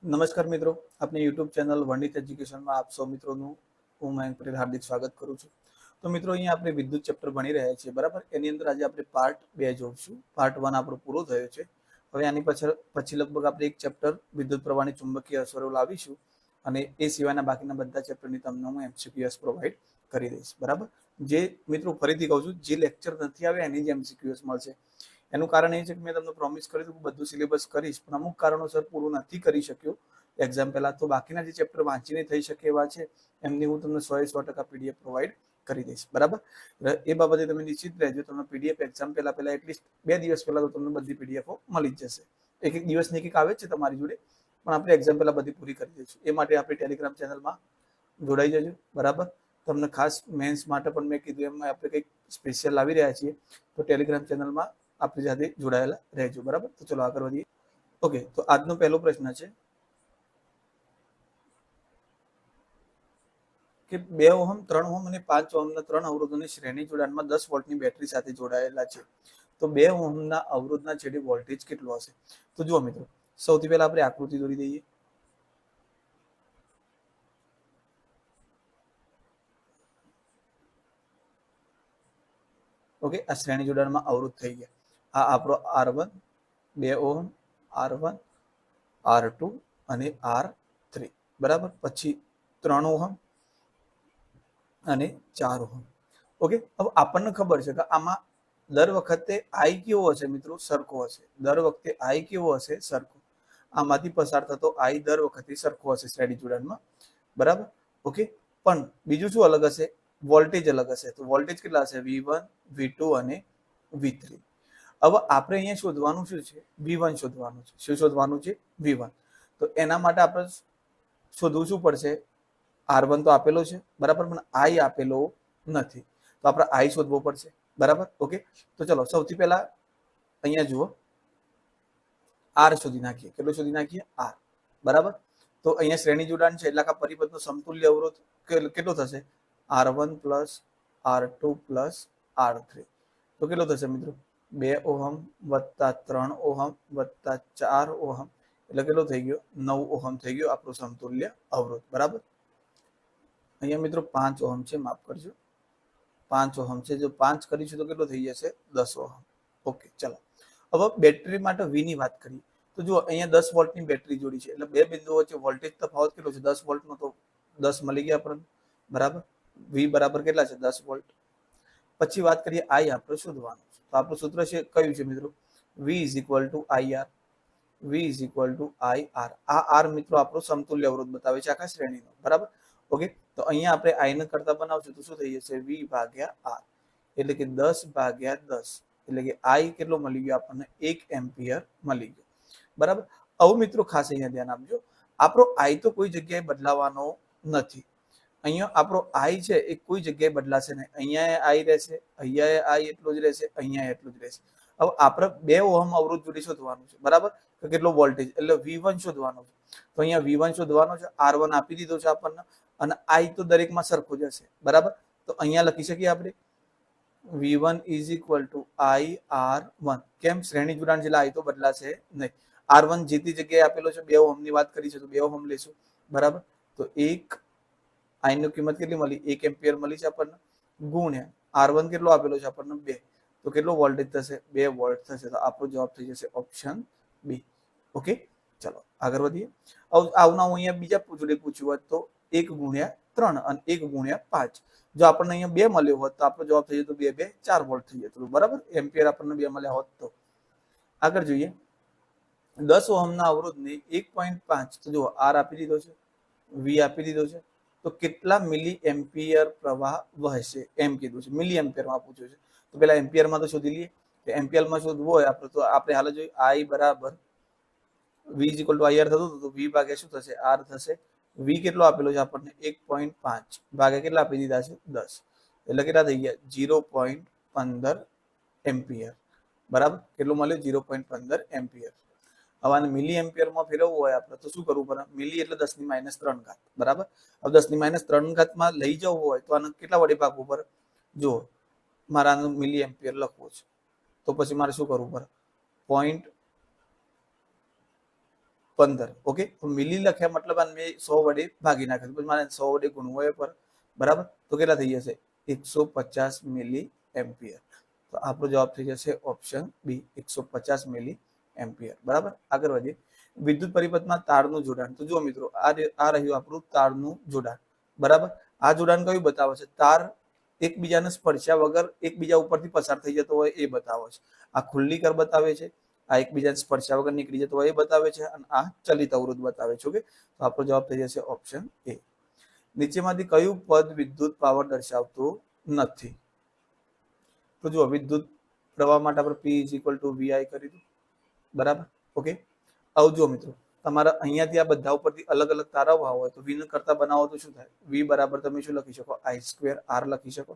નમસ્કાર મિત્રો, આપની યુટ્યુબ ચેનલ વંડિત એજ્યુકેશનમાં આપ સૌ મિત્રોનું હું મયંક પટેલ હાર્દિક સ્વાગત કરું છું. તો મિત્રો અહીંયા આપણે વિદ્યુત ચેપ્ટર ભણી રહ્યા છીએ, બરાબર. એની અંદર આજે આપણે પાર્ટ 2 જોઈશું. પાર્ટ 1 આપણો પૂરો થયો છે. હવે આની પછી લગભગ આપણે એક ચેપ્ટર વિદ્યુત પ્રવાહની ચુંબકીય અસરો લાવીશું અને એ સિવાયના બાકીના બધા ચેપ્ટરની તમને હું એમસીક્યુએસ પ્રોવાઈડ કરી દઈશ, બરાબર. જે મિત્રો ફરીથી કહું છું, જે લેક્ચર નથી આવે એની જ એમસીક્યુએસ મળશે. એનું કારણ એ છે કે મેં તમને પ્રોમિસ કર્યું હતું કે બધું સિલેબસ કરીશ, પણ અમુક કારણોસર પૂરું નથી કરી શક્યો એક્ઝામ પહેલા. તો બાકીના જે ચેપ્ટર વાંચીને થઈ શકે એવા છે એમની હું તમને 100% પીડીએફ પ્રોવાઈડ કરી દઈશ, બરાબર. એ બાબતે તમે નિશ્ચિત રહેજો. તમને પીડીએફ એક્ઝામ પહેલા એટલીસ્ટ 2 દિવસ પહેલા તો તમને બધી પીડીએફો મળી જ જશે. એક દિવસની એક આવે છે તમારી જોડે, પણ આપણે એક્ઝામ પહેલા બધી પૂરી કરી દઈશું. એ માટે આપણે ટેલિગ્રામ ચેનલમાં જોડાઈ જજો, બરાબર. તમને ખાસ મેન્સ માટે પણ મેં કીધું એમાં આપણે કંઈક સ્પેશિયલ લાવી રહ્યા છીએ, તો ટેલિગ્રામ ચેનલમાં આપણી સાથે જોડાયેલા રહેજો, બરાબર. તો ચલો આગળ વધીએ. ઓકે, તો આજનો પહેલો પ્રશ્ન છે કે 2 ઓહમ, 3 ઓહમ અને 5 ઓહમના 3 અવરોધોની શ્રેણી જોડાણમાં 10 વોલ્ટની બેટરી સાથે જોડાયેલા છે. તો 2 ઓહમના અવરોધના છેડે વોલ્ટેજ કેટલો હશે? તો જુઓ મિત્રો, સૌથી પહેલા આપણે આકૃતિ દોરી દઈએ. ઓકે, આ શ્રેણી જોડાણમાં અવરોધ થઈ ગયા. આ આપણો R1, 2 ઓહમ, R1, R2 અને R3, બરાબર. પછી 3 ઓહમ અને 4 ઓહમ. ઓકે, હવે આપણને ખબર છે કે આમાં દર વખતે I કેવો હશે મિત્રો? સરખો હશે. દર વખતે I કેવો હશે? સરખો. આમાંથી પસાર થતો I દર વખતે સરખો હશે શ્રેણી જોડાણમાં, બરાબર. ઓકે, પણ બીજું શું અલગ હશે? વોલ્ટેજ અલગ હશે. તો વોલ્ટેજ કેટલા હશે? V1, V2 અને V3. હવે આપણે અહીંયા શોધવાનું શું છે? V1 શોધવાનું છે. શું શોધવાનું છે? V1. તો એના માટે આપણે શોધવું શું પડશે? R1 તો આપેલો છે, બરાબર, પણ I આપેલો નથી. તો આપણે I શોધવો પડશે, બરાબર. ઓકે, તો ચલો સૌથી પહેલા અહીંયા જુઓ, R શોધી નાખીએ. કેટલો શોધી નાખીએ? R, બરાબર. તો અહીંયા શ્રેણી જોડાણ છે એટલે આ પરિપથનો સમતુલ્ય અવરોધ કેટલો થશે? R1 plus R2 plus R3. તો કેટલો થશે મિત્રો? 2 ઓહમ વત્તા 3 ઓહમ વત્તા 4 ઓહમ, એટલે કેટલો થઈ ગયો? 9 ઓહમ થઈ ગયો આપણો સમતુલ્ય અવરોધ, બરાબર. અહીંયા મિત્રો 5 ઓહમ છે, માફ કરજો, 5 ઓહમ છે. જો 5 કરીશું તો કેટલો થઈ જશે? 10 ઓહમ. ઓકે, ચલો હવે બેટરી માટે V ની વાત કરીએ. તો જુઓ, અહીંયા 10 વોલ્ટની બેટરી જોડી છે, એટલે બે બિંદુઓ વચ્ચે વોલ્ટેજ તફાવત કેટલો છે? 10 વોલ્ટનો. તો 10 મળી ગયા આપણને, બરાબર. V બરાબર કેટલા છે? 10 વોલ્ટ. પછી વાત કરીએ I આપણે શોધવાનું છે. તો આપણું સૂત્ર છે કયું છે મિત્રો? V is equal two IR. V is equal two IR. આ R મિત્રો આપણો સમતુલ્ય અવરોધ બતાવે છે આખા શ્રેણીનો, બરાબર. ઓકે, તો અહીંયા આપણે I ને કરતા બનાવશું તો શું થઈ જશે? V ભાગ્યા R, એટલે કે 10 ભાગ્યા 10, એટલે કે I કેટલો મળી ગયો આપણને? 1 એમ્પિયર મળી ગયો, બરાબર. હવે મિત્રો ખાસ અહીંયા ધ્યાન આપજો, આપણો I તો કોઈ જગ્યાએ બદલાવાનો નથી. અહીંયા આપણો I છે એ કોઈ જગ્યાએ બદલાશે નહીં. અહીંયા I રહેશે, અહીંયા I એટલો જ રહેશે, અહીંયા એટલું જ રહેશે. હવે આપણે 2 ઓહમ અવરોધ જોડી શોધવાનું છે, બરાબર. તો કેટલો વોલ્ટેજ, એટલે V1 શોધવાનો છે. તો અહીંયા V1 શોધવાનો છે. R1 આપી દીધો છે આપણને, અને I તો દરેકમાં સરખો જ હશે, બરાબર. તો અહીંયા લખી શકીએ આપણે V1 is equal two IR1. કેમ? શ્રેણી જોડાણ એટલે I તો બદલાશે નહીં. R1 જે તે જગ્યાએ આપેલો છે, 2 ઓહમની વાત કરી છે તો 2 ઓહમ લેશું, બરાબર. તો 1 I ની કિંમત કેટલી મળી? 1 એમ્પિયર મળી છે આપણને, ગુણ્યા R1 કેટલો આપેલો છે આપણને? 2. તો કેટલો વોલ્ટેજ થશે? 2 વોલ્ટ થશે. તો આપણો જવાબ થઈ જશે ઓપ્શન બી. ઓકે, ચલો આગળ વધીએ. આવું અહીંયા બીજા જોડે પૂછ્યું હોત તો 1 ગુણ્યા 3 અને 1 ગુણ્યા 5. જો આપણને અહીંયા 2 મળ્યો હોત તો આપણો જવાબ થઈ જતો 2 2 4 વોલ્ટ થઈ જતો, બરાબર. એમ્પિયર આપણને 2 મળ્યા હોત તો. આગળ જોઈએ, 10 ઓહમના અવરોધને 1.5. તો જુઓ, R આપી દીધો છે, V આપી દીધો છે. તો કેટલા મિલી એમ્પિયર પ્રવાહ વહેશે એમ કીધું છે. મિલી એમ્પિયરમાં પૂછ્યું છે. તો પેલા એમ્પિયરમાં તો શોધી લઈએ. તો એમ્પિયરમાં શોધવું હોય આપણે તો આપણે હાલ જોઈએ I બરાબર V is equal two IR થતું હતું, તો V ભાગ્યા શું થશે? R થશે. V કેટલો આપેલો છે આપણને? 1.5 ભાગ્યા કેટલા આપી દીધા છે? 10, એટલે કેટલા થઈ ગયા? 0.15 એમ્પિયર, બરાબર. કેટલું મળ્યું? 0.15 એમ્પિયર. હવે આને મિલી એમ્પિયરમાં ફેરવવું હોય આપણે તો શું કરવું પડે? મિલી એટલે 10 ની -3 ઘાત, બરાબર. હવે 10 ની -3 ઘાતમાં લઈ જવું હોય તો આને કેટલા વડે ભાગવું પડે? જો મારે આનું મિલી એમ્પિયર લખવું છે તો પછી મારે શું કરવું પડે? 15. ઓકે, તો મિલી લખ્યા મતલબ મેં 100 વડે ભાગી નાખ્યું, પછી મારે 100 વડે ગુણવું હોય પર, બરાબર. તો કેટલા થઈ જશે? 150 મિલી એમ્પિયર. તો આપણો જવાબ થઈ જશે ઓપ્શન બી, 150 મિલી એમ્પિયર. બરાબર. આગળ વધીએ. વિદ્યુત પરિપથમાં તારનું જોડાણ. તો જુઓ મિત્રો, આ રહ્યું આપણું તારનું જોડાણ. બરાબર. આ જોડાણ કયું બતાવે છે? તાર એકબીજાને સ્પર્શ્યા વગર એકબીજા ઉપરથી પસાર થઈ જતો હોય એ બતાવે છે. આ ખુલ્લી કર બતાવે છે, આ એકબીજાને સ્પર્શ્યા વગર નીકળી જતો હોય એ બતાવે છે, અને આ ચલિત અવરોધ બતાવે છે. ઓકે, તો આપણો જવાબ થઈ જશે ઓપ્શન એ. નીચેમાંથી કયું પદ વિદ્યુત પાવર દર્શાવતું નથી? તો જુઓ, વિદ્યુત પ્રવાહ માટે આપણે P = VI કરી દઉં. બરાબર. ઓકે, આવું જુઓ મિત્રો, તમારા અહીંયાથી આ બધા ઉપરથી અલગ અલગ તારવવા હોય તો V કરતા બનાવો તો શું થાય? V બરાબર તમે શું લખી શકો? I²R લખી શકો.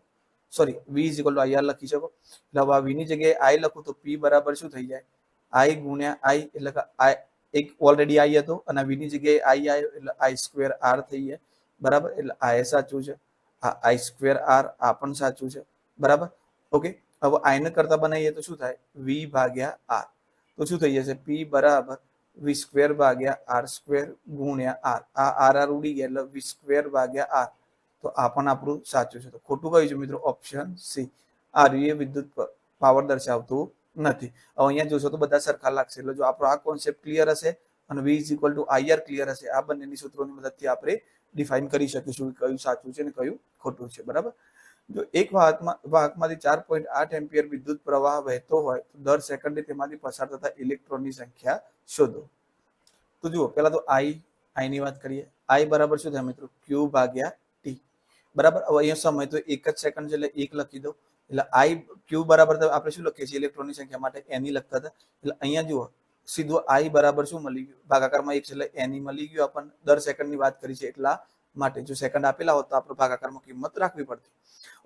સોરી, V = IR લખી શકો. એટલે હવે V ની જગ્યાએ I લખું તો P બરાબર શું થઈ જાય? I × I, એટલે કે I એક ઓલરેડી I હતો અને V ની જગ્યાએ I આવ્યો એટલે I²R થઈ જાય. બરાબર. એટલે આ એ સાચું છે, આ I²R આ પણ સાચું છે. બરાબર. ઓકે, હવે I ને કરતા બનાવીએ તો શું થાય? V/R. તો શું થઈ જશે? P બરાબર V² / R² × R. આ R ઉડી ગયા એટલે V² / R. તો આ પણ આપણું સાચું છે. તો ખોટું કયું છે મિત્રો? Option C. આ રહ્યું વિદ્યુત પાવર દર્શાવતું નથી. હવે અહીંયા જોશો તો બધા સરખા લાગશે. એટલે જો આપણો આ કોન્સેપ્ટ ક્લિયર હશે અને V = IR ક્લિયર હશે, આ બંનેની સૂત્રોની મદદથી આપણે ડિફાઇન કરી શકીશું કે કયું સાચું છે અને કયું ખોટું છે. બરાબર. જો એક વાહકમાંથી 4.8 એમ્પિયર વિદ્યુત પ્રવાહ વહેતો હોય તો દર સેકન્ડે તેમાંથી પસાર થતા ઇલેક્ટ્રોનની સંખ્યા શોધો. તો જુઓ, પહેલા તો I ની વાત કરીએ. I બરાબર શું થાય મિત્રો? Q/T. બરાબર. હવે અહીંયા સમય તો 1 જ સેકન્ડ છે એટલે 1 લખી દો. એટલે Q બરાબર આપણે શું લખીએ છીએ ઇલેક્ટ્રોનની સંખ્યા માટે? Ne લખતા હતા. એટલે અહીંયા જુઓ, સીધું I બરાબર શું મળી ગયું? ભાગાકારમાં 1 છે એટલે Ne મળી ગયું આપણને. દર સેકન્ડની વાત કરી છે એટલા માટે. જો સેકન્ડ આપેલા હોત તો આપણે ભાગાકારમાં કિંમત રાખવી પડતી.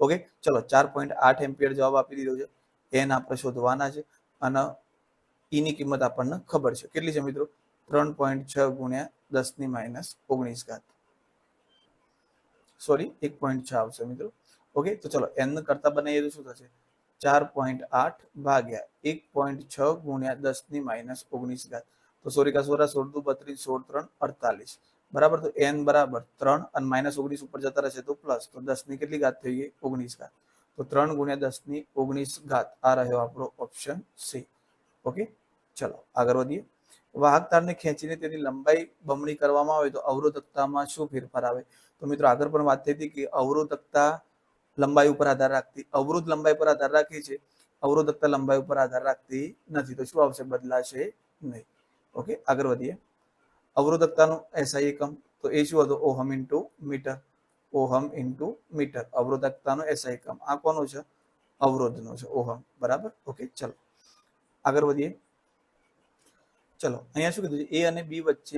ઓકે, ચલો 4.8 એમ્પિયર જવાબ આપી દીધો છે. n આપણે શોધવાના છે અને E ની કિંમત આપણને ખબર છે. કેટલી છે મિત્રો? 3.6 × 10⁻19. સોરી, 1.6 આવશે મિત્રો. ઓકે, તો ચલો n કરતા બનાવીએ તો શું થશે? 4.8 ભાગ્યા 1.6 × 10⁻19. તો સોરી કા સોરા 16 × 32, 16 × 3 48. બરાબર. તો n બરાબર 3 અને -19 ઉપર જતા રહેશે તો પ્લસ. તો 10 ની કેટલી ઘાત થઈ ગઈ? 19 ઘાત. તો 3 × 10⁻19. આ રહ્યો આપણો ઓપ્શન સી. ઓકે, ચલો આગળ વધીએ. વાહક તારને ખેંચીને તેની લંબાઈ બમણી કરવામાં આવે તો અવરોધકતામાં શું ફેરફાર આવે? તો મિત્રો, આગળ પણ વાત થઈ હતી કે અવરોધકતા લંબાઈ ઉપર આધાર રાખતી, અવરોધ લંબાઈ પર આધાર રાખે છે, અવરોધકતા લંબાઈ ઉપર આધાર રાખતી નથી. તો શું આવશે? બદલાશે નહીં. ઓકે, આગળ વધીએ. અવરોધકતાનું SI એકમ તો એ શું હતું? Ohm into metre. Ohm into metre અવરોધકતાનો SI એકમ. આ કોનો છે? અવરોધનો છે, ઓહમ. બરાબર. ઓકે, ચલો આગળ વધીએ. ચલો અહીંયા શું કીધું છે? A અને B વચ્ચે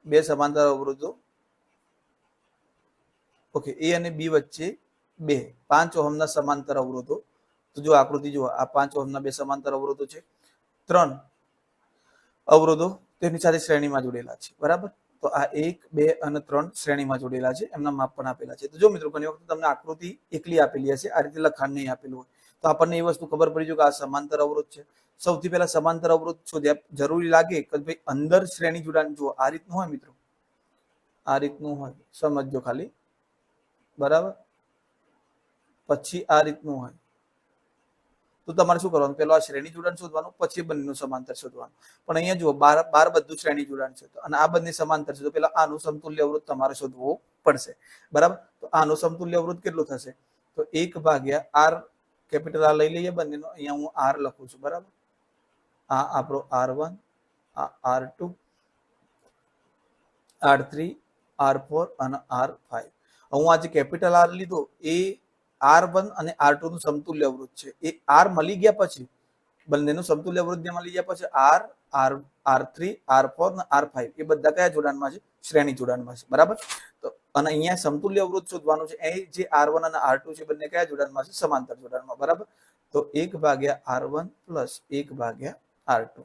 બે સમાંતર અવરોધો. ઓકે, A અને B વચ્ચે 5 ઓહમના સમાંતર અવરોધો. તો જો આકૃતિ જુઓ, આ 5 ઓહમના બે સમાંતર અવરોધો છે. 3 અવરોધો તેની સાથે શ્રેણીમાં જોડેલા છે. બરાબર. તો આ 1, 2 અને 3 શ્રેણીમાં જોડેલા છે. એમના માપ પણ આપેલા છે. તો જો મિત્રો, ઘણી વખત તમને આકૃતિ એકલી આપેલી હશે, આ રીતે લખાણ નહીં આપેલું હોય, તો આપણને એ વસ્તુ ખબર પડી જાય કે આ સમાંતર અવરોધ છે. સૌથી પહેલા સમાંતર અવરોધ શોધ્યા જરૂરી લાગે કે ભાઈ અંદર શ્રેણી જોડાણ. જુઓ, આ રીતનું હોય મિત્રો, આ રીતનું હોય, સમજજો ખાલી. બરાબર. પછી આ રીતનું હોય તો તમારે શું કરવાનું? પેલો આ શ્રેણી જોડાણ શોધવાનું, પછી બંનેનું સમાંતર શોધવાનું. પણ અહીંયા જુઓ, બાર બધું શ્રેણી જોડાણ છે અને આ બંને સમાંતર છે. તો પેલા આનું સમતુલ્ય અવરોધ તમારે શોધવું પડશે. બરાબર. તો આનું સમતુલ્ય અવરોધ કેટલું થશે? તો 1/R, કેપિટલ R લઈ લઈએ બંનેનો. અહીંયા હું R લખું છું. બરાબર. આ આપણો R1, આ R2, R3, R4 અને R5. હું આજે કેપિટલ R લીધો એ R1 અને R2 નું સમતુલ્ય અવરોધ છે. એ R મળી ગયા પછી, બંનેનું સમતુલ્ય અવરોધ મળી ગયા પછી R3, R4 અને R5 એ બધા કયા જોડાણમાં છે? શ્રેણી જોડાણમાં છે. બરાબર. તો અને અહીંયા સમતુલ્ય અવરોધ શોધવાનું છે. એ જે R1 અને R2 છે બંને કયા જોડાણમાં છે? સમાંતર જોડાણમાં. બરાબર. તો 1/R1 પ્લસ 1/R2.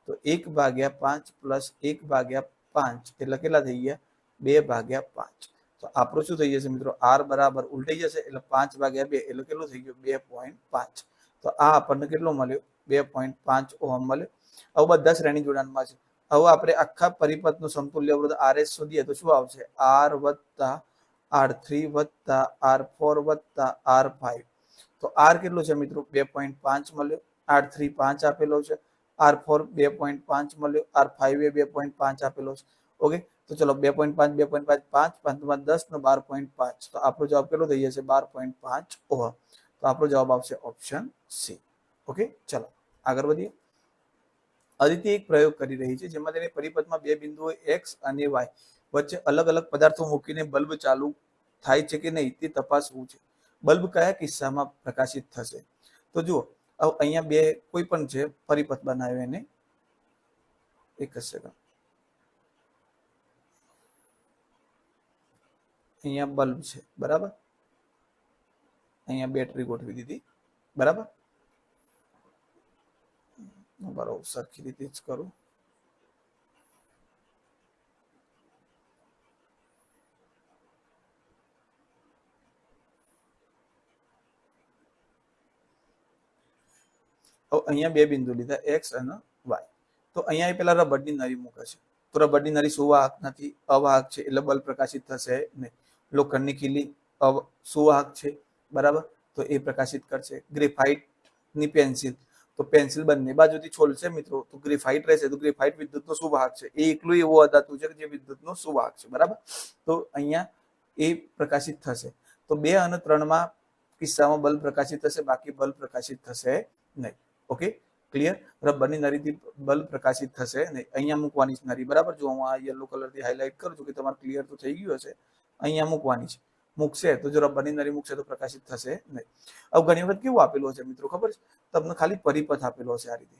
તો 1/5 પ્લસ 1/5 એટલે કેટલા થઈ ગયા? 2/5. તો આપણું શું થઈ જશે મિત્રો? R બરાબર ઉલટાઈ જશે એટલે 5/2 એટલે કેટલું થઈ ગયું? 2.5. તો આ આપણને કેટલો મળ્યો? 2.5 ઓહમ મળ્યો. હવે બધા શ્રેણી જોડાણમાં છે. હવે આપણે આખા પરિપથનું સમતુલ્ય અવરોધ RS શોધીએ તો શું આવશે? R વત્તા R3 વત્તા R4 વત્તા R5. તો R કેટલો છે મિત્રો? 2.5 મળ્યો. R3 5 આપેલો છે. R4 2.5 મળ્યો. R5 એ 2.5 આપેલો છે. ઓકે, તો ચલો 2.5 2.5 5 5 10 ને 12.5. તો આપણો જવાબ કેટલો થઈ જશે? 12.5 ઓહમ. તો આપણો જવાબ આવશે ઓપ્શન સી. ઓકે, ચલો આગળ વધીએ. અદિતિ એક પ્રયોગ કરી રહી છે જેમાં તેને પરિપથમાં બે બિંદુઓ x અને y વચ્ચે અલગ અલગ પદાર્થો મૂકીને બલ્બ ચાલુ થાય છે કે નહીં તે તપાસવું છે. બલ્બ કયા કિસ્સામાં પ્રકાશિત થશે? તો જુઓ, અહીંયા બે કોઈ પણ છે પરિપથ બનાવ્યો એને, એક જ સેકન્ડ. અહીંયા બલ્બ છે, બરાબર, અહીંયા બેટરી ગોઠવી દીધી, બરાબર, બરાબર, સરખી રીતે જ કરું. અહીંયા બે બિંદુ લીધા x અને y. તો અહીંયા પેલા રબરની નળી મૂકે છે. તો રબરની નળી સુવાહક નથી, અવાહક છે, એટલે બલ્બ પ્રકાશિત થશે નહીં. લોખંડની ખીલી સુવાહક છે, બરાબર, તો એ પ્રકાશિત કરશે. ગ્રેફાઇટની પેન્સિલ, તો પેન્સિલ બંને બાજુથી છોલશે મિત્રો, તો ગ્રેફાઇટ રહેશે. તો ગ્રેફાઇટ વિદ્યુતનો સુવાહક છે. એ એકલું એવું ધાતુ છે કે જે વિદ્યુતનો સુવાહક છે, બરાબર. તો અહીંયા એ પ્રકાશિત થશે. તો 2 અને 3 કિસ્સામાં બલ્બ પ્રકાશિત થશે, બાકી બલ્બ પ્રકાશિત થશે નહીં. Okay, clear? રબરની નળીથી બલ્બ પ્રકાશિત થશે નહીં. અહીંયા મૂકવાની છે નળી, બરાબર. જો હું આ યલો કલરથી હાઇલાઇટ કરું છું કે તમારે ક્લિયર તો થઈ ગયું હશે. અહીંયા મૂકવાની છે. મૂકશે તો જો રબરની નળી મૂકશે તો પ્રકાશિત થશે નહીં. હવે ઘણી વખત કેવું આપેલું હશે મિત્રો, ખબર છે તમને? ખાલી પરિપથ આપેલો હશે આ રીતે,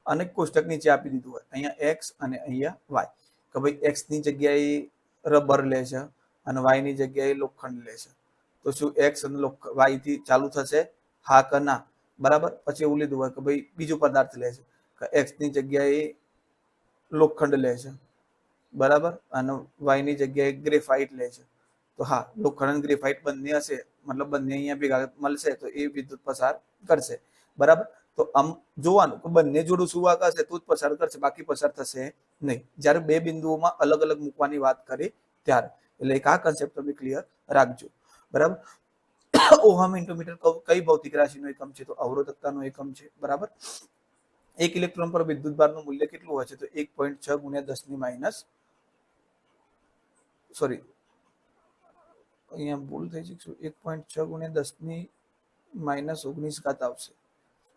અને કોષ્ટક નીચે આપી દીધું હોય અહીંયા x અને અહીંયા y, કે ભાઈ x ની જગ્યાએ રબર લે છે અને y ની જગ્યાએ લોખંડ લે છે. તો શું x અને y થી ચાલુ થશે? હા કે ના? બરાબર. પછી એવું લીધું હોય કે ભાઈ બીજું પદાર્થ લે છે, કે x ની જગ્યાએ લોખંડ લે છે, બરાબર, અને y ની જગ્યાએ ગ્રેફાઇટ લે છે. તો હા, લોખંડ અને ગ્રેફાઇટ બંને હશે, મતલબ બંને અહીંયા ભેગા મળશે તો એ વિદ્યુત પસાર કરશે, બરાબર. તો આમ જોવાનું કે બંને જોડું સુવાહક હશે તો જ પસાર કરશે, બાકી પસાર થશે નહીં. જ્યારે બે બિંદુઓમાં અલગ અલગ મૂકવાની વાત કરી ત્યારે, એટલે એક આ કન્સેપ્ટ તમે ક્લિયર રાખજો, બરાબર. ઓહમ ઇન્ટુ મીટર કઈ ભૌતિક રાશિનો એકમ છે? તો અવરોધકતાનો એકમ છે, બરાબર. 1 ઇલેક્ટ્રોન પર વિદ્યુતભારનું મૂલ્ય કેટલું હોય છે? તો 1.6 × 10 માઇનસ, સોરી, અહીંયા ભૂલ થઈ છે, 1.6 × 10 -19 ઘાત આવશે.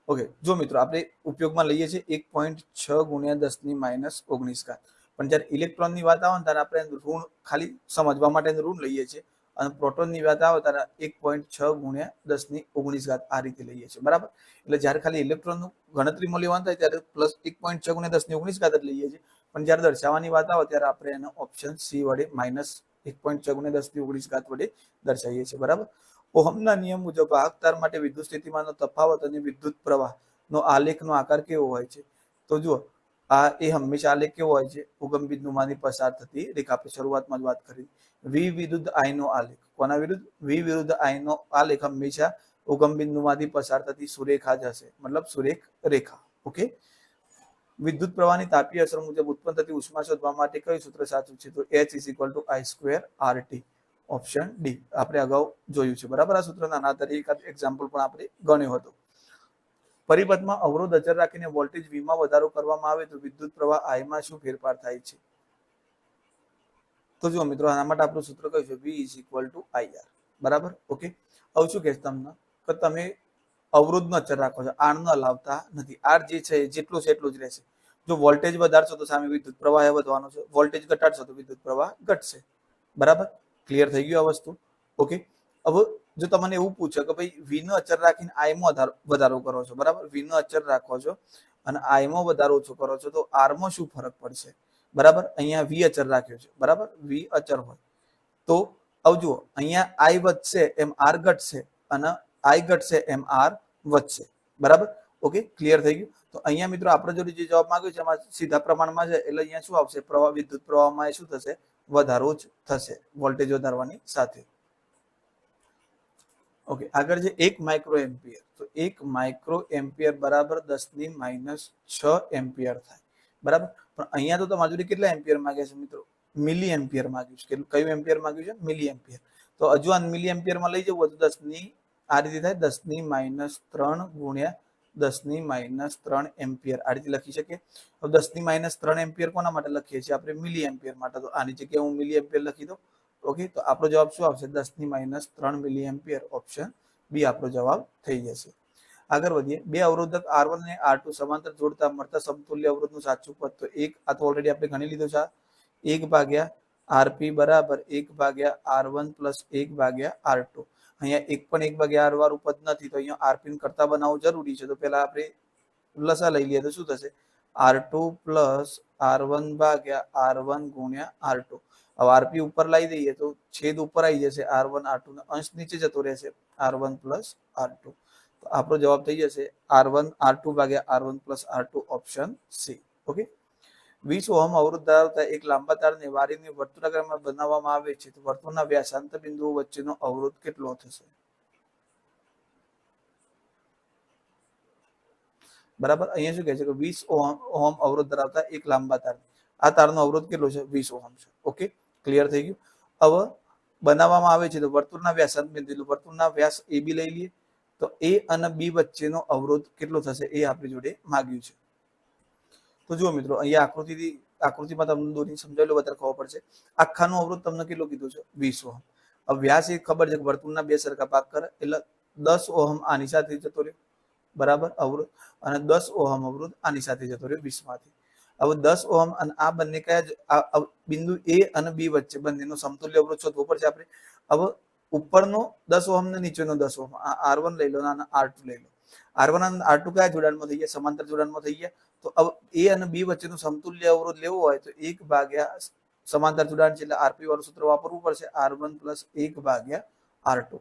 ઓકે, જો મિત્રો આપણે ઉપયોગમાં લઈએ છીએ 1.6 × 10 -19 ઘાત, પણ જ્યારે ઇલેક્ટ્રોનની વાત આવે ને ત્યારે આપણે ઋણ ખાલી સમજવા માટે ઋણ લઈએ છીએ, અને પ્રોટોનની વાત આવે ત્યારે 1.6 × 10 ઘાત આ રીતે લઈએ છીએ, બરાબર. એટલે જ્યારે ખાલી ઇલેક્ટ્રોનનું ગણતરીમાં લેવાનું થાય ત્યારે પ્લસ 1.6 × 10 ઘાત જ લઈએ છીએ, પણ જ્યારે દર્શાવવાની વાત આવે ત્યારે આપણે એનો ઓપ્શન સી વડે -1.6 × 10 ઘાત વડે દર્શાવીએ છીએ, બરાબર. ઓહમના નિયમ મુજબ વાહક તાર માટે વિદ્યુત સ્થિતિમાનનો તફાવત અને વિદ્યુત પ્રવાહનો આલેખનો આકાર કેવો હોય છે? તો જુઓ, આ એ હંમેશા આલેખ કેવો હોય છે? ઉગમ બિંદુમાંથી પસાર થતી રેખા. આપણે શરૂઆતમાં જ વાત કરી, વી વિરુદ્ધ આઈ નો આલેખ. કોના વિરુદ્ધ? વી વિરુદ્ધ આઈ નો આલેખ હંમેશા ઉગમ બિંદુમાંથી પસાર થતી સુરેખા જ હશે, મતલબ સુરેખ રેખા. ઓકે, વિદ્યુત પ્રવાહની તાપીય અસર મુજબ ઉત્પન્ન થતી ઉષ્મા શોધવા માટે કયું સૂત્ર સાચું છે? તો H = I²RT. ઓપ્શન ડી આપણે અગાઉ જોયું છે, બરાબર. આ સૂત્રના આધારે તરીકે એક્ઝામ્પલ પણ આપણે ગણ્યો હતો. પરિપથમાં અવરોધ અચળ રાખીને વોલ્ટેજ V માં વધારો કરવામાં આવે તો વિદ્યુત પ્રવાહ I માં શું ફેરફાર થાય છે? તો જુઓ મિત્રો, આના માટે આપણું સૂત્ર કયું છે? V = IR, બરાબર. ઓકે, હવે શું કહેશ તમને કે તમે અવરોધનો અચળ રાખો છો, આર ન લાવતા નથી. આર જે છે જેટલું છે એટલું જ રહેશે. જો વોલ્ટેજ વધારશો તો સામે વિદ્યુત પ્રવાહ વધવાનો છે, વોલ્ટેજ ઘટાડશો તો વિદ્યુત પ્રવાહ ઘટશે, બરાબર. ક્લિયર થઈ ગયું આ વસ્તુ? ઓકે, હવે જો તમને એવું પૂછે કે ભાઈ V નો અચળ રાખીને I માં વધારો કરો છો, બરાબર, V નો અચળ રાખો છો અને I માં વધારો ઓછો કરો છો, તો R માં શું ફરક પડશે? બરાબર, અહીંયા V અચળ રાખ્યો છે, બરાબર, V અચળ હોય તો હવે જુઓ, અહીંયા I વધશે એમ R ઘટશે, અને I ઘટશે એમ R વધશે, બરાબર. ઓકે, ક્લિયર થઈ ગયું? તો અહીંયા મિત્રો આપણે જોડે જે જવાબ માંગ્યો છે એમાં સીધા પ્રમાણમાં છે, એટલે અહીંયા શું આવશે? પ્રવાહ, વિદ્યુત પ્રવાહમાં શું થશે? વધારો જ થશે વોલ્ટેજ વધારવાની સાથે. ઓકે, આગળ છે 1 માઇક્રો એમ્પિયર. તો 1 માઇક્રો એમ્પિયર બરાબર 10⁻6 એમ્પિયર થાય, બરાબર. પણ અહીંયા તો તમારી જોડે કેટલા એમ્પિયર માંગ્યા છે મિત્રો? મિલી એમ્પિયર માંગ્યું છે. કયું એમ્પિયર માંગ્યું છે? મિલી એમ્પિયર. તો હજુ આ મિલી એમ્પિયરમાં લઈ જવું હોય તો 10 આ રીતે થાય, 10⁻3 ગુણ્યા 10⁻3 એમ્પિયર આ રીતે લખી શકીએ. હવે 10⁻3 એમ્પિયર કોના માટે લખીએ છીએ આપણે? મિલી એમ્પિયર માટે. તો આની જગ્યાએ હું મિલી એમ્પિયર લખી દઉં. ઓકે, તો આપણો જવાબ શું આવશે? 10⁻3 મિલી એમ્પિયર. ઓપ્શન બી આપણો જવાબ થઈ જશે. આગળ વધીએ. બે અવરોધક R1 અને R2 સમાંતર જોડતા મળતા સમતુલ્ય અવરોધનું સાચું પદ. તો એક આ તો ઓલરેડી આપણે ગણી લીધું છે. 1/RP બરાબર 1/R1 પ્લસ 1/R2. અહીંયા એક પણ 1/R વાળું પદ નથી, તો અહીંયા આરપી કરતા બનાવવું જરૂરી છે. તો પેલા આપણે લસા લઈ લઈએ તો શું થશે? R2 પ્લસ R1 ભાગ્યા R1 ગુણ્યા R2. હવે આરપી ઉપર લાવી દઈએ તો છેદ ઉપર આવી જશે, R1 R2 નો અંશ નીચે જતો રહેશે, R1 પ્લસ R2. તો આપણો જવાબ થઈ જશે R1 R2 ભાગ્યા R1 plus R2. Option C. Okay, 20 ohm અવરોધ ધરાવતા એક લાંબા તારને વારીની વર્તુળાકારમાં બનાવવામાં આવે છે. તો વર્તુળના વ્યાસાંત બિંદુઓ વચ્ચેનો અવરોધ કેટલો થશે? બરાબર. અહીંયા શું કહે છે કે 20 ઓહમ અવરોધ ધરાવતા એક લાંબા તાર, આ તારનો અવરોધ કેટલો છે? 20 ઓહમ છે. ઓકે, ક્લિયર થઈ ગયું. હવે બનાવવામાં આવે છે તો વર્તુળના વ્યાસાંત બિંદુ, વર્તુળના વ્યાસ એ બી લઈ લઈએ. તો એ અને બી વચ્ચેનો અવરોધ કેટલો થશે એ આપણી જોડે માંગ્યું છે. તો જુઓ મિત્રો, અહીંયા આકૃતિમાં તમને દોરીને સમજાવેલું વધારે ખબર પડશે. આખાનો અવરોધ તમને કેટલો કીધું છે? 20 ઓહમ. હવે વ્યાસ એ ખબર છે કે વર્તુળના બે સરખા ભાગ કરે એટલે 10 ઓહમ આની સાથે જતો રહ્યો, બરાબર, અવરોધ. અને 10 ઓહમ અવરોધ આની સાથે જતો રહ્યો 20 માંથી. હવે 10 ઓહમ અને આ બંને કયા બિંદુ એ અને બી વચ્ચે બંનેનો સમતુલ્ય અવરોધ શોધવો પડશે આપણે. હવે ઉપરનો 10 ઓહમ ને નીચેનો 10 ઓહમ, આ R1 લઈ લો અને R2 લઈ લો. R1 અને R2 કયા જોડાણમાં થઈ ગયા? સમાંતર જોડાણમાં થઈ ગયા. તો એ અને બી વચ્ચેનો સમતુલ્ય અવરોધ લેવો હોય તો 1 ભાગ્યા સમાંતર જોડાણ છે એટલે આરપી વાળું સૂત્ર વાપરવું પડશે, R1 પ્લસ 1 ભાગ્યા R2.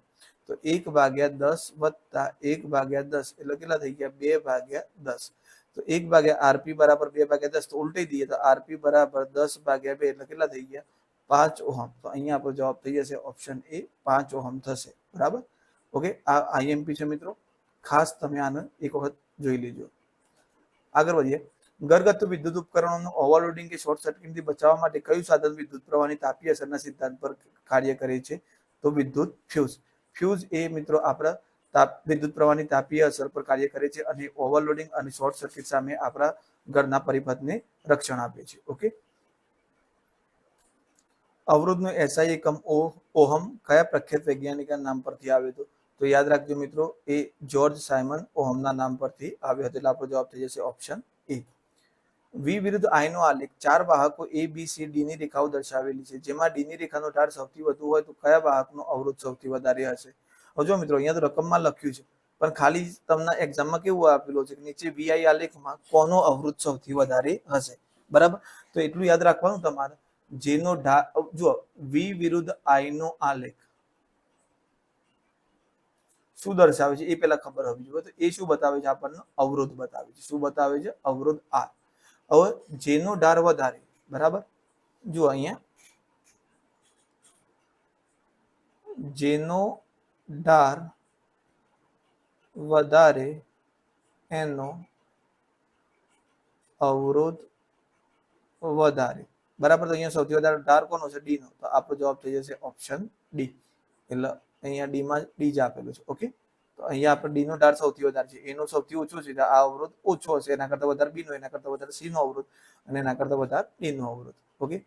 તો 1/10 વત્તા 1/10 એટલે કેટલા થઈ ગયા? 2/10. તો 1/RP બરાબર 2/10. તો ઉલટી દઈએ તો આરપી બરાબર 10/2 એટલે કેટલા થઈ ગયા? 5 ઓહમ. તો અહીંયા આપણો જવાબ થઈ જશે ઓપ્શન એ, 5 ઓહમ થશે. બરાબર. ઓકે, આ આઈએમપી છે મિત્રો, ખાસ તમે આને એક વખત જોઈ લેજો. આગળ વધીએ. ઘરગથ્થુ વિદ્યુત ઉપકરણોનું ઓવરલોડિંગ કે શોર્ટ સર્કિટથી બચાવવા માટે કયું સાધન વિદ્યુત પ્રવાહની તાપીય અસરના સિદ્ધાંત પર કાર્ય કરે છે? તો વિદ્યુત ફ્યુઝ. ફ્યુઝ એ મિત્રો આપણા વિદ્યુત પ્રવાહની તાપીય અસર પર કાર્ય કરે છે અને ઓવરલોડિંગ અને શોર્ટ સર્કિટ સામે આપણા ઘરના પરિપથને રક્ષણ આપે છે. ઓકે, અવરોધનો એસઆઈ એકમ ઓહમ કયા પ્રખ્યાત વૈજ્ઞાનિકના નામ પરથી આવ્યો હતો? તો યાદ રાખજો મિત્રો, એ જ્યોર્જ સાયમન ઓહમના નામ પરથી આવ્યો હતો. એટલે આપણો જવાબ થઈ જશે ઓપ્શન એ. વી વિરુદ્ધ આઈનો આલેખ 4 વાહકો એ બી સી ડી ની રેખાઓ દર્શાવેલી છે. જેમાં ડી ની રેખાનો ઢાળ સૌથી વધુ હોય તો કયા વાહકનો અવરોધ સૌથી વધારે હશે? જો મિત્રો, અહીંયા તો રકમમાં લખ્યું છે પણ ખાલી તમને એક્ઝામમાં કેવું આપેલું છે કે નીચે વીઆઈ આલેખમાં કોનો અવરોધ સૌથી વધારે હશે, બરાબર. તો એટલું યાદ રાખવાનું તમારે. જેનો ઢાળ, જો વી વિરુદ્ધ આઈ નો આલેખ શું દર્શાવે છે એ પેલા ખબર હોવી જોઈએ. તો એ શું બતાવે છે? આપણને અવરોધ બતાવે છે. શું બતાવે છે? અવરોધ આર. હવે જેનો ઢાળ વધારે, બરાબર, જો અહીંયા જેનો ઢાળ વધારે એનો અવરોધ વધારે, બરાબર. તો અહીંયા સૌથી વધારે ઢાળ કોનો છે? ડી નો. તો આપણો જવાબ થઈ જશે ઓપ્શન ડી. એટલે અહીંયા ડી માં ડી જ આપેલું છે. ઓકે, તો અહીંયા આપણે ડી નો ઢાળ સૌથી વધારે છે, એનો સૌથી ઓછો છે, આ અવરોધ ઓછો હશે, એના કરતા વધારે બી નો, એના કરતા વધારે સી નો અવરોધ અને એના કરતા વધારે ડી નો અવરોધ. ઓકે,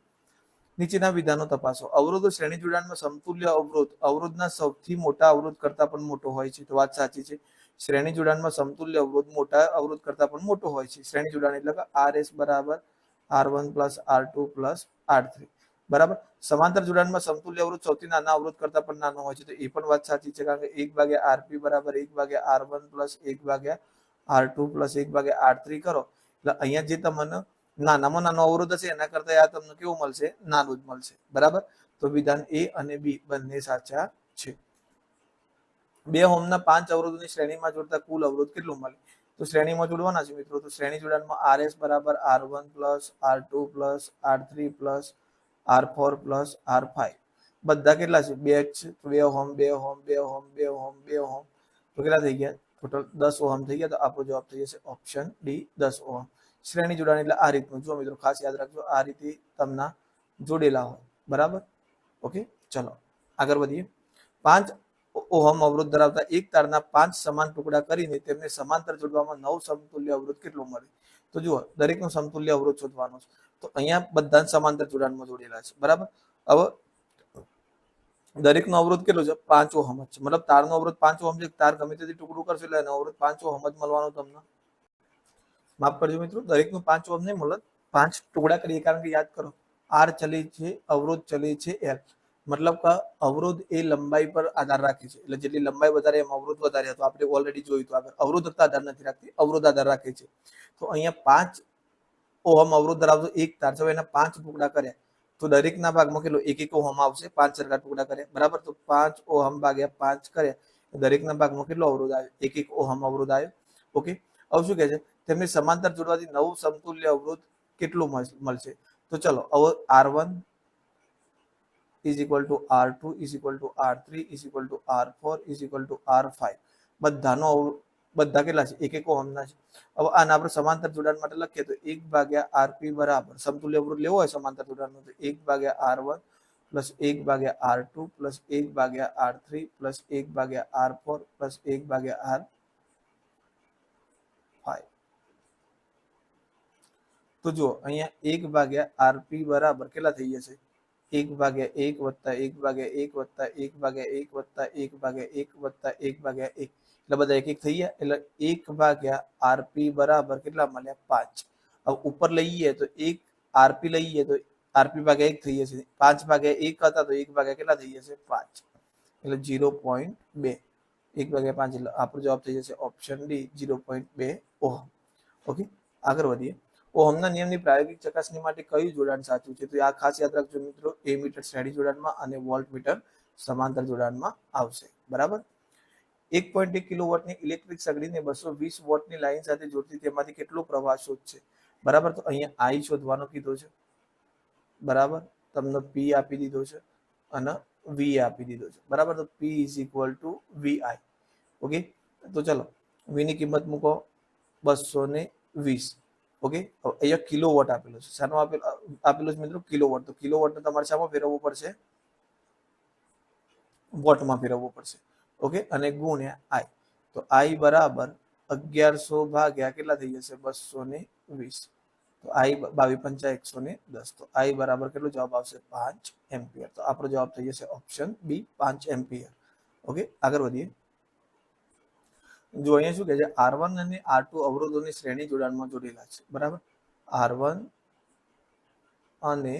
નીચેના વિધાનો તપાસો. અવરોધો શ્રેણી જોડાણમાં સમતુલ્ય અવરોધ અવરોધના સૌથી મોટા અવરોધ કરતા પણ મોટો હોય છે. તો વાત સાચી છે. શ્રેણી જોડાણમાં સમતુલ્ય અવરોધ મોટા અવરોધ કરતા પણ મોટો હોય છે. શ્રેણી જોડાણ એટલે કે RS બરાબર R1 plus R2 plus R3, બરાબર. સમાંતર જોડાણમાં સમતુલ્ય અવરોધ સૌથી નાના અવરોધ કરતા પણ નાનો હોય છે. તો એ પણ વાત સાચી છે, કારણ કે 1/RP બરાબર 1/R1 plus 1/R2 plus 1/R3 કરો એટલે અહીંયા જે તમને નાનામાં નાનો અવરોધ હશે એના કરતા આ તમને કેવું મળશે? નાનું જ મળશે, બરાબર. તો વિધાન એ અને બી બંને સાચા છે. 2 ઓહમના 5 અવરોધોની શ્રેણીમાં જોડતા કુલ અવરોધ કેટલું મળે? તો શ્રેણીમાં જોડવાના છે મિત્રો. તો શ્રેણી જોડાણમાં RS બરાબર R1 plus R2 plus R3 plus R4 plus R5. બધા કેટલા છે? 2 છે, 2 ohm 2 ohm 2 ohm 2 ohm 2 ohm, તો કેટલા થઈ ગયા? ટોટલ 10 ઓહમ થઈ ગયા. તો આપણો જવાબ થઈ જશે ઓપ્શન ડી 10 ઓહમ. શ્રેણી જોડાણ એટલે આ રીતનું. જો મિત્રો ખાસ યાદ રાખજો, આ રીતે તમને જોડેલા હોય. બરાબર? ઓકે, ચલો આગળ વધીએ. 5 ઓહમ અવરોધ ધરાવતા એક તારના 5 સમાન ટુકડા કરીને તેમને સમાંતર જોડવામાં 9 સમતુલ્ય અવરોધ કેટલો મળે? તો જુઓ, દરેકનો સમતુલ્ય અવરોધ શોધવાનો છે. તો અહીંયા બધા સમાંતર જોડાણમાં જોડેલા છે. બરાબર? હવે દરેકનો અવરોધ કેટલો છે? 5 ઓહમ છે. મતલબ તારનો અવરોધ 5 ઓહમ છે. તાર ગમે તેથી ટુકડું કરશો એટલે એનો અવરોધ 5 ઓહમ જ મળવાનો તમને. માફ કરજો મિત્રો, દરેકનું 5 ઓહમ નહીં મળે, 5 ટુકડા કરીએ. કારણ કે યાદ કરો, આર ચલે છે, અવરોધ ચલે છે એલ. મતલબ કે અવરોધ એ લંબાઈ પર આધાર રાખે છે. એટલે જેટલી લંબાઈ વધારે એમ અવરોધ વધારે. હતો આપણે ઓલરેડી જોયું હતું આગળ. અવરોધ આધાર નથી રાખતી, અવરોધ આધાર રાખે છે. તો અહીંયા 5 ઓહમ અવરોધ ધરાવતો એક તાર છે. એના 5 ટુકડા કર્યા તો દરેકના ભાગમાં કેટલો? 1 ઓહમ આવશે. 5 સરખા ટુકડા કર્યા. બરાબર? તો 5 ઓહમ ભાગ્યા 5 કર્યા, દરેકના ભાગમાં કેટલો અવરોધ આવ્યો? 1 ઓહમ અવરોધ આવ્યો. ઓકે, હવે શું કહે છે? તેમને સમાંતર જોડવાથી 9 સમતુલ્ય અવરોધ કેટલું મળશે? તો ચલો, હવે R1 is equal to R2 is equal to R3 is equal to R4 is equal to R5. બધા કેટલા છે? 1 ઓહમના છે. હવે આના આપણે સમાંતર જોડાણ માટે લખીએ તો 1/RP બરાબર, સમતુલ્ય અવરોધ લેવો હોય સમાંતર જોડાણનો, તો 1/R1 plus 1/R2 plus 1/R3 plus 1/R4 plus 1/R5. તો જુઓ, અહીંયા 1/RP બરાબર કેટલા થઈ જશે? 1/1 વત્તા 1/1 વત્તા 1/1 વત્તા 1/1 વત્તા 1/1, એટલે બધા 1 થઈ ગયા. એટલે 1/RP બરાબર કેટલા મળ્યા? 5. હવે ઉપર લઈએ તો 1 RP લઈએ તો RP ભાગ્યા 1 થઈ જશે. 5/1 હતા તો 1 ભાગ્યા કેટલા થઈ જશે? 5. એટલે 0.2. 1/5 એટલે આપણો જવાબ થઈ જશે ઓપ્શન ડી 0.2 ઓહમ. ઓકે, આગળ વધીએ. ઓહમના નિયમની પ્રાયોગિક ચકાસણી માટે કયું જોડાણ સાચું છે? તો આ ખાસ યાદ રાખજો મિત્રો, એ મીટર શ્રેણી જોડાણમાં અને વોલ્ટ મીટર સમાંતર જોડાણમાં આવશે. બરાબર? 1.1 કિલોવોટની ઇલેક્ટ્રિક સગડીને 220 વોટની લાઈન સાથે જોડતી તેમાંથી કેટલો પ્રવાહ શોધશે? બરાબર? તો અહીંયા આઈ શોધવાનો કીધો છે. બરાબર? તમને પી આપી દીધો છે અને વી આપી દીધો છે. બરાબર? તો પી is equal two Vi. Okay, તો ચલો વી ની કિંમત મૂકો 220. ઓકે, અહીંયા કિલોવોટ આપેલો છે. શાનો આપેલો છે મિત્રો? કિલોવોટ. તો કિલોવોટને તમારે શામાં ફેરવવું પડશે? વોટમાં ફેરવવું પડશે. ઓકે, અને ગુણ્યા આઈ. તો આઈ બરાબર 1100 ભાગ્યા કેટલા થઈ જશે? 220. તો આઈ 22 × 5 110. તો આઈ બરાબર કેટલો જવાબ આવશે? 5 એમ્પિયર. તો આપણો જવાબ થઈ જશે ઓપ્શન બી 5 એમ્પિયર. ઓકે, આગળ વધીએ. જો અહીંયા શું કહે છે? R1 અને R2 અવરોધોની શ્રેણી જોડાણમાં જોડેલા છે. બરાબર? R1 અને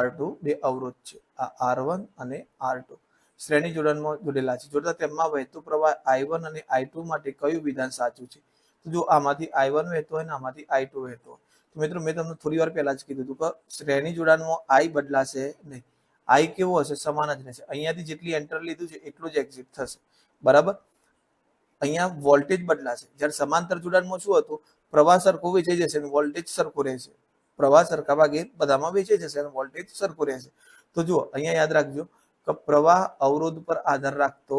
R2 બે અવરોધ છે. આ R1 અને R2 શ્રેણી જોડાણમાં જોડેલા છે. જોડતા તેમાં વહેતું પ્રવાહ I1 અને I2 માટે કયું વિધાન સાચું છે? તો જો આમાંથી I1 વહેતો હોય ને આમાંથી I2 વહેતો હોય, તો મિત્રો મેં તમને થોડી વાર પહેલા જ કીધું હતું કે શ્રેણી જોડાણમાં I બદલાશે નહીં. I કેવો હશે? સમાન જ રહેશે. અહીંયાથી જેટલી એન્ટર લીધું છે એટલું જ એક્ઝિટ થશે. બરાબર? અહીંયા વોલ્ટેજ બદલાશે. જ્યારે સમાંતર જોડાણમાં શું હતું? પ્રવાહ સરખો વેચાઈ જશે અને વોલ્ટેજ સરખો રહેશે. પ્રવાહ સરખા ભાગે બધામાં વેચાઈ જશે અને વોલ્ટેજ સરખો રહેશે. તો જુઓ, અહીંયા યાદ રાખજો કે પ્રવાહ અવરોધ પર આધાર રાખતો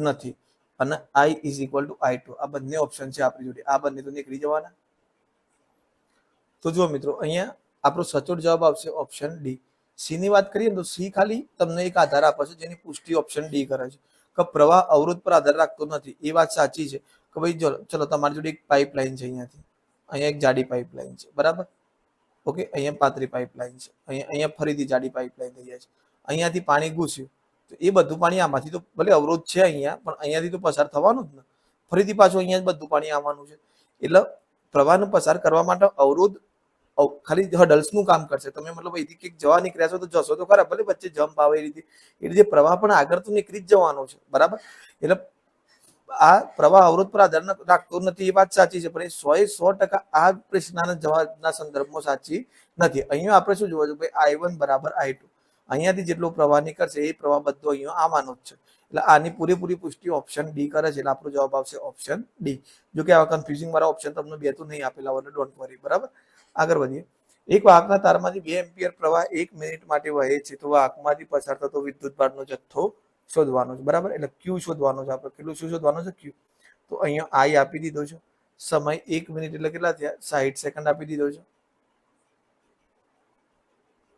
નથી અને I is equal two I2. આ બંને ઓપ્શન છે આપણી જોડે. આ બંને તો નીકળી જવાના. તો જુઓ મિત્રો, અહીંયા આપણો સચોટ જવાબ આવશે ઓપ્શન ડી. સી ની વાત કરીએ તો સી ખાલી તમને એક આધાર આપે છે જેની પુષ્ટિ ઓપ્શન ડી કરે છે કે પ્રવાહ અવરોધ પર આધાર રાખતો નથી. એ વાત સાચી છે કે ભાઈ ચલો તમારી જોડે એક પાઇપલાઇન છે. અહીંયા એક જાડી પાઇપલાઇન છે. બરાબર? ઓકે, અહીંયા પાતળી પાઇપલાઇન છે. અહીંયા ફરીથી જાડી પાઇપલાઇન થઈ જાય છે. અહીંયાથી પાણી ઘૂસ્યું તો એ બધું પાણી આમાંથી તો ભલે અવરોધ છે અહીંયા, પણ અહીંયાથી તો પસાર થવાનું જ ને. ફરીથી પાછું અહીંયા બધું પાણી આવવાનું છે. એટલે પ્રવાહનો પસાર કરવા માટે અવરોધ ખાલી હડલ્સનું કામ કરશે. તમે મતલબ અહીંથી કંઈક જવા નીકળ્યા છો તો જશો તો ખરા, ભલે વચ્ચે જમ્પ આવે એ રીતે પ્રવાહ પણ આગળ તો નીકળી જ જવાનો છે. બરાબર? એટલે આ પ્રવાહ અવરોધ પર આધાર રાખતો નથી એ વાત સાચી છે, પણ એ 100% આ પ્રશ્નના જવાબના સંદર્ભમાં સાચી નથી. અહીંયા આપણે શું જોવા છે? ભાઈ I1 બરાબર I2. અહીંયાથી જેટલો પ્રવાહ નીકળશે એ પ્રવાહ બધો અહીંયા આવવાનો જ છે. એટલે આની પૂરેપૂરી પુષ્ટિ ઓપ્શન ડી કરે છે. એટલે આપણો જવાબ આવશે ઓપ્શન ડી. જો કે આવા કન્ફ્યુઝિંગ વાળા ઓપ્શન તમને બે તો નહીં આપેલા હોય, ડોન્ટ વરી. બરાબર? આગળ વધીએ. એક વાહકના તારમાંથી 2 એમ્પિયર પ્રવાહ 1 મિનિટ માટે વહે છે તો વાહકમાંથી પસાર થતો વિદ્યુતભારનો જથ્થો શોધવાનો છે, બરાબર. એટલે ક્યુ શોધવાનો છે આપણે. કેટલું શું શોધવાનું છે? ક્યુ. તો અહીંયા આઈ આપી દીધો છે. સમય 1 મિનિટ એટલે કેટલા થયા? 60 સેકન્ડ આપી દીધો છે,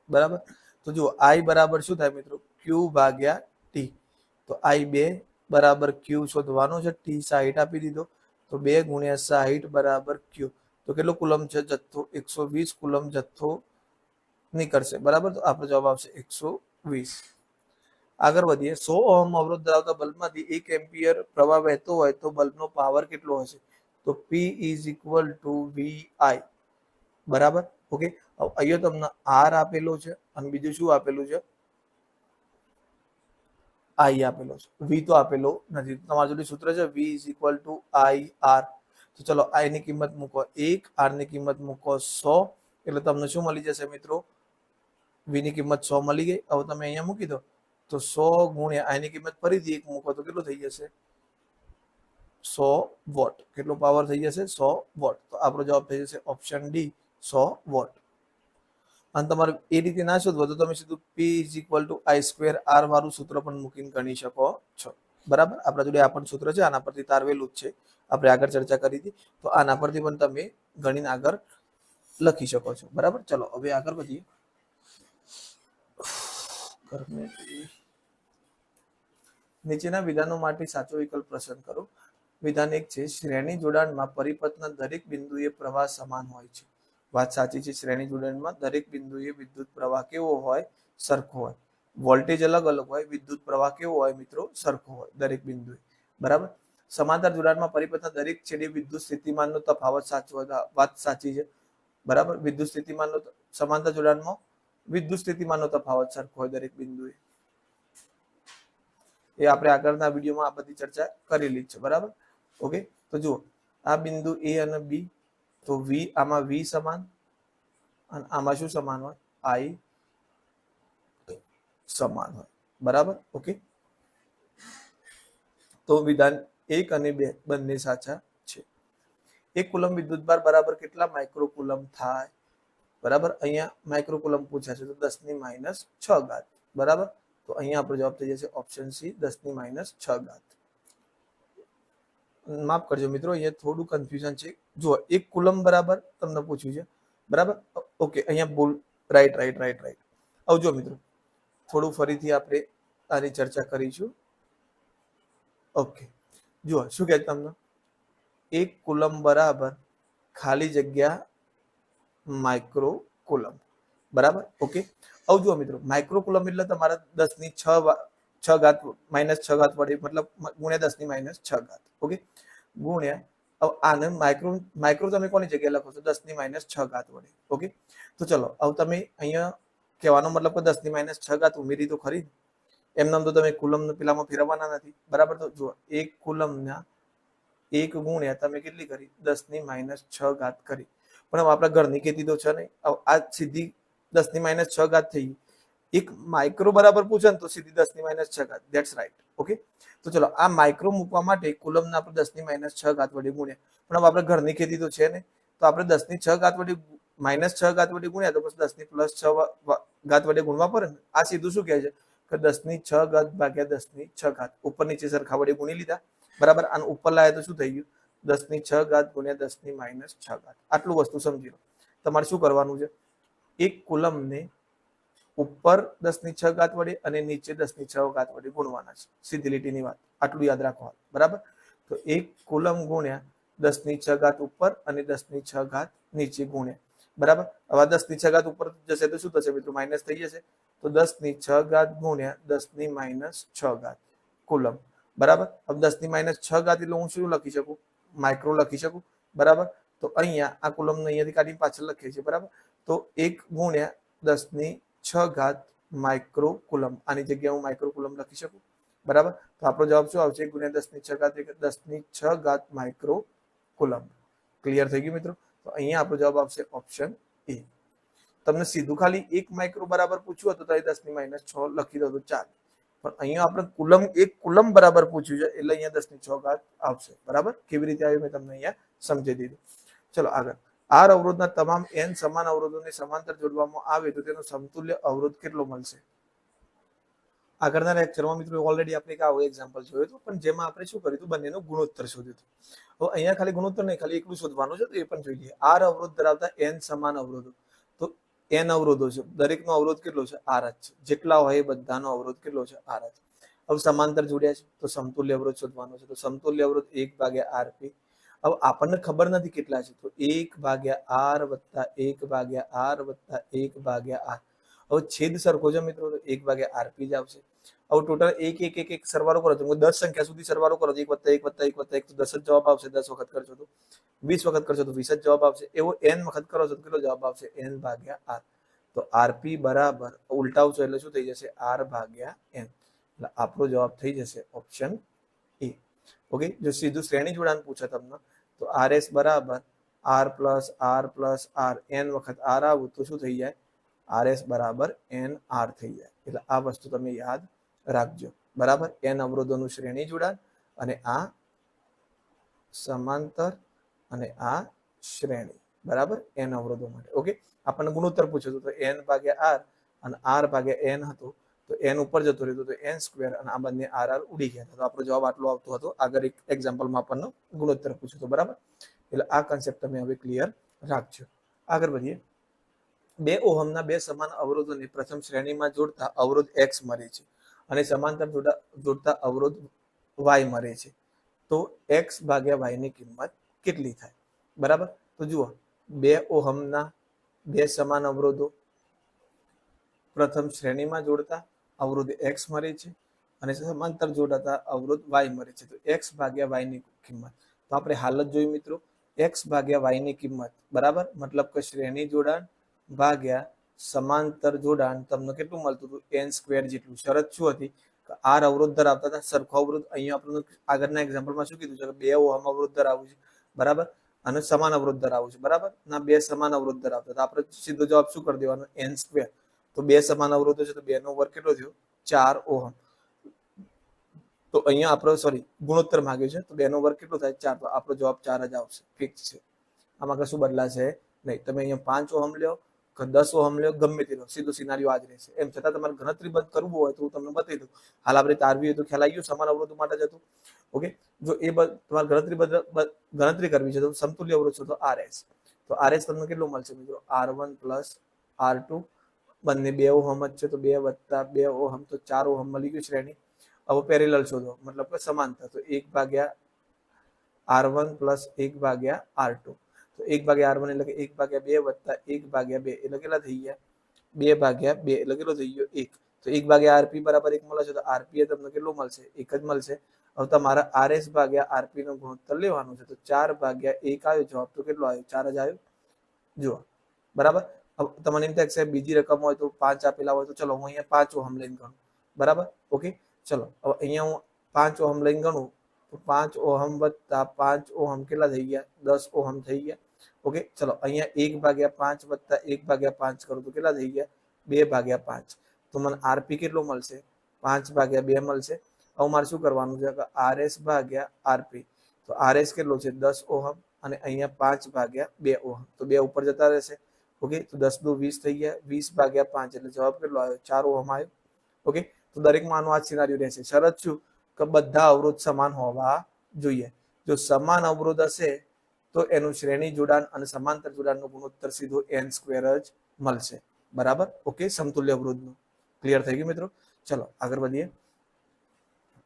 બરાબર. તો જુઓ આઈ બરાબર શું થાય મિત્રો? ક્યુ ભાગ્યા ટી. તો આઈ 2 બરાબર ક્યુ શોધવાનો છે. ટી 60 આપી દીધો. તો 2 ગુણ્યા 60 બરાબર ક્યુ. તો કેટલો કુલમ છે? જથ્થો 120 કુલમ જથ્થો નીકળશે, બરાબર. તો આપણો જવાબ આવશે 120. આગળ વધીએ. 100 ઓહમ અવરોધ ધરાવતા બલ્બમાંથી 1 એમ્પિયર પ્રવાહ વહેતો હોય તો બલ્બનો પાવર કેટલો હશે? તો P is equal two VI, બરાબર. ઓકે. અહીંયા તમને આર આપેલો છે અને બીજું શું આપેલું છે? આઈ આપેલો છે. વી તો આપેલો નથી. તમારી જોડે સૂત્ર છે V is equal to I R. તો ચલો આઈ ની કિંમત મૂકો 1, આર ની કિંમત મૂકો 100, એટલે તમને શું મળી જશે મિત્રો? વી ની કિંમત 100 મળી ગઈ. હવે તમે અહીંયા મૂકી દો તો 100 ગુણ્યા આઈ ની કિંમત ફરીથી 1 મૂકો તો કેટલું થઈ જશે? 100 વોટ. કેટલો પાવર થઈ જશે? 100 વોટ. તો આપણો જવાબ થઈ જશે ઓપ્શન ડી, 100 વોટ. અને તમારે એ રીતે ના શોધવો તો તમે સીધું P is equal to I square R વાળું સૂત્ર પણ મૂકીને ગણી શકો છો, બરાબર. આપણા જોડે આ પણ સૂત્ર છે, આના પરથી તારવેલું જ છે. આપણે આગળ ચર્ચા કરી હતી, તો આના પરથી પણ તમે ગણીને આગળ લખી શકો છો, બરાબર. ચલો હવે આગળ વધીએ. નીચેના વિધાનો માટે સાચો વિકલ્પ પસંદ કરો. વિધાન 1 છે શ્રેણી જોડાણમાં પરિપથના દરેક બિંદુએ પ્રવાહ સમાન હોય છે. વાત સાચી છે. શ્રેણી જોડાણમાં દરેક બિંદુએ વિદ્યુત પ્રવાહ કેવો હોય? સરખો હોય. વોલ્ટેજ અલગ અલગ હોય, વિદ્યુત પ્રવાહ કેવો હોય મિત્રો? સરખો હોય દરેક બિંદુએ, બરાબર. સમાંતર જોડાણમાં પરિપથના દરેક છેડે વિદ્યુત સ્થિતિમાનનો તફાવત સાચો હોય. વાત સાચી છે, બરાબર. વિદ્યુત સ્થિતિમાનનો સમાંતર જોડાણમાં વિદ્યુત સ્થિતિમાનનો તફાવત સરખો હોય દરેક બિંદુએ. એ આપણે આગળના વિડીયોમાં આ બધી ચર્ચા કરેલી છે, બરાબર. ઓકે. તો જુઓ આ બિંદુ એ અને બી, તો વી આમાં વી સમાન અને આમાં શું સમાન હોય? આઈ સમાન હોય, બરાબર. ઓકે. તો વિધાન 1 અને 2 બંને સાચા છે. 1 કુલમ વિદ્યુતભાર બરાબર કેટલા માઇક્રો કુલમ થાય? બરાબર. અહીંયા માઇક્રો કુલમ પૂછ્યા છે તો 10⁻6 ઘાત, બરાબર. તો અહીંયા આપણો જવાબ થઈ જશે ઓપ્શન સી, 10⁻6 ઘાત. માફ કરજો મિત્રો, અહીંયા થોડું કન્ફ્યુઝન છે. જુઓ 1 કુલમ બરાબર તમને પૂછ્યું છે, બરાબર. ઓકે. અહીંયા ભૂલ. Right right right right. આવજો મિત્રો, થોડું ફરીથી આપણે આની ચર્ચા કરીશું. ઓકે. જુઓ શું કહે તમને? 1 કુલમ બરાબર ખાલી જગ્યા માઇક્રો કુલમ, બરાબર. ઓકે. હવે જુઓ મિત્રો, માઇક્રો કુલમ એટલે તમારા 10⁻6 ઘાત -6 ઘાત વડે, મતલબ ગુણ્યા 10⁻6 ઘાત. ઓકે. ગુણ્યા આને માઇક્રો માઇક્રો તમે કોની જગ્યાએ લખો છો? 10⁻6 ઘાત વડે. ઓકે. તો ચલો હવે તમે અહીંયા કહેવાનો મતલબ કે 10⁻6 ઘાત ઉમેરી તો ખરી. એમનામ તો તમે કુલમ પેલામાં ફેરવવાના નથી, બરાબર. તો જુઓ 1 કુલમના 1 ગુણ્યા તમે કેટલી કરી? 10⁻6 ઘાત કરી. પણ હવે આપણા ઘરની ખેતી તો છે નહીં. આ સીધી 10⁻6 ઘાત થઈ. એક માઇક્રો બરાબર પૂછે ને તો સીધી 10⁻6 ઘાત. That's right. ઓકે. તો ચલો આ માઇક્રો મૂકવા માટે કુલમના આપણે 10⁻6 ઘાત વડે ગુણ્યા. પણ હવે આપણે ઘરની ખેતી તો છે નહીં, તો આપણે 10⁻6 ઘાત વડે -6 ઘાત વડે ગુણ્યા તો પછી 10⁻6 ઘાત વડે ગુણવા પડે ને. આ સીધું શું કહે છે કે 10⁻6 ઘાત ભાગ્યા 10⁻6 ઘાત. ઉપર નીચે સરખા વડે ગુણી લીધા, બરાબર. અને ઉપર લાવે તો શું થઈ ગયું? 10⁻6 ઘાત ગુણ્યા 10⁻6 ઘાત. આટલું વસ્તુ સમજી લો. તમારે શું કરવાનું છે? 1 કુલમને ઉપર 10⁻6 ઘાત વડે અને નીચે 10⁻6 ઘાત વડે ગુણવાના છે. સીધી લીટીની વાત. આટલું યાદ રાખવાનું, બરાબર. તો 1 કુલમ ગુણ્યા 10⁻6 ઘાત ઉપર અને 10⁻6 ઘાત નીચે ગુણ્યા, બરાબર. હવે 10⁻6 ઘાત ઉપર જશે તો શું થશે મિત્રો? માઇનસ થઈ જશે. તો 10⁻6 ઘાત ગુણ્યા 10⁻6 ઘાત કુલમ, બરાબર. હવે 10⁻6 ઘાત એટલે હું શું લખી શકું? માઇક્રો લખી શકું, બરાબર. તો અહીંયા આ કુલમને અહીંયાથી કાઢીને પાછળ લખીએ છીએ, બરાબર. તો 1 ગુણ્યા 10⁻6 ઘાત માઇક્રો કુલમ, આની જગ્યાએ હું માઇક્રો કુલમ લખી શકું, બરાબર. તો આપણો જવાબ શું આવશે? ગુણ્યા 10⁻6 ઘાત એટલે 10⁻6 ઘાત માઇક્રો કુલમ. ક્લિયર થઈ ગયું મિત્રો? તો અહીંયા આપણો જવાબ આવશે ઓપ્શન એ. તમને સીધું ખાલી 1 માઇક્રો બરાબર પૂછ્યું હતું તો 10⁻6 લખી દો તો ચાલે. પણ અહીંયા આપણે કુલમ 1 કુલમ બરાબર પૂછ્યું છે એટલે અહીંયા 10⁻6 ઘાત આવશે, બરાબર. કેવી રીતે આવ્યું મેં તમને અહીંયા સમજી દીધું. ચલો આગળ. આર અવરોધના તમામ n સમાન અવરોધોને સમાંતર જોડવામાં આવે તો તેનો સમતુલ્ય અવરોધ કેટલો મળશે? આગળના લેક્ચરમાં મિત્રો ઓલરેડી આપણે આવું એક્ઝામ્પલ જોયું હતું, પણ જેમાં આપણે શું કર્યું હતું, બંનેનો ગુણોત્તર શોધ્યું હતું. હવે અહીંયા ખાલી ગુણોત્તર નહીં, ખાલી એકલું શોધવાનું છે, તો એ પણ જોઈ લઈએ. આર અવરોધ ધરાવતા n સમાન અવરોધો, તો n અવરોધો છે, દરેકનો અવરોધ કેટલો છે? આર જ છે. જેટલા હોય એ બધાનો અવરોધ કેટલો છે? આર જ. હવે સમાંતર જોડ્યા છે તો સમતુલ્ય અવરોધ શોધવાનો છે, તો સમતુલ્ય અવરોધ 1/RP. હવે આપણને ખબર નથી કેટલા છે, તો 1/R વત્તા 1/R વત્તા 1/R. હવે છેદ સરખો છે મિત્રો, તો 1/RP જ આવશે. હવે ટોટલ એક સરવાળો કરો તો 10 સંખ્યા સુધી સરવાળો કરો તો 1 વત્તા 1 વત્તા 1 વત્તા 1 તો 10 જ જવાબ આવશે. 10 વખત કરશો તો 20 વખત કરશો તો 20 જ જવાબ આવશે. એવો n વખત કરો છો તો કેટલો જવાબ આવશે? n/R. તો RP બરાબર ઉલટાવશો એટલે શું થઈ જશે? R/n. એટલે આપણો જવાબ થઈ જશે ઓપ્શન એ. ઓકે, જો સીધું શ્રેણી જોડાણ પૂછે તમને તો RS બરાબર R plus R plus R n વખત R આવું તો શું થઈ જાય? RS બરાબર NR થઈ જાય. એટલે આ વસ્તુ તમે યાદ રાખજો. બરાબર, n અવરોધોનું શ્રેણી જોડાણ અને આ સમાંતર અને આ શ્રેણી. બરાબર, n અવરોધો માટે. ઓકે, આપણને ગુણોત્તર પૂછ્યો તો n/R અને R/n હતો, તો n ઉપર જતો રહ્યો તો n² અને આ બંને RR ઉડી ગયા હતા. તો આપણો જવાબ આટલો આવતો હતો. આગળ એક એક્ઝામ્પલમાં આપણને ગુણોત્તર પૂછ્યો હતો. બરાબર, એટલે આ કન્સેપ્ટ તમે હવે ક્લિયર રાખજો. આગળ વધીએ. 2 ઓહમના બે સમાન અવરોધોને પ્રથમ શ્રેણીમાં જોડતા અવરોધ X મળે છે અને સમાંતર જોડતા અવરોધ Y મળે છે. તો X/Y ની કિંમત કેટલી થાય? બરાબર, તો જુઓ, 2 ઓહમના બે સમાન અવરોધો પ્રથમ શ્રેણીમાં જોડતા અવરોધ X મળે છે અને સમાંતર જોડાતા અવરોધ Y મળે છે. તો X/Y ની કિંમત તો આપણે હાલ જ જોયું મિત્રો, X/Y ની કિંમત બરાબર, મતલબ કે શ્રેણી જોડાણ ભાગ્યા સમાંતર જોડાણ તમને કેટલું મળતું હતું? n² જેટલું. શરત શું હતી? આર અવરોધ ધરાવતા હતા, સરખો અવરોધ. અહીંયા આપણને આગળના એક્ઝામ્પલમાં શું કીધું છે કે 2 ઓહમ અવરોધ ધરાવું છે. બરાબર, અને સમાન અવરોધ ધરાવું છે. બરાબર, ના બે સમાન અવરોધ ધરાવતા હતા. આપણે સીધો જવાબ શું કરી દેવાનો? n². તો બે સમાન અવરોધો છે, તો 2 નો વર્ગ કેટલો થયો? 4 ઓહમ. તો અહીંયા આપણો ગુણોત્તર માંગ્યો છે, તો 2 નો વર્ગ કેટલો થાય? 4. તો આપણો જવાબ 4 જ આવશે. ફિક્સ છે, આમાં કશું બદલાશે નહીં. તમે અહીંયા 5 ઓહમ લ્યો કે 10 ઓહમ લ્યો, ગમે તે લો, સીધો સિનારીઓ આ જ રહેશે. એમ છતાં તમારે ગણતરી બંધ કરવું હોય તો હું તમને બતાવી દઉં. હાલ આપણે તારવી હોય તો ખ્યાલ આવી ગયો, સમાન અવરોધો માટે જ હતું. ઓકે, જો એ તમારે ગણતરી કરવી છે તો સમતુલ્ય અવરોધ છે, તો RS. તો RS તમને કેટલું મળશે મિત્રો? R1 plus R2. બંને 2 ઓહમ જ છે, તો 2 વત્તા 2 ઓહમ તો 4 ઓહમ મળી ગયું શ્રેણી. હવે પેરેલલ શોધો, મતલબ કે સમાંતર. તો 1/R1 પ્લસ 1/R2. તો 1/R1 એટલે કે 1/2 વત્તા 1/2 એટલે કેટલા થઈ ગયા? 2/2 એટલે કેટલો થઈ ગયો? 1. તો 1/RP બરાબર 1 મળે છે, તો RP એ તમને કેટલું મળશે? 1 જ મળશે. હવે તમારા RS/RP નો ગુણોત્તર લેવાનો છે, તો 4/1 આવ્યો જવાબ. તો કેટલો આવ્યો? 4 જ આવ્યો. જુઓ, બરાબર. હવે તમને એમ થાય સાહેબ બીજી રકમ હોય તો 5 આપેલા હોય, તો ચલો હું અહીંયા 5 ઓહમ લઈને ગણું. બરાબર, ઓકે, ચલો હવે અહીંયા હું 5 ઓહમ લઈને ગણું તો 5 ઓહમ વત્તા 5 ઓહમ કેટલા થઈ ગયા? 10 ઓહમ થઈ ગયા. ઓકે, ચલો અહીંયા 1/5 વત્તા 1/5 કરું તો કેટલા થઈ ગયા? 2/5. તો મને RP કેટલો મળશે? 5/2 મળશે. હવે મારે શું કરવાનું છે કે RS/RP. તો RS કેટલો છે? 10 ઓહમ અને અહીંયા 5/2 ઓહમ. તો 2 ઉપર જતા રહેશે. ઓકે, તો 10 દુ 20 થઈ ગયા. 20/5 એટલે જવાબ કેટલો આવ્યો? 4 ઓહમ આવ્યો. ઓકે, તો દરેકમાં આનો આ સિનારીઓ રહેશે. શરત શું? કે બધા અવરોધ સમાન હોવા જોઈએ. જો સમાન અવરોધ હશે તો એનું શ્રેણી જોડાણ અને સમાંતર જોડાણનો ગુણોત્તર સીધો n² જ મળશે. બરાબર, ઓકે, સમતુલ્ય અવરોધનું ક્લિયર થઈ ગયું મિત્રો. ચલો આગળ વધીએ.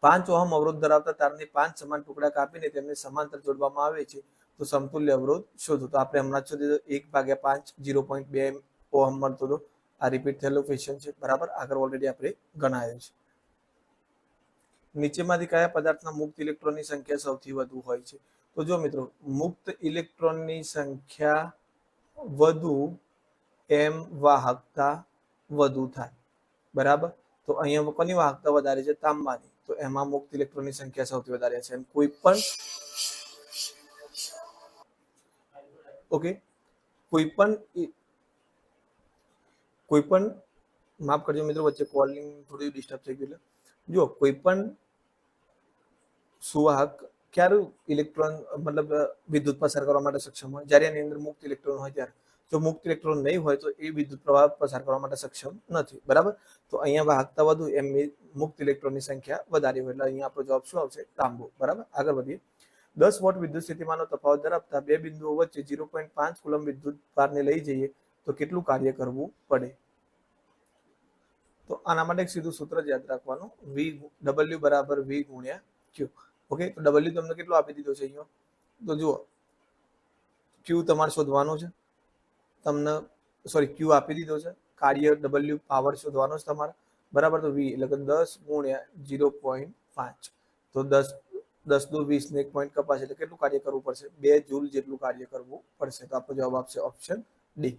5 ઓહમ અવરોધ ધરાવતા તારને 5 સમાન ટુકડા કાપીને તેમને સમાંતર જોડવામાં આવે છે, તો સમતુલ્ય અવરોધ શોધો. તો આપણે હમણાં જ શોધી 1/5 0.2 ઓહમ મળતો હતો. આ રિપીટ થયેલો ક્વેશ્ચન છે. બરાબર, આગળ ઓલરેડી આપણે ગણાયો છે. નીચેમાંથી કયા પદાર્થના મુક્ત ઇલેક્ટ્રોનની સંખ્યા સૌથી વધુ હોય છે? તો જો મિત્રો, મુક્ત ઇલેક્ટ્રોનની સંખ્યા વધુ એમ વાહકતા વધુ થાય. બરાબર, તો અહીંયા કોની વાહકતા વધારે છે? તાંબાની. તો એમાં મુક્ત ઇલેક્ટ્રોનની સંખ્યા સૌથી વધારે છે. કોઈ પણ માફ કરજો મિત્રો, વચ્ચે કોલિંગ થોડી ડિસ્ટર્બ થઈ ગયું. જો કોઈ પણ સુવાહક ક્યારે ઇલેક્ટ્રોન મતલબ વિદ્યુત પસાર કરવા માટે સક્ષમ હોય? જ્યારે એની અંદર મુક્ત ઇલેક્ટ્રોન હોય ત્યારે. જો મુક્ત ઇલેક્ટ્રોન નહીં હોય તો એ વિદ્યુત પ્રવાહ પસાર કરવા માટે સક્ષમ નથી. બરાબર, તો અહીંયા વાહકતા વધુ એમ મુક્ત ઇલેક્ટ્રોનની સંખ્યા વધારે હોય, એટલે અહીંયા આપણો જવાબ શું આવશે? તાંબુ. બરાબર, આગળ વધીએ. 10 વોટ વિદ્યુત સ્થિતિમાનનો તફાવત ધરાવતા બે બિંદુઓ વચ્ચે 0.5 કુલમ વિદ્યુત ભારને લઈ જઈએ તો કેટલું કાર્ય કરવું પડે? તો આના માટે એક સીધું સૂત્ર યાદ રાખવાનું, W બરાબર V ગુણ્યા Q. ઓકે, તો W તમને કેટલો આપી દીધો છે અહીંયા? તો જુઓ, Q તમારે શોધવાનો છે, તમને સોરી Q આપી દીધો છે, કાર્ય W પાવર શોધવાનો છે તમારે. બરાબર, તો V એટલે કે 10 ગુણ્યા 0.5. તો 10 દુ 20 ને 1 પોઈન્ટ કપાશે એટલે કેટલું કાર્ય કરવું પડશે? 2 જૂલ જેટલું કાર્ય કરવું પડશે. તો આપણો જવાબ આપશે ઓપ્શન ડી.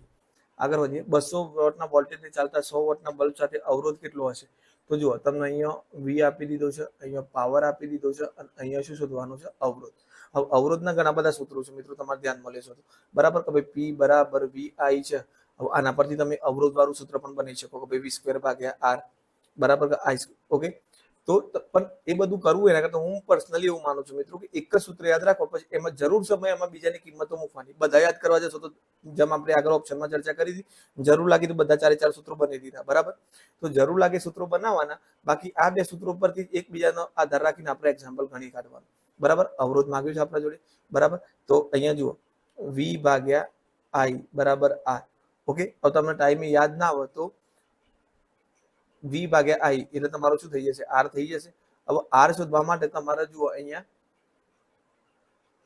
આગળ વધીએ. 200 વોટના વોલ્ટેજથી ચાલતા 100 વોટના બલ્બ સાથે અવરોધ કેટલો હશે? તો જુઓ, તમને અહીંયા V આપી દીધો છે, અહીંયા પાવર આપી દીધો છે, અને અહીંયા શું શોધવાનું છે? અવરોધ. હવે અવરોધના ઘણા બધા સૂત્રો છે મિત્રો, તમારે ધ્યાનમાં લેશો તો. બરાબર, કે ભાઈ P બરાબર VI છે. હવે આના પરથી તમે અવરોધ વાળું સૂત્ર પણ બનાવી શકો કે ભાઈ V² ભાગ્યા R બરાબર કે I. ઓકે, તો પણ એ બધું કરવું એના કરતા હું પર્સનલી એવું માનું છું મિત્રો કે એક જ સૂત્ર યાદ રાખો, પછી એમાં જરૂર સમય એમાં બીજાની કિંમતો મૂકવાની. બધા યાદ કરવા જશો તો જેમ આપણે આગળ ઓપ્શનમાં ચર્ચા કરી હતી, જરૂર લાગી તો બધા 4 સૂત્રો બનાવી દીધા. બરાબર, તો જરૂર લાગે સૂત્રો બનાવવાના, બાકી આ બે સૂત્રો પરથી એકબીજાનો આધાર રાખીને આપણે એક્ઝામ્પલ ગણી કાઢવાનું. બરાબર, અવરોધ માંગ્યું છે આપણા જોડે. બરાબર, તો અહીંયા જુઓ V ભાગ્યા I બરાબર R. ઓકે, હવે તમને ટાઈમે યાદ ના આવે તો V ભાગ્યા I એટલે તમારું શું થઈ જશે? R થઈ જશે. હવે R શોધવા માટે તમારે જુઓ અહીંયા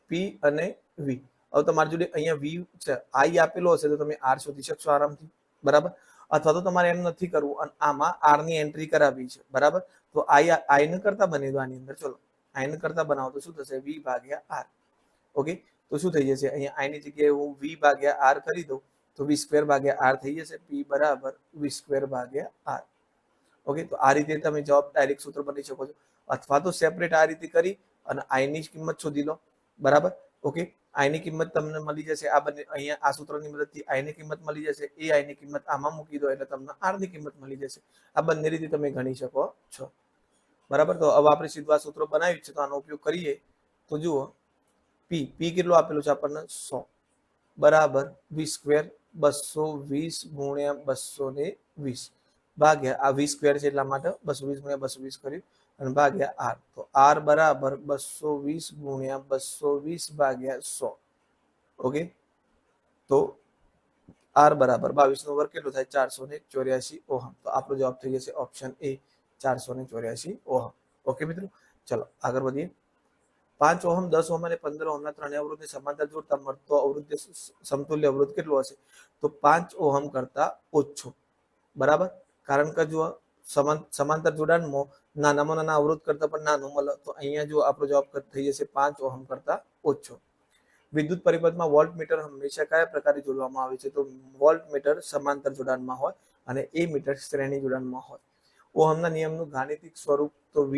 P અને V. હવે તમારી જોડે અહીંયા V છે, I આપેલો હશે તો તમે R શોધી શકશો આરામથી. બરાબર, અથવા તો તમારે એમ નથી કરવું અને આમાં R ની એન્ટ્રી કરાવવી છે. બરાબર, તો I ને કરતા બની દો આની અંદર. ચલો, I ને કરતા બનાવો તો શું થશે? V ભાગ્યા R. ઓકે, તો શું થઈ જશે? અહીંયા I ની જગ્યાએ હું V ભાગ્યા R કરી દઉં તો V² ભાગ્યા R થઈ જશે. P બરાબર V² ભાગ્યા R. ઓકે, તો આ રીતે તમે જવાબ ડાયરેક્ટ સૂત્ર બની શકો છો, અથવા તો સેપરેટ આ રીતે કરી અને I ની કિંમત શોધી લો. બરાબર, ઓકે, I ની કિંમત તમને મળી જશે. આ બંને અહીંયા આ સૂત્રની મદદથી I ની કિંમત મળી જશે. એ I ની કિંમત આમાં મૂકી દો એટલે તમને R ની કિંમત મળી જશે. આ બંને રીતે તમે ગણી શકો છો. બરાબર, તો હવે આપણે સીધું આ સૂત્ર બનાવ્યું છે, તો આનો ઉપયોગ કરીએ તો જુઓ P કેટલો આપેલો છે આપણને? 100 બરાબર V² 220 ગુણ્યા 220 ભાગ્યા આ V² છે એટલા માટે 220 ગુણ્યા 220 કર્યું અને ભાગ્યા R. તો R બરાબર 220 ગુણ્યા 220 ભાગ્યા 100. ઓકે, તો R બરાબર 22 નો વર્ગ કેટલો થાય? 484 ઓહમ. તો આપણો જવાબ થઈ જશે ઓપ્શન એ, 484 ઓહમ. ઓકે મિત્રો, ચલો આગળ વધીએ. 5 ઓહમ, 10 ઓહમ અને 15 ઓહમના ત્રણેય અવરોધને સમાંતર જોડતા મળતો અવરોધ સમતુલ્ય અવરોધ કેટલો હશે? તો 5 ઓહમ કરતા ઓછો. બરાબર, કારણ કે જો સમાંતર જોડાણમાં નાનામાં નાના અવરોધ કરતા પણ નાનો મળે, તો અહીંયા જો આપણો જવાબ થઈ જશે 5 ઓહમ કરતા ઓછો. વિદ્યુત પરિપથમાં વોલ્ટમીટર હંમેશા કયા પ્રકારે જોડવામાં આવે છે? તો વોલ્ટમીટર સમાંતર જોડાણમાં હોય અને એ મીટર શ્રેણી જોડાણમાં હોય. ઓહમના નિયમનું ગાણિતિક સ્વરૂપ તો V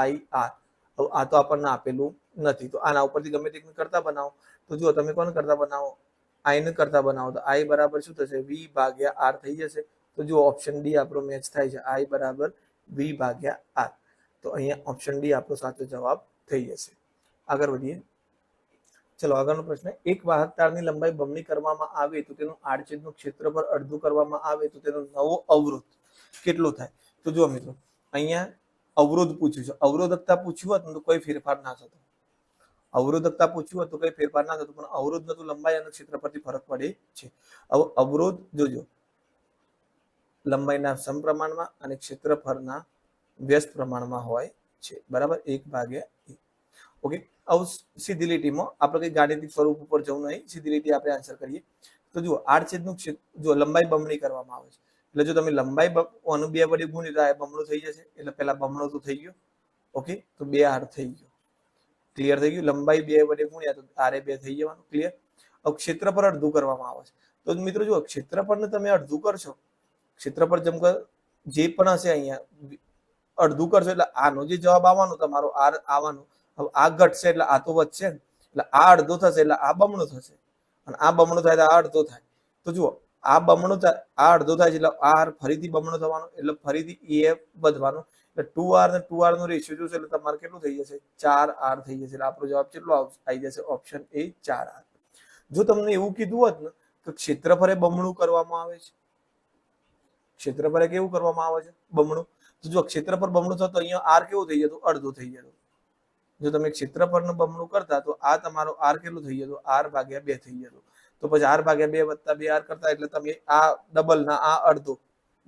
IR. આ તો આપણને આપેલું નથી, તો આના ઉપરથી ગમે તે કરતા બનાવો. તો જુઓ, તમે કોને કરતા બનાવો? I ને કરતા બનાવો તો I બરાબર શું થશે? V ભાગ્યા R થઈ જશે. તો જુઓ, ઓપ્શન ડી આપણો મેચ થાય છે. I બરાબર V ભાગ્યા R. તો અહીંયા ઓપ્શન ડી આપણો સાચો જવાબ થઈ જશે. આગળ વધીએ. ચલો, આગળનો પ્રશ્ન. એક વાહક તારની લંબાઈ બમણી કરવામાં આવે તો તેનું આડછેદનું ક્ષેત્રફળ અડધું કરવામાં આવે તો તેનો નવો અવરોધ કેટલો થાય? તો જુઓ મિત્રો, અહીંયા અવરોધ પૂછ્યું છે. અવરોધકતા પૂછ્યું હોત તો કોઈ ફેરફાર ના થતો. અવરોધકતા પૂછ્યું હોત તો કોઈ ફેરફાર ના થતો, પણ અવરોધ નતું, લંબાઈ અને ક્ષેત્રફળથી ફરક પડે છે. હવે અવરોધ જોજો લંબાઈના સમપ્રમાણમાં અને ક્ષેત્રફળના વ્યસ્ત પ્રમાણમાં હોય છે. બરાબર, 1/1. ઓકે, હવે સીધી લીટીમાં આપણે કઈ ગાણિતિક સ્વરૂપ ઉપર જવું નહીં, સીધી લીટી આપણે આન્સર કરીએ. તો જુઓ, આડછેદનું જો લંબાઈ બમણી કરવામાં આવે છે, એટલે જો તમે લંબાઈ 2 વડે ગુણી તો આ બમણું થઈ જશે. એટલે પેલા બમણો તો થઈ ગયો. ઓકે, તો 2R થઈ ગયો. ક્લિયર થઈ ગયું? લંબાઈ 2 વડે ગુણ્યા તો R 2 થઈ જવાનું. ક્લિયર? હવે ક્ષેત્રફળ અડધું કરવામાં આવે છે. તો મિત્રો જુઓ, ક્ષેત્રફળને તમે અડધું કરશો, ક્ષેત્રફળ જેમ કે જે પણ હશે અહીંયા અડધું કરશો એટલે આનો જે જવાબ આવવાનો તમારો R આવવાનો. હવે આ ઘટશે એટલે આ તો વધશે ને, એટલે આ અડધો થશે એટલે આ બમણો થશે, અને આ બમણો થાય તો આ અડધો થાય. તો જુઓ, આ બમણો થાય, આ અડધો થાય છે એટલે આ ફરીથી બમણો થવાનો, એટલે ફરીથી એ વધવાનો. એટલે 2R ને 2R નો રેશિયો જોશે એટલે તમારે કેટલું થઈ જશે 4R થઈ જશે. એટલે આપણો જવાબ કેટલો આવી જશે ઓપ્શન એ 4R. જો તમને એવું કીધું હોત ને તો ક્ષેત્રફળે બમણું કરવામાં આવે છે, ક્ષેત્રફળે કેવું કરવામાં આવે છે બમણું. તો જો ક્ષેત્રફળ બમણું થતું અહીંયા આર કેવું થઈ જતું અડધું થઈ જતું. જો તમે ક્ષેત્રફળનું બમણું કરતા તો આ તમારો આર કેટલું થઈ જતું R/2 થઈ જતું. તો પછી R/2 વત્તા 2R કરતા એટલે તમે આ ડબલ ના આ અડધો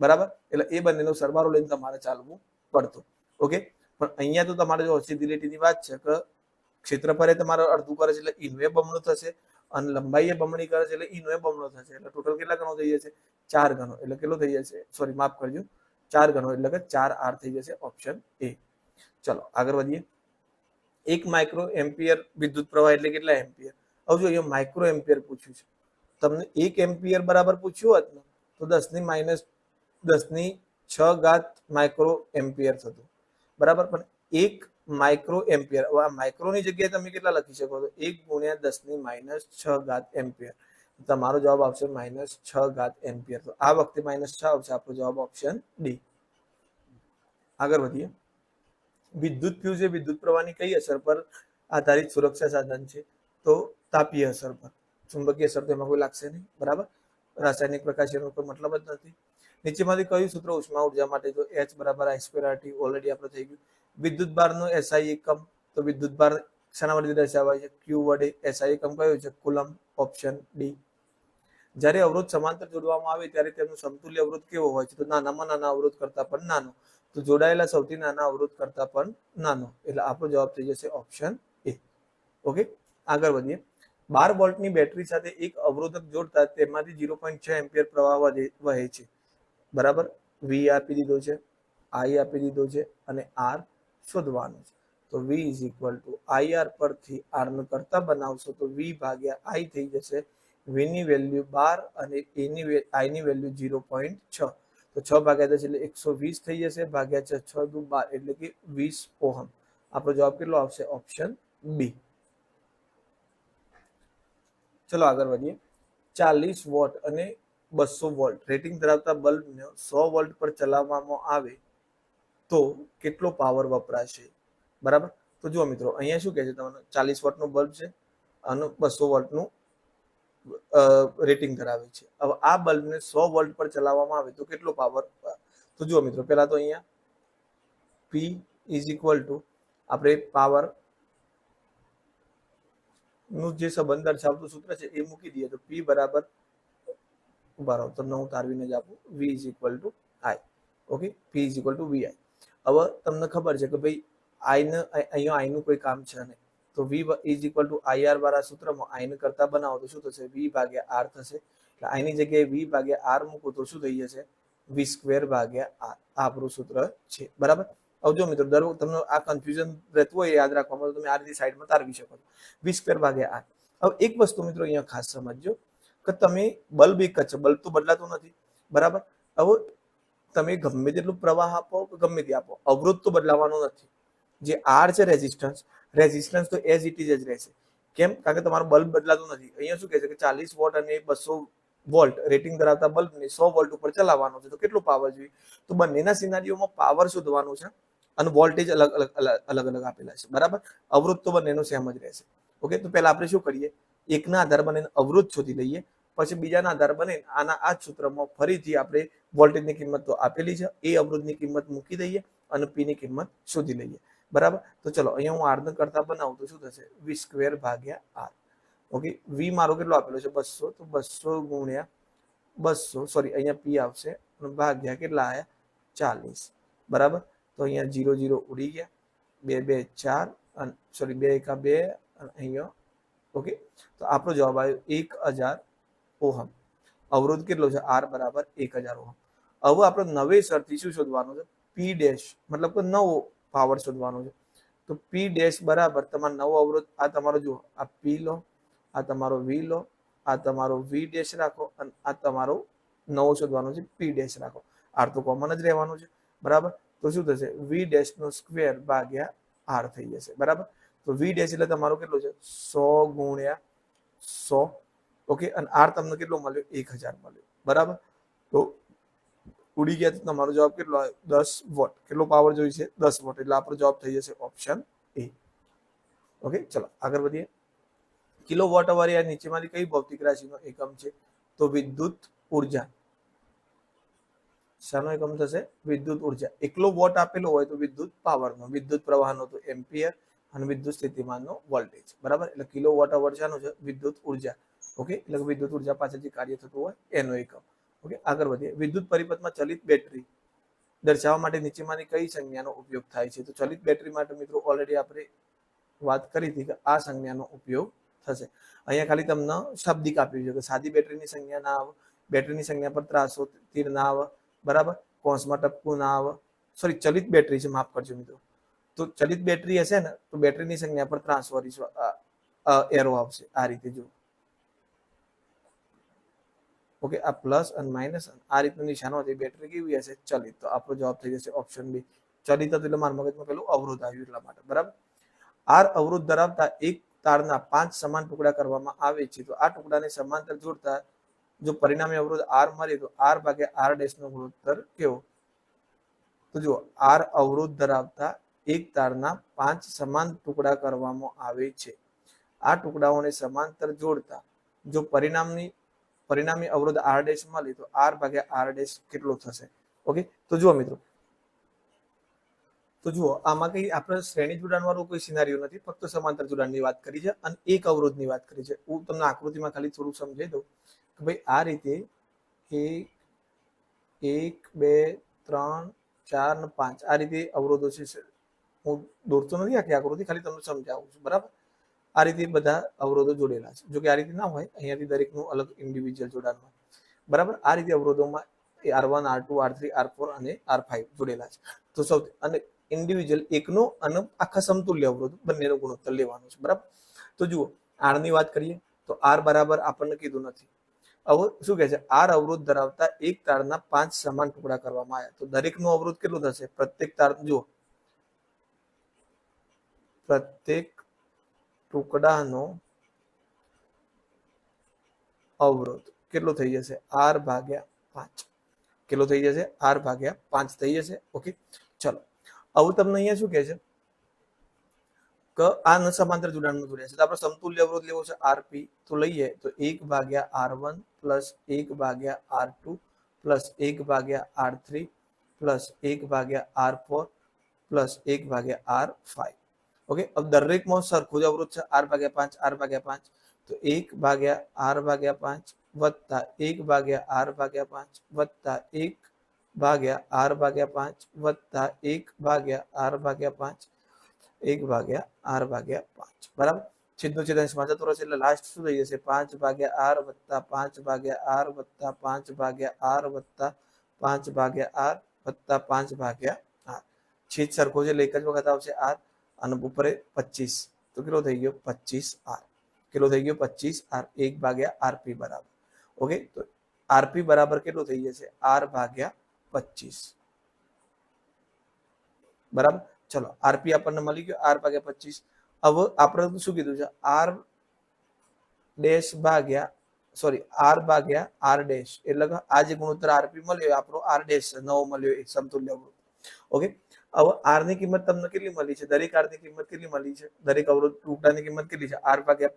બરાબર, એટલે એ બંનેનો સરવાળો લઈને તમારે ચાલવું પડતું. ઓકે, પણ અહીંયા તો તમારે જો સીધી વાત છે કે ક્ષેત્રફળે તમારે અડધું કરે છે એટલે ઈનું એ બમણું થશે અને લંબાઈ એ બમણી કરે છે એટલે ઈનું એ બમણો થશે. એટલે ટોટલ કેટલા ગણો થઈ જશે 4 ગણો. એટલે કેટલો થઈ જશે, સોરી માફ કરજો 4 ગણો એટલે કે 4R થઈ જશે ઓપ્શન એ. ચલો આગળ વધીએ. 1 માઇક્રો એમ્પિયર વિદ્યુત પ્રવાહ એટલે કેટલા એમ્પિયર? હવે જો અહીંયા માઇક્રો એમ્પિયર પૂછ્યું છે. તમને 1 એમ્પિયર બરાબર પૂછ્યું હોત ને તો 10⁻⁶ માઇક્રો એમ્પિયર થતું બરાબર. પણ 1 માઇક્રો એમ્પિયર, હવે આ માઇક્રોની જગ્યાએ તમે કેટલા લખી શકો તો 1 × 10⁻⁶ એમ્પિયર. તમારો જવાબ આવશે -6 એમ્પિયર. તો આ વખતે -6 આવશે. આપણો જવાબ ઓપ્શન ડી. આગળ વધીએ. વિદ્યુત ફ્યુઝ એ વિદ્યુત પ્રવાહની કઈ અસર પર આધારિત સુરક્ષા સાધન છે? તો તાપીય અસર પર. ચુંબકીય અસર તો એમાં કોઈ લાગશે નહીં બરાબર. રાસાયણિક પ્રકાશનો કોઈ મતલબ જ નથી. નીચેમાંથી કયું સૂત્ર ઉષ્મા ઉર્જા માટે? તો H = I²RT. ઓલરેડી આપણે થઈ ગયું. વિદ્યુત ભારનો SI એકમ, તો વિદ્યુત ભાર શાના વડે દર્શાવાય છે? Q વડે. SI એકમ કયો છે? કુલમ. Option D. જ્યારે અવરોધ સમાંતર જોડવામાં આવે ત્યારે તેમનો સમતુલ્ય અવરોધ કેવો હોય છે? તો નાનામાં નાના અવરોધ કરતા પણ નાનો. તો જોડાયેલા સૌથી નાના અવરોધ કરતા પણ નાનો. એટલે આપણો જવાબ થઈ જશે ઓપ્શન એ. ઓકે, આગળ વધીએ. 12 વોલ્ટની બેટરી સાથે એક અવરોધક જોડતા તેમાંથી 0.6 એમ્પિયર પ્રવાહ વહે છે બરાબર. V આપી દીધો છે, I આપી દીધો છે અને R શોધવાનું છે. તો V = IR પરથી R નો કરતા બનાવશો તો V/I થઈ જશે. V ની વેલ્યુ 12 અને I ની વેલ્યુ 0.6. તો 6/10 એટલે 120 થઈ જશે. ભાગ્યા 6, 6 દુ 12 એટલે કે 20 ઓહમ. આપણો જવાબ કેટલો આવશે? Option B. ચલો આગળ વધીએ. 40 વોટ અને 200 વોલ્ટ રેટિંગ ધરાવતા બલ્બને 100 વોલ્ટ પર ચલાવવામાં આવે તો કેટલો પાવર વપરાશે બરાબર. તો જુઓ મિત્રો, અહીંયા શું કહે છે તમને? 40 વોટનો બલ્બ છે અને 200 વોલ્ટનું રેટિંગ ધરાવે છે. હવે આ બલ્બને 100 વોલ્ટ પર ચલાવવામાં આવે તો કેટલો પાવર? તો જુઓ મિત્રો, પહેલા તો અહીંયા P = આપણે પાવર નું જે સંબંધ દર્શાવતું સૂત્ર છે એ મૂકી દઈએ. તો P બરાબર, ઉભા રહો તો હું તારવીને જ આપું. V = I. Okay, P = VI. હવે તમને ખબર છે કે ભાઈ અહીંયા I નું કોઈ કામ છે નહીં. તો V = IR વાળા સૂત્રમાં I ને કરતા બનાવો તો શું થશે? V/R થશે. એટલે I ની જગ્યાએ V/R મૂકો તો શું થઈ જશે? V²/R. આપણું સૂત્ર છે બરાબર. હવે જો મિત્રો, તમને આ કન્ફ્યુઝન રહેતું હોય યાદ રાખવામાં, તો તમે આ રીતે સાઈડમાં તારવી શકો છો. V²/R. હવે એક વસ્તુ મિત્રો અહીંયા ખાસ સમજજો કે તમે બલ્બ એક જ છે, બલ્બ તો બદલાતો નથી બરાબર. હવે તમે ગમે તેટલું પ્રવાહ આપો કે ગમે તે આપો, અવરોધ તો બદલાવાનો નથી. જે R છે રેઝિસ્ટન્સ તો એઝ ઇટ ઇઝ જ રહેશે. કેમ? કારણ કે તમારો બલ્બ બદલાતો નથી. અહીંયા શું કહે છે કે 40 વોટ અને 200 વોલ્ટ રેટિંગ ધરાવતા બલ્બને 100 વોલ્ટ ઉપર ચલાવવાનો છે. તો કેટલો પાવર જોઈએ? તો બંનેના સિનારીઓમાં પાવર શોધવાનું છે અને વોલ્ટેજ અલગ અલગ આપેલા છે બરાબર. અવરોધ તો બંનેનો સેમ જ રહેશે. ઓકે, તો પહેલા આપણે શું કરીએ? એકના આધાર બનીને અવરોધ શોધી લઈએ, પછી બીજાના આધાર બને આના આ સૂત્રમાં ફરીથી આપણે વોલ્ટેજની કિંમત તો આપેલી છે એ અવરોધની કિંમત મૂકી દઈએ અને P ની કિંમત શોધી લઈએ બરાબર. તો ચલો અહીંયા હું R ને કરતા બનાવું તો શું થશે? V²/R. ઓકે, V મારો કેટલો આપેલો છે? 200. તો 200 × 200, સોરી અહીંયા P આવશે અને ભાગ્યા કેટલા આવ્યા? 40 બરાબર. તો અહીંયા 0 0 ઉડી ગયા. 2 2 4 અને સોરી 2 1 2 અને અહીંયા. ઓકે, તો આપણો જવાબ આવ્યો 1000 ઓહમ. અવરોધ કેટલો છે? R = 1000 ohm. હવે આપણે નવેસરથી શું શોધવાનું છે? P ડેશ, મતલબ કે નવો પાવર શોધવાનો છે. તો P ડેશ બરાબર તમારો નવો અવરોધ, આ તમારો જુઓ, આ P લો, આ તમારો V લો, આ તમારો V ડેશ રાખો અને આ તમારો નવો શોધવાનો છે P ડેશ રાખો. R તો કોમન જ રહેવાનું છે બરાબર. તો શું થશે? V'²/R થઈ જશે બરાબર. તો V ડેશ એટલે તમારો કેટલો છે? 100 × 100. ઓકે, અને R તમને કેટલો મળ્યો? 1000 મળ્યો બરાબર. તો ઉડી ગયા તો તમારો જવાબ કેટલો આવે? 10 વોટ. કેટલો પાવર જોઈએ છે? 10 વોટ. એટલે આપણો જવાબ થઈ જશે ઓપ્શન એ. ઓકે, ચલો આગળ વધીએ. કિલો વોટ અવર આ નીચેમાંથી કઈ ભૌતિક રાશિનો એકમ છે? તો વિદ્યુત ઉર્જા. શાનો એકમ થશે? વિદ્યુત ઉર્જા. એકલો વોટ આપેલો હોય તો વિદ્યુત પાવરનો, વિદ્યુત પ્રવાહનો તો એમ્પિયર અને વિદ્યુત સ્થિતિમાનનો વોલ્ટેજ. બરાબર, એટલે કિલો વોટ અવર શાનો છે? વિદ્યુત ઉર્જા. ઓકે, એટલે વિદ્યુત ઉર્જા પાછળ જે કાર્ય થતું હોય એનો એકમ. ઓકે, આગળ વધીએ. વિદ્યુત પરિપથમાં ચલિત બેટરી દર્શાવવા માટે નીચેમાંની કઈ સંજ્ઞાનો ઉપયોગ થાય છે? તો ચલિત બેટરી માટે મિત્રો ઓલરેડી આપણે વાત કરી હતી કે આ સંજ્ઞાનો ઉપયોગ થશે. અહીંયા ખાલી તમને શાબ્દિક આપ્યું છે કે સાદી બેટરીની સંજ્ઞા ના આવે, બેટરીની સંજ્ઞા પર ત્રાસો તીર ના આવે, બરાબર, કૌંસમાં ટપકું ના આવે. સોરી, ચલિત બેટરી છે, માફ કરજો મિત્રો. તો ચલિત બેટરી હશે ને તો બેટરીની સંજ્ઞા પર ટ્રાન્સફર એરો આવશે આ રીતે. જો ઓકે, આ પ્લસ અને માઇનસ આ રીતનું નિશાન હોય બેટરી કેવી હશે? ચલિત. તો આપણો જવાબ થઈ જશે ઓપ્શન બી. ચલિત એટલે મારા મગજમાં પેલું અવરોધ આવ્યું એટલા માટે. બરાબર, આર અવરોધ ધરાવતા એક તારના 5 સમાન ટુકડા કરવામાં આવે છે. તો આ ટુકડાને સમાંતર જોડતા જો પરિણામી અવરોધ આર મળે તો આર ભાગ્યા આર ડેશ નો ગુણોત્તર કેવો? તો જો આર અવરોધ ધરાવતા એક તારના 5 સમાન ટુકડા કરવામાં આવે છે. આ ટુકડાઓને સમાંતર જોડતા જો પરિણામી અવરોધ આર ડેશ મળે તો આર ભાગ્યા આર ડેશ કેટલો થશે? ઓકે, તો જુઓ મિત્રો, તો જુઓ આમાં કઈ આપણે શ્રેણી જોડાણ વાળું કોઈ સિનારીઓ નથી, ફક્ત સમાંતર જોડાણની વાત કરી છે અને એક અવરોધની વાત કરી છે. હું તમને આકૃતિમાં ખાલી થોડું સમજાવી દઉં કે ભાઈ આ રીતે 1 2 3 4 ને 5 આ રીતે અવરોધો છે. હું દોરતો નથી આખી આકૃતિ, ખાલી તમને સમજાવું છું. બરાબર, આ રીતે બધા અવરોધો જોડેલા છે. જો કે આ રીતે ના હોય, અહીંયાથી દરેકનું અલગ ઇન્ડિવિજ્યુઅલ જોડાણ હોય. બરાબર, આ રીતે અવરોધોમાં R1 R2 R3 R4 અને R5 જોડેલા છે. તો સૌથી અને ઇન્ડિવિજ્યુઅલ એકનો અને આખા સમતુલ્ય અવરોધ બંનેનો ગુણોત્તર લેવાનો છે. બરાબર, તો જુઓ આર ની વાત કરીએ તો આર બરાબર આપણને કીધું નથી. હવે શું કહે છે? આર અવરોધ ધરાવતા એક તારના 5 સમાન ટુકડા કરવામાં આવ્યા. તો દરેકનો અવરોધ કેટલો થશે? પ્રત્યેક તાર જુઓ, પ્રત્યેક ટુકડાનો અવરોધ કેટલો થઈ જશે? આર ભાગ્યા 5. કેટલો થઈ જશે? આર ભાગ્યા 5 થઈ જશે. ઓકે, ચલો હવે તમને અહીંયા શું કહે છે કે આ સમાંતર જોડાણમાં જોડ્યા છે. તો આપણે સમતુલ્ય અવરોધ લેવો છે આરપી. તો લઈએ તો 1 ભાગ્યા R1 પ્લસ 1 ભાગ્યા R2 પ્લસ 1 ભાગ્યા R3 પ્લસ 1 ભાગ્યા R4 પ્લસ 1 ભાગ્યા R5. ઓકે, હવે દરેકમાં સરખો જ અવરોધ છે R ભાગ્યા 5 R ભાગ્યા 5. તો 1 ભાગ્યા R ભાગ્યા 5 વત્તા 1 ભાગ્યા R ભાગ્યા 5 વત્તા 1 ભાગ્યા R ભાગ્યા 5 વત્તા 1 ભાગ્યા R ભાગ્યા 5 1 ભાગ્યા R ભાગ્યા 5. બરાબર, છેદનો છેદાંશમાં જતો રહેશે એટલે લાસ્ટ શું થઈ જશે? 5 ભાગ્યા R વત્તા 5 ભાગ્યા R વત્તા 5 ભાગ્યા R વત્તા 5 ભાગ્યા R વત્તા 5 ભાગ્યા R. છેદ સરખો છે એટલે એક જ વખત આવશે R અને ઉપર 25. તો કેટલો થઈ ગયો? 25R. કેટલો થઈ ગયો? 25R. 1 ભાગ્યા આરપી બરાબર. ઓકે, તો આરપી બરાબર કેટલો થઈ જશે? R ભાગ્યા 25. બરાબર, ચલો આરપી આપણને મળી ગયો R ભાગ્યા 25. હવે આપણે શું કીધું છે? R ડેશ ભાગ્યા R ભાગ્યા R ડેશ એટલે કે આ જે ગુણોત્તર આરપી મળ્યો આપણો R ડેશ નવો મળ્યો એક સમતુલ્ય અવરોધ. ઓકે, હવે R ની કિંમત તમને કેટલી મળી છે? દરેક R ની કિંમત કેટલી મળી છે? દરેક અવરોધ ટુકડાની કિંમત કેટલી છે? R ભાગ્યા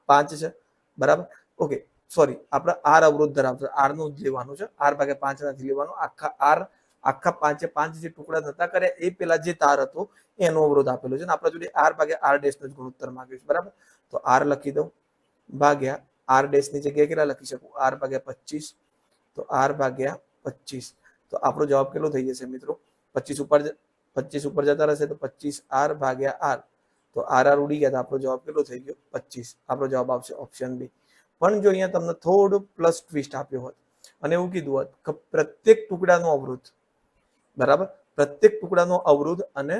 5 છે. બરાબર, ઓકે, સોરી, આપણે R અવરોધ ધરાવશે, R નું જ લેવાનું છે, R ભાગ્યા 5 નથી લેવાનું. આખા 5 જે ટુકડા નતા કર્યા એ પેલા જે તાર હતો એનો અવરોધ આપેલો છે ને આપણા જોડે R ભાગ્યા R ડેશ નો ગુણોત્તર માંગ્યો છે. બરાબર, તો R લખી દઉં ભાગ્યા R ડેશ ની જગ્યાએ કેટલા લખી શકું? R ભાગ્યા 25. તો R ભાગ્યા 25. તો આપણો જવાબ કેટલો થઈ જશે મિત્રો? 25 ઉપર જતા રહેશે તો 25R ભાગ્યા R. તો R ઉડી ગયા તો આપણો જવાબ કેટલો થઈ ગયો? 25. આપણો જવાબ આવશે ઓપ્શન બી. પણ જો અહીંયા તમને થોડું પ્લસ ટ્વિસ્ટ આપ્યો હોત અને એવું કીધું હોત કે પ્રત્યેક ટુકડાનો અવરોધ, બરાબર, પ્રત્યેક ટુકડાનો અવરોધ અને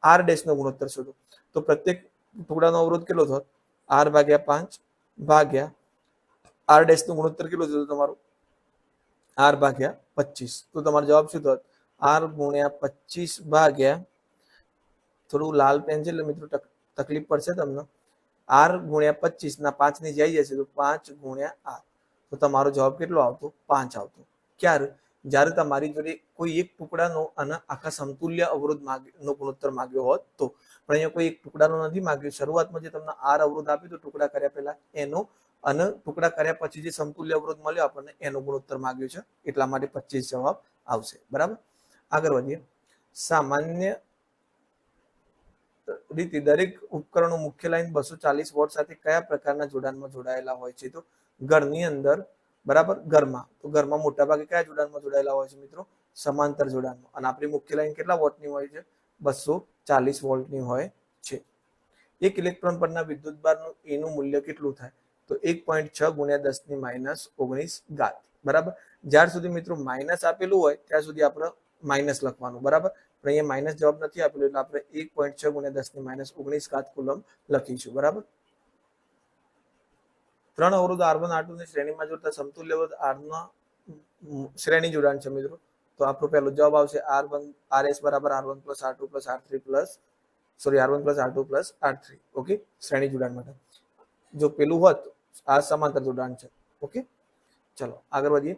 R ડેશ નો ગુણોત્તર શોધો. તો પ્રત્યેક ટુકડાનો અવરોધ કેટલો થયો? R ભાગ્યા 5 ભાગ્યા R ડેશ નો ગુણોત્તર કેટલો થયો તમારો? R ભાગ્યા 25. તો તમારો જવાબ શું થયો? R ગુણ્યા 25 ભાગ્યા, થોડું લાલ પેન છે એટલે મિત્રો તકલીફ પડશે તમને, R ગુણ્યા 25 ના 5 ની જઈ જશે તો 5 ગુણ્યા R. તો તમારો જવાબ કેટલો આવતો? 5 આવતો. ક્યારે? જ્યારે તમારી જોડે કોઈ એક ટુકડાનો અને આખા સમતુલ્ય અવરોધ નો ગુણોત્તર માંગ્યો હોત તો, પણ અહીંયા કોઈ એક ટુકડાનો નથી માંગ્યો. શરૂઆતમાં જે તમને આર અવરોધ આપ્યું તો ટુકડા કર્યા પહેલા એનો, અને ટુકડા કર્યા પછી જે સમતુલ્ય અવરોધ મળ્યો આપણને એનો ગુણોત્તર માંગ્યો છે, એટલા માટે 25 જવાબ આવશે. બરાબર, આગળ વધીએ. સામાન્ય રીતે દરેક ઉપકરણો મુખ્ય લાઈન 240 વોટ સાથે કયા પ્રકારના જોડાણમાં જોડાયેલા હોય છે? તો ઘરની અંદર, બરાબર, ઘરમાં, તો ઘરમાં મોટા ભાગે કયા જોડાણમાં જોડાયેલા હોય છે મિત્રો? સમાંતર જોડાણમાં. અને આપણી મુખ્ય લાઈન કેટલા વોટની હોય છે? 240 વોલ્ટની હોય છે. એક ઇલેક્ટ્રોન પરના વિદ્યુતભારનું એનું મૂલ્ય કેટલું થાય? તો 1.6 ગુણ્યા 10⁻19 ઘાત. બરાબર, જ્યાર સુધી મિત્રો માઇનસ આપેલું હોય ત્યાં સુધી આપણે માઇનસ લખવાનું. બરાબર, પણ અહીંયા માઇનસ જવાબ નથી આપેલો એટલે આપણે 1.6 ગુણ્યા 10⁻19 ઘાત કુલમ લખીશું. બરાબર, 3 અવરોધ R1 R2 ની શ્રેણીમાં જોડતા સમતુલ્ય અવરોધ R ના શ્રેણી જોડાણ છે મિત્રો. તો આપણો પહેલો જવાબ આવશે RS બરાબર R1 plus R2 plus R3 plus R1 plus R2 plus R3. Okay, શ્રેણી જોડાણ માટે. જો પેલું હોત આ સમાંતર જોડાણ છે. ઓકે, ચલો આગળ વધીએ.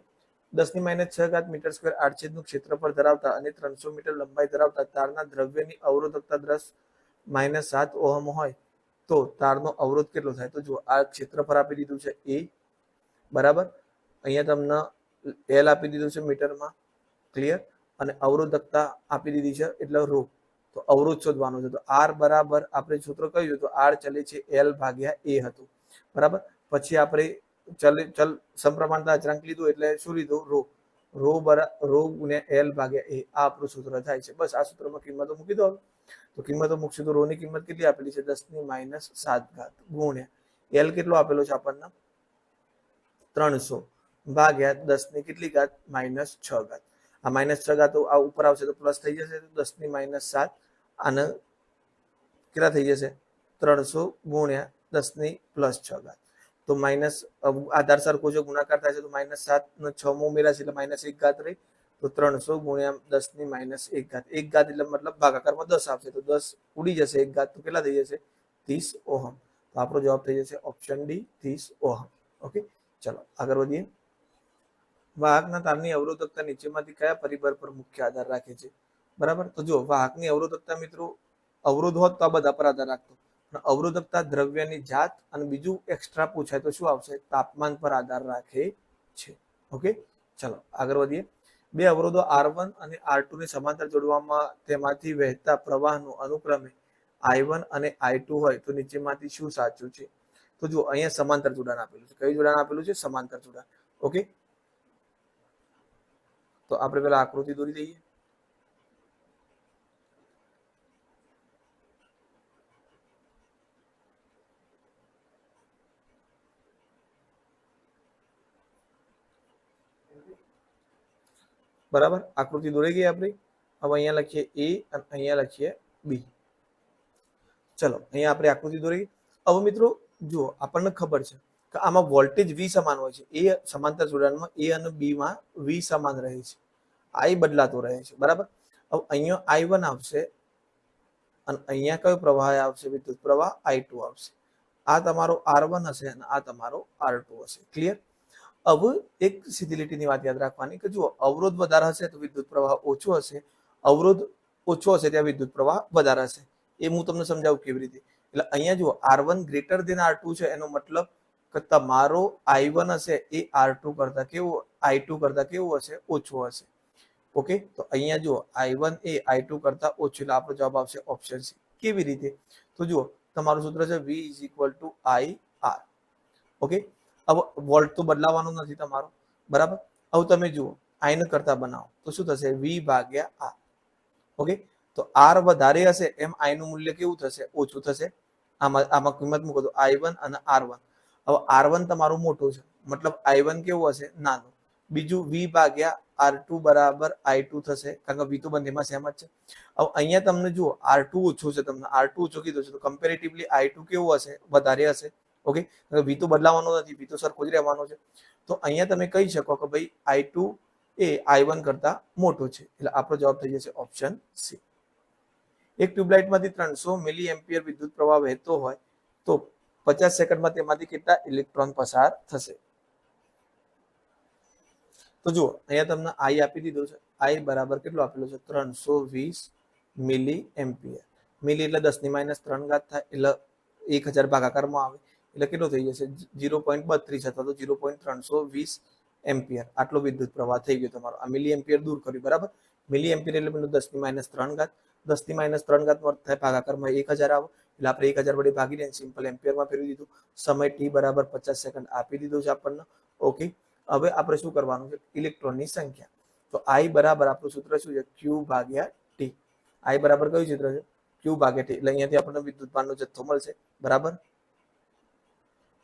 10⁻6 ઘાત મીટર સ્ક્વેર આડછેદનું ક્ષેત્રફળ ધરાવતા અને 300 મીટર લંબાઈ ધરાવતા તારના દ્રવ્યની અવરોધકતા 10⁻7 ઓહમ હોય તો તારનો અવરોધ કેટલો થાય? તો જો આ ક્ષેત્રફળ આપી દીધું છે એ, બરાબર, અહીંયા તમને એલ આપી દીધું છે મીટરમાં, ક્લિયર, અને અવરોધકતા આપી દીધી છે એટલે રો. તો અવરોધ શોધવાનો છે. તો આર બરાબર આપણે સૂત્ર કહ્યું તો આર ચલે છે એલ ભાગ્યા એ હતું. બરાબર, પછી આપણે ચલ સમપ્રમાણતા અચળાંક લીધું એટલે શું લીધું? રો ગુણ્યા એલ ભાગ્યા એ. આ આપણું સૂત્ર થાય છે. બસ આ સૂત્રમાં કિંમતો મૂકી દો. તો કિંમતો મૂકશું તો રો ની કિંમત કેટલી આપેલી છે? 10⁻7 ઘાત ગુણ્યા એલ કેટલો આપેલો છે આપણને? 300 ભાગ્યા 10 ની કેટલી ઘાત? -6 ઘાત. આ -6 ઘાત આ ઉપર આવશે તો પ્લસ થઈ જશે, તો 10⁻7 અને કેટલા થઈ જશે? 300 ગુણ્યા 10⁻6 ઘાત. તો માઇનસ આધાર સરખો છે, ગુણાકાર થાય છે તો -7 નો 6 માં ઉમેરાશે એટલે -1 ઘાત રહી. તો 300 ગુણ્યા 10⁻1 ઘાત. 1 ઘાત એટલે મતલબ ભાગાકારમાં 10 આવશે તો 10 ઉડી જશે, 1 ઘાત તો કેટલા થઈ જશે? 30 ઓહમ. તો આપણો જવાબ થઈ જશે ઓપ્શન ડી, 30 ઓહમ. ઓકે, ચલો આગળ વધીએ. વાહકના તારની અવરોધકતા નીચેમાંથી કયા પરિબળ પર મુખ્ય આધાર રાખે છે? બરાબર, તો જો વાહકની અવરોધકતા મિત્રો અવરોધ હોત તો આ બધા પર આધાર રાખતો, પણ અવરોધકતા દ્રવ્યની જાત અને બીજું એક્સ્ટ્રા પૂછાય તો શું આવશે? તાપમાન પર આધાર રાખે છે. ઓકે, ચલો આગળ વધીએ. બે અવરોધો R1 અને R2 ને સમાંતર જોડવામાં તેમાંથી વહેતા પ્રવાહનું અનુક્રમે I1 અને I2 હોય તો નીચેમાંથી શું સાચું છે? તો જો અહીંયા સમાંતર જોડાણ આપેલું છે. કયું જોડાણ આપેલું છે? સમાંતર જોડાણ. ઓકે, તો આપણે પેલા આકૃતિ દોરી દઈએ. બરાબર, આકૃતિ દોરી ગઈ આપણી. હવે અહીંયા લખીએ એ અને અહીંયા લખીએ બી. ચલો અહીંયા આપણે આકૃતિ દોરી. હવે મિત્રો જુઓ, આપણને ખબર છે કે આમાં વોલ્ટેજ વી સમાન હોય છે. એ સમાંતર જોડાણમાં એ અને બી માં વી સમાન રહે છે, આઈ બદલાતો રહે છે. બરાબર, હવે અહીંયા I1 આવશે અને અહીંયા કયો પ્રવાહ આવશે? વિદ્યુત પ્રવાહ I2 આવશે. આ તમારો R1 હશે અને આ તમારો R2 હશે. ક્લિયર? હવે એક સીધી લીટીની વાત યાદ રાખવાની કે જુઓ, અવરોધ વધારે હશે તો વિદ્યુત પ્રવાહ ઓછો હશે, અવરોધ ઓછો હશે ત્યાં વિદ્યુત પ્રવાહ વધારે હશે. એ હું તમને સમજાવું કેવી રીતે. એટલે અહીંયા જુઓ, R1 ગ્રેટર દેન R2 છે, એનો મતલબ કે તમારો I1 હશે એ R2 કરતા કેવું, I2 કરતા કેવું હશે? ઓછો હશે. ઓકે, તો અહીંયા જુઓ I1 એ I2 કરતા ઓછું, એટલે આપણો જવાબ આવશે ઓપ્શન સી. કેવી રીતે? તો જુઓ, તમારું સૂત્ર છે V = IR. ઓકે, હવે વોલ્ટ તો બદલાવાનો નથી તમારો. બરાબર, હવે તમે જુઓ આઈને કરતા બનાવો તો શું થશે? V ભાગ્યા R. ઓકે, તો R વધારે હશે એમ I નું મૂલ્ય કેવું થશે? ઓછું થશે. આમાં કિંમત મૂકો તો I1 અને R1. હવે R1 તમારું મોટું છે, મતલબ I1 કેવું હશે? નાનું. બીજું V ભાગ્યા R2 બરાબર I2 થશે, કારણ કે V તો બંનેમાં સેમ જ છે. હવે અહીંયા તમને જુઓ R2 ઓછું છે, તમને R2 ઓછો કીધું છે તો કમ્પેરેટિવલી I2 કેવું હશે? વધારે હશે. ઓકે, V તો બદલાવાનો નથી, V તો સરખો જ રહેવાનો છે. તો અહીંયા તમે કહી શકો કે ભાઈ I2 એ I1 કરતા મોટો છે, એટલે આપણો જવાબ થઈ જશે ઓપ્શન સી. એક ટ્યુબલાઇટમાંથી 300 મિલી એમ્પિયર વિદ્યુત પ્રવાહ વહેતો હોય તો 50 સેકન્ડમાં તેમાંથી કેટલા ઇલેક્ટ્રોન પસાર થશે? તો જુઓ અહીંયા તમને આઈ આપી દીધો છે, આઈ બરાબર કેટલો આપેલો છે 320 મિલી એમ્પિયર. મિલી એટલે 10⁻³ થાય એટલે 1000 ભાગાકારમાં આવે એટલે કેટલો થઈ જશે 0.32 અથવા તો 0.320 એમ્પિયર. આટલો વિદ્યુત પ્રવાહ થઈ ગયો તમારો. આ મિલી એમ્પિયર દૂર કર્યું, બરાબર. મિલી એમ્પિયર એટલે 10⁻³ 10⁻³ નો અર્થ થાય ભાગાકારમાં 1000 આવે એટલે આપણે 1000 વડે ભાગી દઈએ, સિમ્પલ એમ્પિયરમાં ફેરવી દીધું. સમય t બરાબર 50 સેકન્ડ આપી દીધું છે આપણને. ઓકે, હવે આપણે શું કરવાનું છે, ઇલેક્ટ્રોનની સંખ્યા. તો I બરાબર આપણું સૂત્ર શું છે, Q ભાગ્યા T. I બરાબર કયું સૂત્ર છે, Q ભાગ્યા T. એટલે અહીંયાથી આપણને વિદ્યુતભારનો જથ્થો મળશે, બરાબર.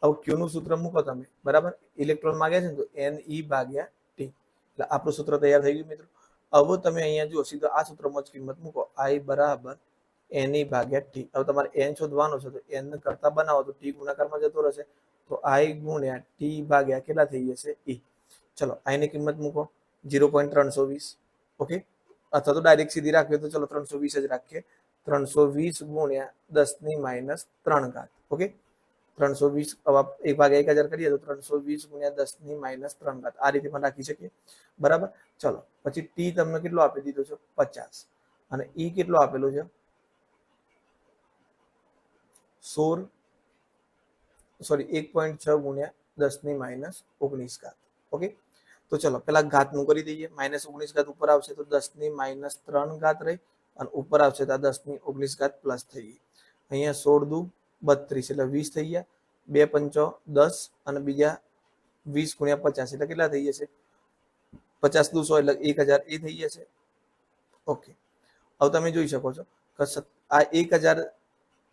હવે Q નું સૂત્ર મૂકો તમે, બરાબર. ઇલેક્ટ્રોન માંગ્યા છે ને તો Ne ભાગ્યા T. એટલે આપણું સૂત્ર તૈયાર થઈ ગયું મિત્રો. હવે તમે અહીંયા જુઓ સીધો આ સૂત્રમાં જ કિંમત મૂકો, I બરાબર Ne ભાગ્યા T. હવે તમારે n શોધવાનો છે તો n કરતા બનાવો તો t ગુણાકારમાં જતો રહેશે, તો I ગુણ્યા T ભાગ્યા કેટલા થઈ જશે E. ચલો I ની કિંમત મૂકો 0.320. ઓકે, અથવા તો ડાયરેક્ટ સીધી રાખીએ તો ચલો 320 જ રાખીએ. 320 ગુણ્યા 10⁻³ ઓકે, 320 1 ભાગ્યા 1000 કરીએ તો 320 ગુણ્યા 10⁻³ આ રીતે પણ રાખી શકીએ, બરાબર. ચલો પછી t તમને કેટલો આપી દીધો છે 50 અને E કેટલો આપેલો છે 16 સોરી 1.6 ગુણ્યા 10⁻19. ઓકે, તો ચલો પેલા ઘાતનું કરી દઈએ. -19 ઉપર આવશે તો 10⁻³ રહી અને ઉપર આવશે તો 10⁻19 પ્લસ થઈ ગઈ. અહીંયા 16 દુ 32 એટલે 20 થઈ ગયા. 2 પંચો 10 અને બીજા 20 ગુણ્યા 50 એટલે કેટલા થઈ જશે 50 દુ 100 એટલે 1000 એ થઈ જશે. ઓકે, હવે તમે જોઈ શકો છો કે આ 1000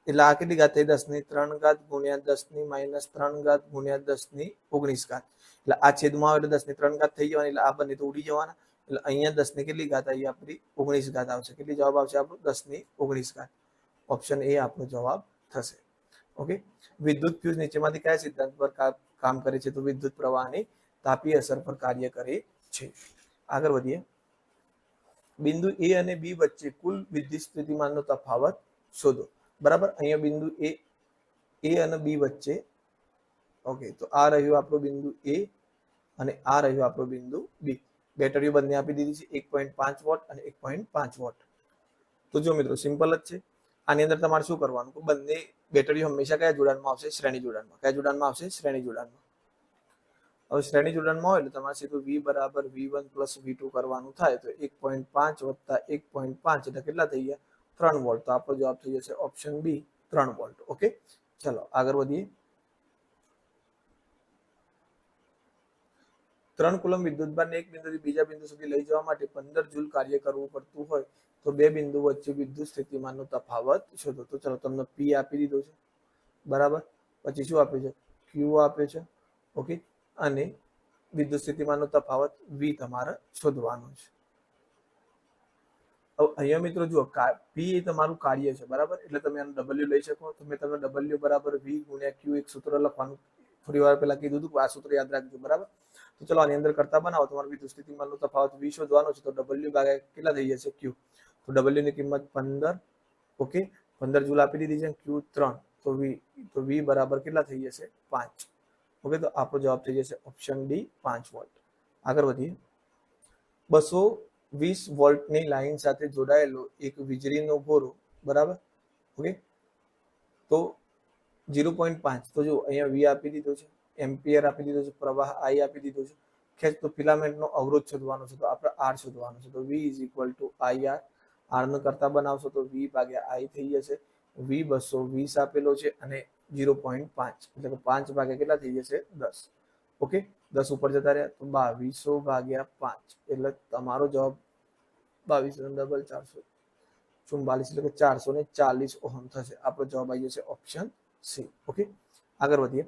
એટલે આ કેટલી ઘાત થઈ 10⁻³ ગુણ્યા 10⁻³ ગુણ્યા 10⁻19. એટલે આ છેદમાં આવે એટલે 10⁻³ થઈ જવાની, એટલે આ બંને તો ઉડી જવાના. એટલે અહીંયા 10 ની કેટલી ઘાત આવી આપણી 19 આવશે. કેટલી જવાબ આવશે આપણો 10⁻19. ઓપ્શન એ આપણો જવાબ થશે. ઓકે, વિદ્યુત ફ્યુઝ નીચેમાંથી કયા સિદ્ધાંત પર કામ કરે છે, તો વિદ્યુત પ્રવાહની તાપીય અસર પર કાર્ય કરે છે. આગળ વધીએ. બિંદુ A અને B વચ્ચે કુલ વિદ્યુત સ્થિતિમાનનો તફાવત શોધો, બરાબર. અહીંયા બિંદુ A અને B વચ્ચે, ઓકે, તો આ રહ્યું આપણું બિંદુ A અને આ રહ્યું આપણું બિંદુ B. બેટરીઓ બંને આપી દીધી છે 1.5 વોટ અને 1.5 વોટ. તો જો મિત્રો સિમ્પલ જ છે. આની અંદર તમારે શું કરવાનું, બંને બેટરીઓ હંમેશા કયા જોડાણમાં આવશે, શ્રેણી જોડાણમાં. કયા જોડાણમાં આવશે, શ્રેણી જોડાણમાં. હવે શ્રેણી જોડાણમાં હોય એટલે તમારે સીધું V બરાબર V1 પ્લસ V2 કરવાનું થાય તો 1.5 વત્તા 1.5 એટલે કેટલા થઈ ગયા 3 વોલ્ટ. તો આપણો જવાબ થઈ જશે ઓપ્શન બી 3 વોલ્ટ. ઓકે, ચલો આગળ વધીએ. 3 કુલમ વિદ્યુતભારને એક બિંદુથી બીજા બિંદુ સુધી લઈ જવા માટે 15 જૂલ કાર્ય કરવું પડતું હોય તો બે બિંદુ વચ્ચે વિદ્યુત સ્થિતિમાનનો તફાવત શોધો. તો ચલો તમને P આપી દીધો છે, બરાબર. પછી શું આપ્યું છે, Q આપ્યો છે. ઓકે, અને વિદ્યુત સ્થિતિમાનનો તફાવત V તમારે શોધવાનો છે. હવે અહીંયા મિત્રો જુઓ P એ તમારું કાર્ય છે, બરાબર. એટલે તમે આનું W લઈ શકો. તો મેં તમને W બરાબર V ગુણ્યા Q એક સૂત્ર લખવાનું થોડી વાર પહેલા કીધું હતું, આ સૂત્ર યાદ રાખજો, બરાબર. તો ચલો આની અંદર કરતા બનાવો. તમારું વિદ્યુત સ્થિતિમાનનો તફાવત V શોધવાનો છે તો W ભાગ્યા કેટલા થઈ જશે Q. તો W ની કિંમત 15. ઓકે, 15 જૂલ આપી દીધી છે. Q 3 તો V બરાબર કેટલા થઈ જશે 5. ઓકે, તો આપણો જવાબ થઈ જશે ઓપ્શન ડી 5 વોલ્ટ. આગળ વધીએ. 220 વોલ્ટની લાઈન સાથે જોડાયેલો એક વીજળીનો ગોળો, બરાબર. ઓકે, તો 0.5. તો જો અહીંયા V આપી દીધો છે, એમ્પિયર આપી દીધો છે, પ્રવાહ I આપી દીધો છે. ખેંચ તો ફિલામેન્ટનો અવરોધ શોધવાનો છે તો આપણે R શોધવાનો છે. તો V IR. R નો કરતા બનાવશો તો V ભાગ્યા I થઈ જશે. V 220 આપેલો છે અને 0.5 એટલે કે 5 ભાગ્યા કેટલા થઈ જશે 10. ઓકે, 10 ઉપર જતા રહ્યા તો 2200 ભાગ્યા 5 એટલે તમારો જવાબ 22 444 એટલે કે 440 ઓહમ થશે. આપણો જવાબ આવી જશે ઓપ્શન સી. ઓકે, આગળ વધીએ.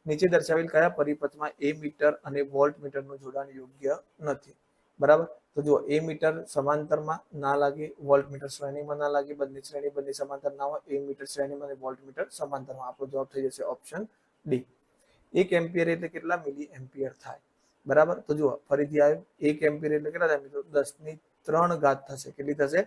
નીચે દર્શાવેલ કયા પરિપથમાં એ મીટર અને વોલ્ટ મીટરનું જોડાણ યોગ્ય નથી, બરાબર. તો જો એ મીટર સમાંતરમાં ના લાગે, વોલ્ટ મીટર શ્રેણીમાં ના લાગે, બંને સમાંતર ના હોય, એ મીટર શ્રેણીમાં અને વોલ્ટ મીટર સમાંતરમાં. આપણો જવાબ થઈ જશે ઓપ્શન ડી. 1 એમ્પિયર એટલે કેટલા મિલી એમ્પિયર થાય, બરાબર. તો જુઓ ફરીથી આવ્યું, 1 એમ્પિયર એટલે કેટલા થાય મિત્રો 10⁻³ થશે. કેટલી થશે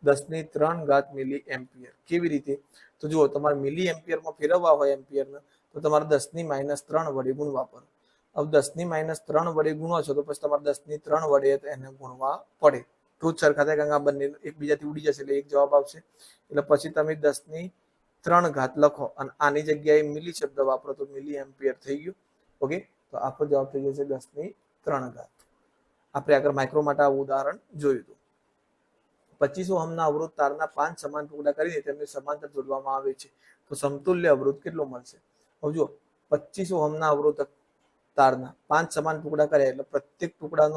10⁻³ મિલી એમ્પિયર. કેવી રીતે, તો જુઓ તમારે મિલી એમ્પિયરમાં ફેરવવા હોય એમ્પિયરને તો તમારે 10⁻³ વડે ગુણવા પડે. હવે 10 - 3 વડે ગુણો છો તો પછી તમારે 10 ની 3 વડે એને ગુણવા પડે તો જ સરખા થાય, કારણ કે આ બંને એકબીજાથી ઉડી જશે એટલે એક જવાબ આવશે. એટલે પછી તમે 10 ની 3 ઘાત લખો અને આની જગ્યાએ મિલી શબ્દ વાપરો તો મિલી એમ્પિયર થઈ ગયું. ઓકે, તો આપણો જવાબ થઈ જશે 10 ની 3 ઘાત. આપણે આગળ માઇક્રો માટે આ ઉદાહરણ જોયું હતું. 25 ઓહમના અવરોધ તારના 5 સમાન ટુકડા કરીને તેમને સમાંતર જોડવામાં આવે છે તો સમતુલ્ય અવરોધ કેટલો મળશે? હવે જો 25 ઓહમના અવરોધક તારના 5 સમાન ટુકડા કર્યા એટલે પ્રત્યેક ટુકડાનો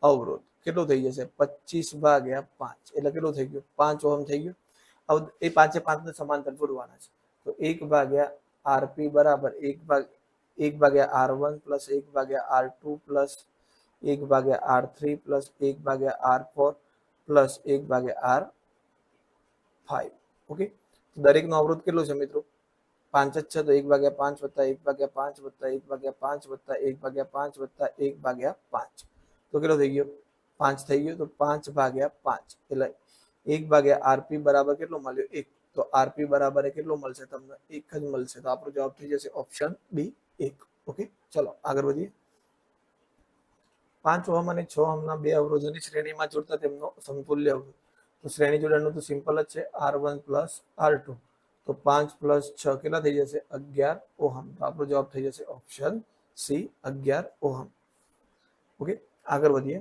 અવરોધ કેટલો થઈ જશે? 25/5 એટલે કેટલો થઈ ગયો? 5 ઓહમ થઈ ગયો. હવે એ 5 એ 5 ને સમાંતર જોડવાના છે તો 1/rp બરાબર 1/r1 plus 1/r2 plus 1/r3 plus 1/r4 plus 1/r5. Okay, દરેકનો અવરોધ કેટલો છે મિત્રો? 5 જ છે તો 1/5 વત્તા 1/5 વત્તા 1/5 વત્તા 1/5 વત્તા 1/5 તો કેટલો થઈ ગયો? 5 થઈ ગયો. તો 5/5 એટલે 1/rp બરાબર કેટલો મળ્યો? 1. તો rp બરાબર કેટલો મળશે તમને? 1 જ મળશે. તો આપણો જવાબ થઈ જશે ઓપ્શન બી 1. ઓકે, ચલો આગળ વધીએ. 5 ઓહમ અને 6 ઓહમના બે અવરોધોની શ્રેણીમાં જોડતા તેમનો સમતુલ્ય અવરોધ. તો શ્રેણી જોડાણનું તો સિમ્પલ જ છે, R1 પ્લસ R2. તો 5 પ્લસ 6 કેટલા થઈ જશે? 11 ઓહમ. તો આપણો જવાબ થઈ જશે ઓપ્શન સી 11 ઓહમ. ઓકે, આગળ વધીએ.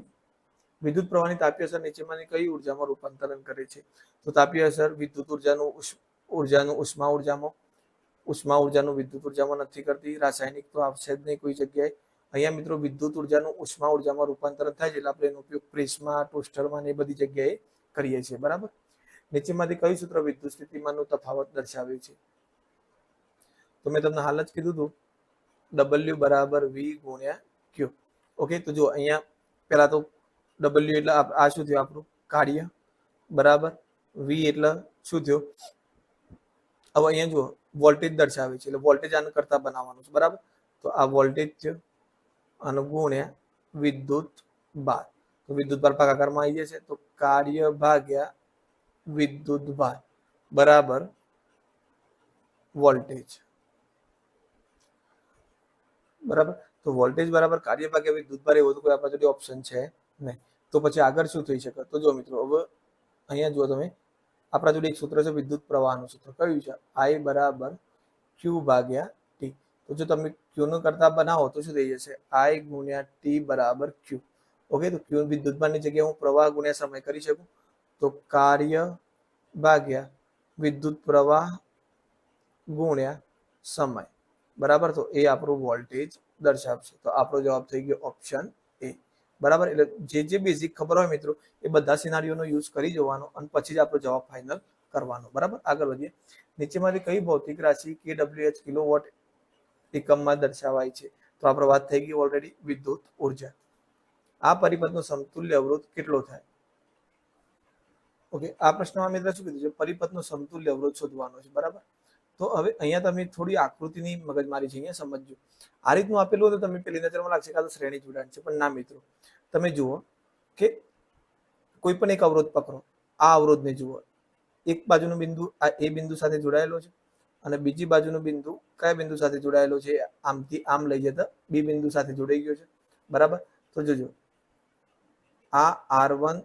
વિદ્યુત પ્રવાહની તાપીય અસર નીચેમાંની કઈ ઉર્જામાં રૂપાંતરણ કરે છે? તો તાપીય અસર વિદ્યુત ઉર્જાનું ઉષ્મા ઉર્જાનું વિદ્યુત ઉર્જામાં નથી કરતી. રાસાયણિક તો આવશે જ નહીં કોઈ જગ્યાએ. અહીંયા મિત્રો વિદ્યુત ઉર્જાનું ઉષ્મા ઉર્જામાં રૂપાંતરણ થાય છે એટલે આપણે એનો ઉપયોગ પ્રેસમાં, ટોસ્ટરમાં એ બધી જગ્યાએ કરીએ છીએ. બરાબર. નીચેમાંથી કયું સૂત્ર વિદ્યુત સ્થિતિમાનનો તફાવત દર્શાવે છે? તો મેં તમને હાલ જ કીધું હતું W બરાબર V ગુણ્યા Q. ઓકે, તો જો અહીંયા પહેલા તો W એટલે આ શું થયું? આપણું કાર્ય બરાબર. V એટલે શું થયું? હવે અહીંયા જુઓ વોલ્ટેજ દર્શાવે છે એટલે વોલ્ટેજ આનું કરતા બનાવવાનું છે. બરાબર. તો આ વોલ્ટેજ થયું અને ગુણ્યા વિદ્યુત ભાર. તો વિદ્યુત ભાર ભાગાકારમાં આવી જશે તો કાર્ય ભાગ્યા વિદ્યુત ભાર બરાબર વોલ્ટેજ. બરાબર. તો વોલ્ટેજ બરાબર કાર્ય ભાગ્યા વિદ્યુત ભાર એવો તો કોઈ આપણા જોડે ઓપ્શન છે નહીં. તો પછી આગળ શું થઈ શકે? તો જો મિત્રો હવે અહીંયા જુઓ તમે, આપણા જોડે એક સૂત્ર છે વિદ્યુત પ્રવાહનું સૂત્ર. કયું છે? I બરાબર Q ભાગ્યા T. તો જો તમે Q નું કરતા બનાવો તો શું થઈ જશે? I ગુણ્યા T બરાબર Q. ઓકે, તો Q વિદ્યુત ભારની જગ્યાએ હું પ્રવાહ ગુણ્યા સમય કરી શકું. તો કાર્ય ભાગ્યા વિદ્યુત પ્રવાહ ગુણ્યા સમય બરાબર. તો એ આપણું વોલ્ટેજ દર્શાવશે. તો આપણો જવાબ થઈ ગયો ઓપ્શન એ. બરાબર. એટલે જે બેઝિક ખબર હોય મિત્રો એ બધા સિનારીઓનો યુઝ કરી જવાનો અને પછી જ આપણો જવાબ ફાઇનલ કરવાનો. બરાબર. આગળ વધીએ. નીચેમાંથી કઈ ભૌતિક રાશિ kWh કિલોવોટ એકમમાં દર્શાવાય છે? તો આપણે વાત થઈ ગઈ ઓલરેડી વિદ્યુત ઉર્જા. આ પરિપથનો સમતુલ્ય અવરોધ કેટલો થાય? ઓકે, આ પ્રશ્નમાં મિત્રો શું કીધું છે? પરિપથનો સમતુલ્ય અવરોધ શોધવાનો છે. બરાબર. તો હવે અહીંયા તમે થોડી આકૃતિની મગજમારી છે, અહીંયા સમજજો. આ રીતનું આપેલું હોય તો તમે પેલી નજરમાં લાગશે કે આ તો શ્રેણી જોડાણ છે, પણ ના મિત્રો, તમે જુઓ કે કોઈ પણ એક અવરોધ પકડો. આ અવરોધને જુઓ, એક બાજુનો બિંદુ આ એ બિંદુ સાથે જોડાયેલો છે અને બીજી બાજુનો બિંદુ કયા બિંદુ સાથે જોડાયેલો છે? આમથી આમ લઈ જતા બી બિંદુ સાથે જોડાઈ ગયો છે. બરાબર. તો જોજો આ R1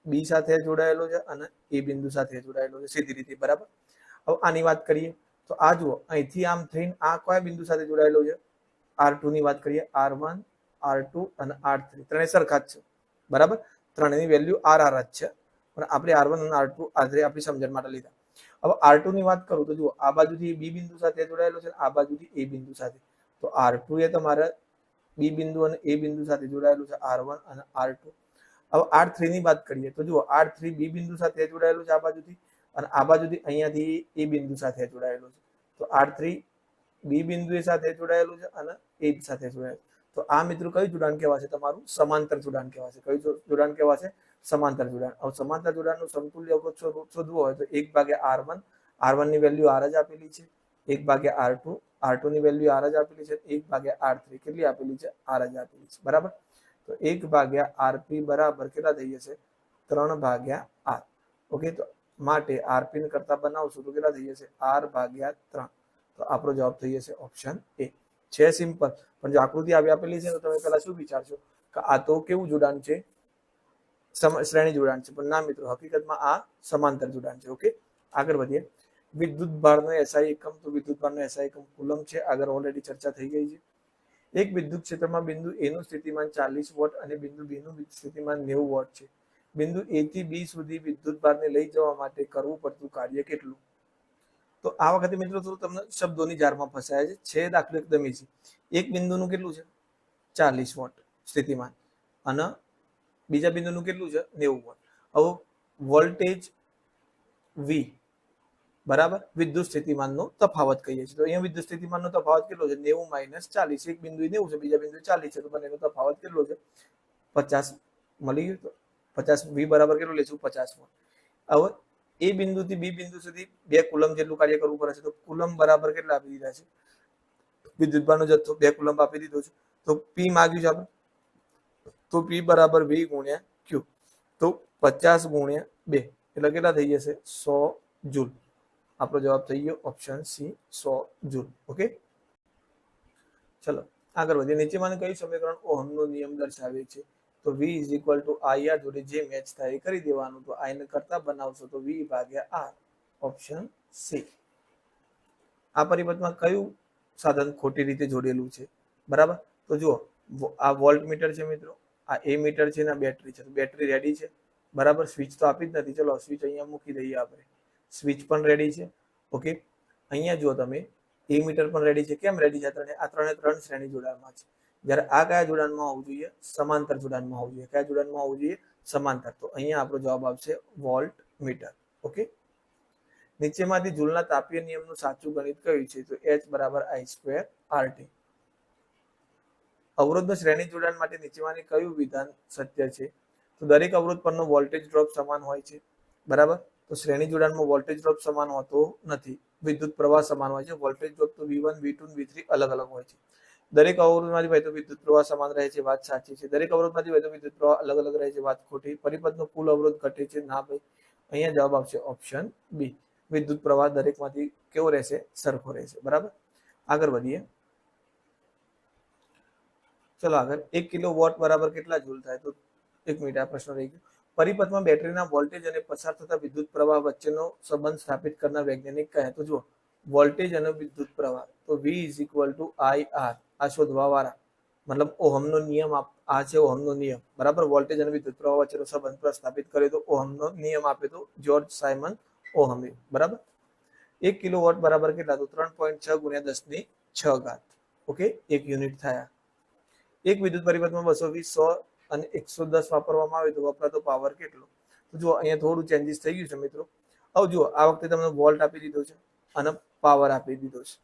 બી સાથે જોડાયેલો છે અને એ બિંદુ સાથે જોડાયેલો છે સીધી રીતે. બરાબર. હવે આની વાત કરીએ તો આ જુઓ, અહીંથી આમ થઈને આ કયા બિંદુ સાથે જોડાયેલો છે? R2 ની વાત કરીએ, R1 R2 અને R3 ત્રણે સરખા જ છે. બરાબર. ત્રણેયની વેલ્યુ RR જ છે, પણ આપણે R1 અને R2 R3 આપણી સમજણ માટે લીધા. હવે R2 ની વાત કરું તો જુઓ, આ બાજુથી બી બિંદુ સાથે જોડાયેલો છે, આ બાજુથી એ બિંદુ સાથે. તો R2 એ તમારા બી બિંદુ અને એ બિંદુ સાથે જોડાયેલું છે, R1 અને R2. હવે R3 ની વાત કરીએ તો જુઓ, R3 બી બિંદુ સાથે જોડાયેલું છે આ બાજુથી અને આ બાજુથી અહીંયાથી એ બિંદુ સાથે જોડાયેલું છે. તો R3 બી બિંદુ સાથે જોડાયેલું છે અને એ સાથે જોડાયેલું. તો આ મિત્રો કયું જોડાણ કહેવાશે? તમારું સમાંતર જોડાણ કહેવાશે. કયું જોડાણ કહેવાશે? સમાંતર જોડાણ. હવે સમાંતર જોડાણનું સમતુલ્ય અવરોધ શોધવું હોય તો 1/R1, R1 ની વેલ્યુ R જ આપેલી છે, 1/R2, R2 ની વેલ્યુ R જ આપેલી છે, 1/R3 કેટલી આપેલી છે? R જ આપેલી છે. બરાબર. તો 1/RP બરાબર કેટલા થઈ જશે? 3/R. ઓકે, તો માટે RP કરતા બનાવશું તો કેટલા થઈ જશે? R/3. તો આપણો જવાબ થઈ જશે ઓપ્શન એ. છે સિમ્પલ, પણ જો આકૃતિ આવી આપેલી છે તો તમે પહેલા શું વિચારશો કે આ તો કેવું જોડાણ છે, શ્રેણી જોડાણ છે, પણ ના મિત્રો, હકીકતમાં આ સમાંતર જોડાણ છે. ઓકે, આગળ વધીએ. વિદ્યુત ભારનો એસઆઈ એકમ, તો વિદ્યુત ભારનો એસઆઈ એકમ કુલમ છે. આગળ ઓલરેડી ચર્ચા થઈ ગઈ છે. એક વિદ્યુત ક્ષેત્રમાં બિંદુ એ નું સ્થિતિમાન 40 વોટ અને બિંદુ બી નું સ્થિતિમાન 90 વોટ છે. બિંદુ એ થી બી સુધી વિદ્યુત ભારને લઈ જવા માટે કરવું પડતું કાર્ય કેટલું? તો આ વખતે મિત્રો થોડું તમને શબ્દોની જારમાં ફસાયા છે. દાખલો એકદમ ઈઝી. એક બિંદુનું કેટલું છે? 40 વોટ સ્થિતિમાન, અને બીજા બિંદુનું કેટલું છે? 90 વોટ. હવે વોલ્ટેજ વી બરાબર વિદ્યુત સ્થિતિમાનનો તફાવત કહીએ છીએ. તો અહીંયા વિદ્યુત સ્થિતિમાનનો તફાવત કેટલો છે? 90 - 40. એક બિંદુ 90 છે, બીજા બિંદુ 40 છે, તો બંનેનો તફાવત કેટલો છે? 50 મળી ગયું. તો 50 વી બરાબર કેટલું લેશું? 50 વોટ. હવે એ બિંદુથી બી બિંદુ સુધી 2 કુલમ જેટલું કાર્ય કરવું પડે છે. તો કુલમ બરાબર કેટલા આપી દીધા છે? વિદ્યુતભારનો જથ્થો 2 કુલમ આપી દીધો છે. તો પી માંગ્યું છે આપણે, તો પી બરાબર વી ગુણ્યા ક્યુ. તો 50 ગુણ્યા 2 એટલે કેટલા થઈ જશે? 100 જૂલ. આપણો જવાબ થઈ ગયો ઓપ્શન સી, 100 જૂલ. ઓકે, ચલો આગળ વધીએ. નીચેમાંનું કયું સમીકરણ ઓહમનો નિયમ દર્શાવે છે? તો V = IR જોડે જે મેચ થાય એ કરી દેવાનું. તો I ને કરતા બનાવશો તો V/R. Option C. આ પરિપથમાં કયું સાધન ખોટી રીતે જોડેલું છે? બરાબર, તો જુઓ, આ વોલ્ટ મીટર છે મિત્રો, આ એ મીટર છે ને બેટરી છે. બેટરી રેડી છે, બરાબર. સ્વિચ તો આપી જ નથી. ચલો સ્વિચ અહીંયા મૂકી દઈએ આપણે. સ્વિચ પણ રેડી છે. ઓકે, અહીંયા જુઓ તમે, એ મીટર પણ રેડી છે. કેમ રેડી છે? આ ત્રણ શ્રેણી જોડાણમાં છે. જ્યારે આ કયા જોડાણમાં હોવું જોઈએ? સમાંતર જોડાણમાં હોવું જોઈએ. કયા જોડાણમાં હોવું જોઈએ? સમાંતર. તો અહીંયા આપણો જવાબ આવશે વોલ્ટ મીટર. ઓકે, નીચેમાંથી જૂલના તાપીય નિયમનું સાચું ગણિત કયું છે? તો H = I²RT. અવરોધના શ્રેણી જોડાણ માટે નીચેમાંની કયું વિધાન સત્ય છે? તો દરેક અવરોધ પરનો વોલ્ટેજ ડ્રોપ સમાન હોય છે. બરાબર, તો શ્રેણી જોડાણમાં વોલ્ટેજ ડ્રોપ સમાન હોતો નથી. વિદ્યુત પ્રવાહ સમાન હોય છે. વોલ્ટેજ ડ્રોપ તો V1, V2 અને V3 અલગ અલગ હોય છે. દરેક અવરોધમાંથી વહેતો વિદ્યુત પ્રવાહ સમાન રહે છે. વાત સાચી છે. દરેક અવરોધમાંથી વહેતો વિદ્યુત પ્રવાહ અલગ અલગ રહે છે. વાત ખોટી. પરિપથનો કુલ અવરોધ ઘટે છે. ના ભાઈ, અહીંયા જવાબ આવશે ઓપ્શન બી. વિદ્યુત પ્રવાહ દરેકમાંથી કેવો રહેશે? સરખો રહેશે. બરાબર, આગળ વધીએ. ચલો આગળ. 1 કિલો વોટ બરાબર કેટલા જૂલ થાય? તો 1 મિનિટ, આ પ્રશ્ન રહી ગયો. પરિપથમાં બેટરીના વોલ્ટેજ અને પસાર થતા વિદ્યુત પ્રવાહ વચ્ચેનો સંબંધ સ્થાપિત કરનાર વૈજ્ઞાનિક કહે. તો જુઓ, વોલ્ટેજ અને વિદ્યુત પ્રવાહ, તો V = IR. આ શોધવા વાળા, મતલબ ઓહમનો નિયમ. આ છે ઓહમનો નિયમ. બરાબર, વોલ્ટેજ અને વિદ્યુત પ્રવાહ વચ્ચેનો સંબંધ પ્રસ્થાપિત કર્યો તો ઓહમનો નિયમ આપ્યો તો જ્યોર્જ સાયમન ઓહમે. બરાબર, 1 કિલો વોટ બરાબર કેટલા? તો 3.6 × 10⁶. ઓકે, 1 યુનિટ થયા. એક વિદ્યુત પરિપથમાં 220, 100 અને 110 વાપરવામાં આવે તો વપરાતો પાવર કેટલો? તો જુઓ, અહીંયા થોડું ચેન્જીસ થઈ ગયું છે મિત્રો. હવે જુઓ, આ વખતે તમને વોલ્ટ આપી દીધો છે અને પાવર આપી દીધો છે.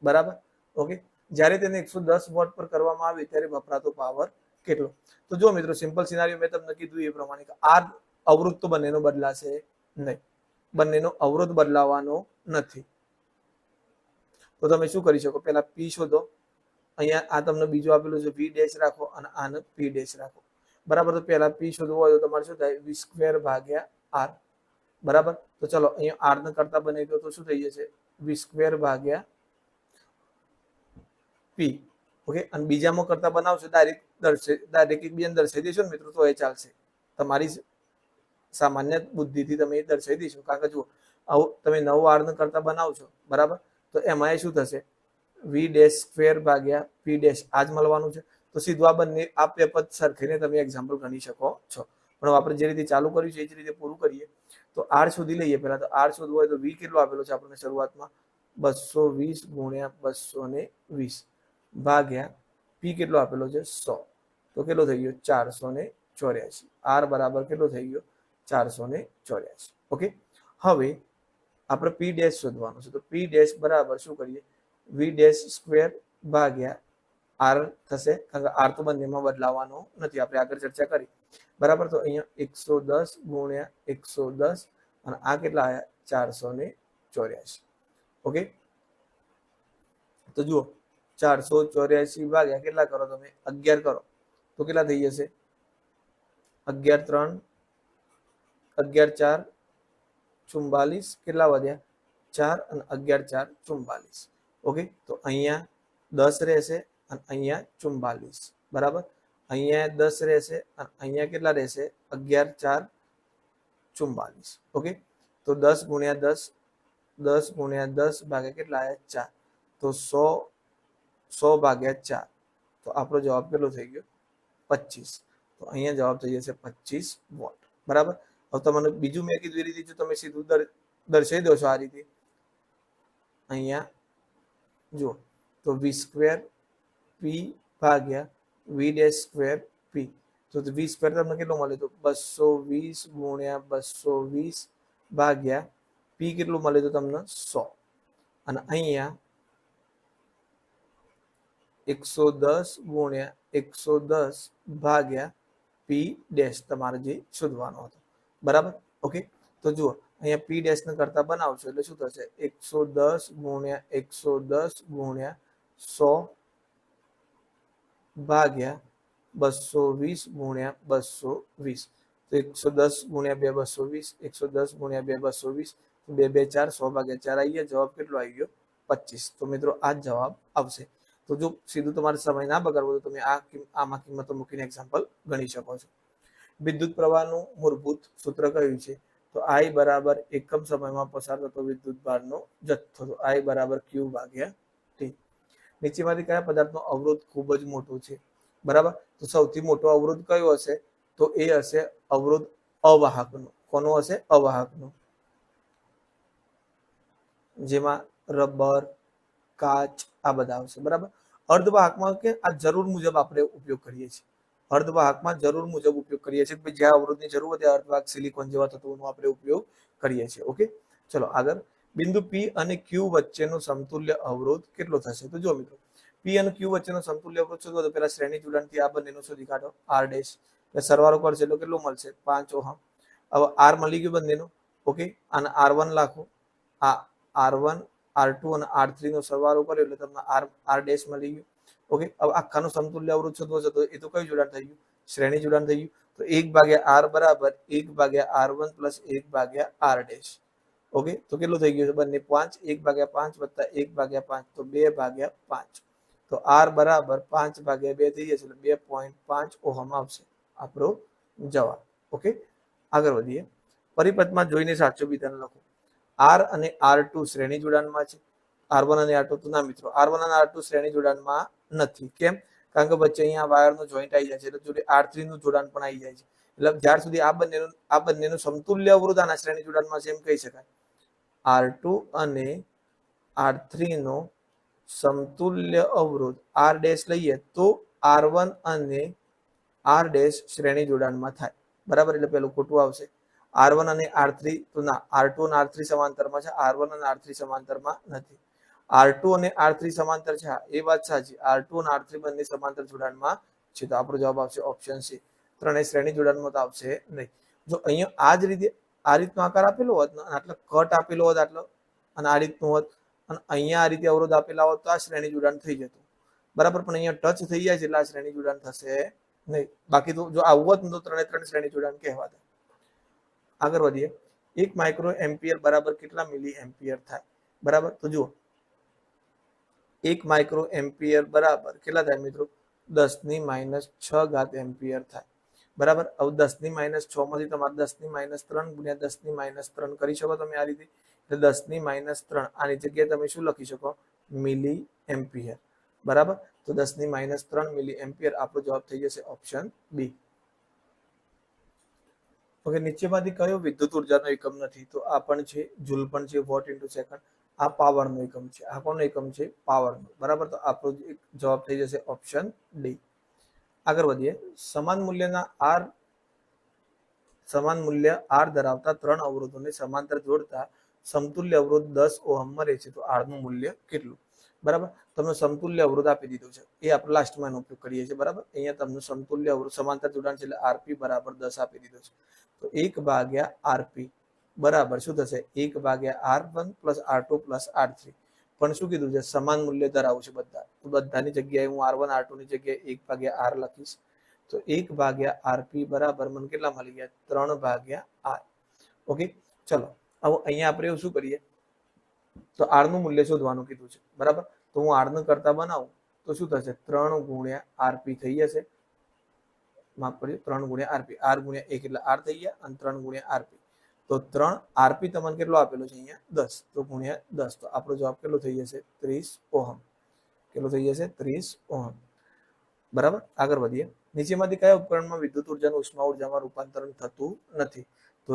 બરાબર, ઓકે. જ્યારે તેને 110 વોટ પર કરવામાં આવે ત્યારે વપરાતો પાવર કેટલો? તો જો મિત્રો, સિમ્પલ સિનારીઓ મેં તમને કીધું એ પ્રમાણે કે આ અવરોધ તો બંનેનો બદલાશે નહીં. બંનેનો અવરોધ બદલાવાનો નથી. તો તમે શું કરી શકો? પહેલા P શોધો. અહીંયા આ તમને બીજું આપેલું છે, V' રાખો અને આને P' રાખો. બરાબર, તો પહેલા P શોધવું હોય તો તમારે શું થાય? V²/R. બરાબર, તો ચલો અહીંયા R ને કરતા બનાવી દો તો શું થઈ જશે? V²/P. ઓકે, અને બીજામાં કરતા બનાવશો ડાયરેક્ટ એકબીજાને દર્શાવી દેશો ને મિત્રો, તો એ ચાલશે. તમારી સામાન્ય બુદ્ધિથી તમે એ દર્શાવી દેશો. કારણ કે જુઓ, આવું તમે 9 R ને કરતા બનાવશો, બરાબર, તો એમાં શું થશે? V'²/P'. આ જ મળવાનું છે. તો સીધું આ બંને આ બે પદ સરખીને તમે એક્ઝામ્પલ ગણી શકો છો. પણ આપણે જે રીતે ચાલુ કર્યું છે એ જ રીતે પૂરું કરીએ. તો R શોધી લઈએ. પહેલા તો R શોધવું હોય તો V કેટલો આપેલો છે આપણને શરૂઆતમાં? 220 × 220 ભાગ્યા P કેટલો આપેલો છે? 100. તો કેટલો થઈ ગયો? 484. R બરાબર કેટલો થઈ ગયો? 484. ઓકે, હવે આપણે P' શોધવાનું છે. તો P' બરાબર શું કરીએ? V'²/R થશે. કારણ કે R તો બંનેમાં બદલાવાનો નથી, આપણે આગળ ચર્ચા કરી. બરાબર, તો અહીંયા 110 × 110 અને આ કેટલા આવ્યા? 484. ઓકે, તો જુઓ, 484 ભાગ્યા કેટલા કરો તમે? 11 કરો તો કેટલા થઈ જશે? 11 × 3 11 4 44. કેટલા વધ્યા? 4 અને 11 4 44. ઓકે, તો અહીંયા 10 રહેશે અને અહીંયા 44, બરાબર. અહીંયા 10 રહેશે અને અહીંયા કેટલા રહેશે? 11 4 44. ઓકે, તો 10 ગુણ્યા 10, 10 ગુણ્યા 10 ભાગ્યા કેટલા આવ્યા? 4. તો 100 ભાગ્યા 4, તો આપણો જવાબ કેટલો થઈ ગયો? 25. તો અહીંયા જવાબ થઈ જશે 25 વોટ, બરાબર. હવે તમને બીજું મેં કીધું એ રીતે જો તમે સીધું દર્શાવી દો છો આ રીતે, અહીંયા જુઓ, તો વી સ્ક્વેર પી ભાગ્યા વી ડેશ સ્ક્વેર પી, તો વી સ્ક્વેર તમને કેટલો મળે? તો 220 ગુણ્યા 220 ભાગ્યા પી કેટલું મળે? તો તમને 100. અને અહીંયા 110 ગુણ્યા 110 ભાગ્યા પી ડેશ તમારે જે શોધવાનો હતો, બરાબર. ઓકે, તો જુઓ અહીંયા પી ડેશ ને કરતા બનાવશો એટલે શું થશે? 110 ગુણ્યા 110 ગુણ્યા 100 ભાગ્યા 220 ગુણ્યા 220, તો 110 ગુણ્યા 2 220, 110 ગુણ્યા 2 220, 2 2 4, 100 ભાગ્યા 4 આવી ગયા. જવાબ કેટલો આવી ગયો? 25. તો મિત્રો આ જવાબ આવશે. તો જો સીધું તમારે સમય ના બગાડવો તો તમે આમાં કિંમતો મૂકીને એક્ઝામ્પલ ગણી શકો છો. વિદ્યુત પ્રવાહનું મૂળભૂત સૂત્ર કયું છે? તો I બરાબર એકમ સમયમાં પસાર થતો વિદ્યુત ભારનો જથ્થો, તો I બરાબર Q ભાગ્યા T. નીચેમાંથી કયા પદાર્થનો અવરોધ ખૂબ જ મોટો છે? બરાબર, તો સૌથી મોટો અવરોધ કયો હશે? તો એ હશે અવરોધ અવાહકનો. કોનો હશે? અવાહકનો, જેમાં રબર, કાચ આ બધા આવશે, બરાબર. અર્ધવાહકમાં કે આ જરૂર મુજબ આપણે ઉપયોગ કરીએ છીએ. અર્ધવાહકમાં જરૂર મુજબ ઉપયોગ કરીએ છીએ કે જ્યાં અવરોધની જરૂર હોય ત્યાં અર્ધવાહક સિલિકોન જેવા તત્વોનો આપણે ઉપયોગ કરીએ છીએ. ઓકે, ચલો આગળ. બિંદુ P અને Q વચ્ચેનો સમતુલ્ય અવરોધ કેટલો થશે? તો જો મિત્રો, P અને Q વચ્ચેનો સમતુલ્ય અવરોધ શોધવો તો પહેલા શ્રેણી જોડાણથી આ બંનેનો શોધી કાઢો, R ડેશ. એટલે સરવાળો કરશે એટલે કેટલો મળશે? 5 ઓહમ. હવે R મળી ગયું બંનેનો. ઓકે, અને R1 લાખો, આ R1 R2 અને R3 નો સરવાળો કર્યો એટલે તમને R ડેશ મળી ગયું. ઓકે, હવે આખાનો સમતુલ્ય અવરોધ શોધવો છે તો એ તો કયું જોડાણ થઈ ગયું? શ્રેણી જોડાણ થઈ ગયું. તો 1 ભાગ્યા R બરાબર 1 ભાગ્યા R1 પ્લસ 1 ભાગ્યા R ડેશ. ઓકે, તો કેટલું થઈ ગયું છે? બંને 5, 1 ભાગ્યા 5 વત્તા 1 ભાગ્યા 5, તો 2 ભાગ્યા 5. તો R બરાબર 5 ભાગ્યા 2 થઈ જશે એટલે 2.5 ઓહમ આવશે આપણો જવાબ. ઓકે, આગળ વધીએ. પરિપથમાં જોઈને સાચો વિધાન લખો. R અને R2 શ્રેણી જોડાણમાં છે. R1 અને R2 તો ના મિત્રો, R1 અને R2 શ્રેણી જોડાણમાં નથી. કેમ? કારણ કે વચ્ચે અહીંયા વાયરનો જોઈન્ટ આવી જાય છે એટલે જોડે R3 નું જોડાણ પણ આવી જાય છે. એટલે જ્યાર સુધી આ બંનેનું સમતુલ્ય અવરોધ આના શ્રેણી જોડાણમાં છે એમ કહી શકાય. R2 અને R3 નો સમતુલ્ય અવરોધ R ડેશ લઈએ તો R1 અને R ડેશ શ્રેણી જોડાણમાં થાય, બરાબર. એટલે પેલું ખોટું આવશે. R1 અને R3 તો ના, R2 અને R3 સમાંતરમાં છે, R1 અને R3 સમાંતરમાં નથી. R2 અને R3 સમાંતર છે, હા એ વાત સાચી. R2 અને R3 બંને સમાંતર જોડાણમાં છે, તો આપણો જવાબ આવશે ઓપ્શન C. ત્રણેય શ્રેણી જોડાણમાં તો આવશે નહીં. જો અહીંયા આ જ રીતે આ રીતનો આકાર આપેલો હોત ને આટલો કટ આપેલો હોત આટલો અને આ રીતનું હોત અને અહીંયા આ રીતે અવરોધ આપેલા હોત તો આ શ્રેણી જોડાણ થઈ જતું, બરાબર. પણ અહીંયા ટચ થઈ જાય છે એટલે આ શ્રેણી જોડાણ થશે નહીં. બાકી તો જો આવું હોત ને તો ત્રણ શ્રેણી જોડાણ કહેવાતા. આગળ વધીએ. 1 માઇક્રો એમ્પિયર બરાબર કેટલા મિલી એમ્પિયર થાય? બરાબર, તો જુઓ 1 માઇક્રો એમ્પિયર બરાબર કેટલા થાય મિત્રો? 10⁻6 એમ્પિયર થાય, બરાબર. હવે 10⁻6 માંથી તમારે 10⁻3 ગુણ્યા 10⁻3 કરી શકો તમે આ રીતે. એટલે 10⁻3 આની જગ્યાએ તમે શું લખી શકો? મિલી એમ્પિયર, બરાબર. તો 10⁻3 મિલી એમ્પિયર આપણો જવાબ થઈ જશે ઓપ્શન બી. ઓકે, નીચેમાંથી કયો વિદ્યુત ઉર્જાનો એકમ નથી? તો આ પણ છે, જૂલ પણ છે, વોટ ઇન્ટુ સેકન્ડ. આ પાવરનો એકમ છે. આ કોનો એકમ છે? પાવરનો, બરાબર. તો આપણો જવાબ થઈ જશે ઓપ્શન ડી. આગળ વધીએ. સમાન મૂલ્ય R ધરાવતા 3 અવરોધોને સમાંતર જોડતા સમતુલ્ય અવરોધ 10 ઓહમ મળે છે, તો R નું મૂલ્ય કેટલું? બરાબર, તમને સમતુલ્ય અવરોધ આપી દીધો છે, એ આપણે લાસ્ટમાં ઉપયોગ કરીએ છીએ, બરાબર. અહીંયા તમને સમતુલ્ય અવરોધ સમાંતર જોડાણ છે એટલે RP બરાબર 10 આપી દીધો છે. તો 1 ભાગ્યા RP બરાબર શું થશે? 1 ભાગ્યા R1 plus R2 plus R3. પણ શું કીધું છે? સમાન મૂલ્ય ધરાવું છે બધા, તો બધાની જગ્યાએ હું R1 R2 ની જગ્યાએ 1 ભાગ્યા R લખીશ. તો 1 ભાગ્યા RP બરાબર મને કેટલા મળી ગયા? 3 ભાગ્યા R. ઓકે, ચલો હવે અહીંયા આપણે શું કરીએ? તો આર નું મૂલ્ય શોધવાનું કીધું છે, બરાબર. તો હું આર નું કરતા બનાવું તો શું થશે, 3 ગુણ્યા આરપી થઈ જશે, માફ કરજો 3 ગુણ્યા આરપી, આર ગુણ્યા 1 એટલે આર થઈ ગયા અને 3 ગુણ્યા આરપી, તો 3 આરપી તમને કેટલો આપેલો છે અહીંયા 10, તો ગુણ્યા 10, તો આપણો જવાબ કેટલો થઈ જશે 30 ઓહમ. કેટલો થઈ જશે 30 ઓહમ, બરાબર. આગળ વધીએ. નીચેમાંથી કયા ઉપકરણમાં વિદ્યુત ઉર્જાનું ઉષ્મા ઉર્જામાં રૂપાંતરણ થતું નથી? તો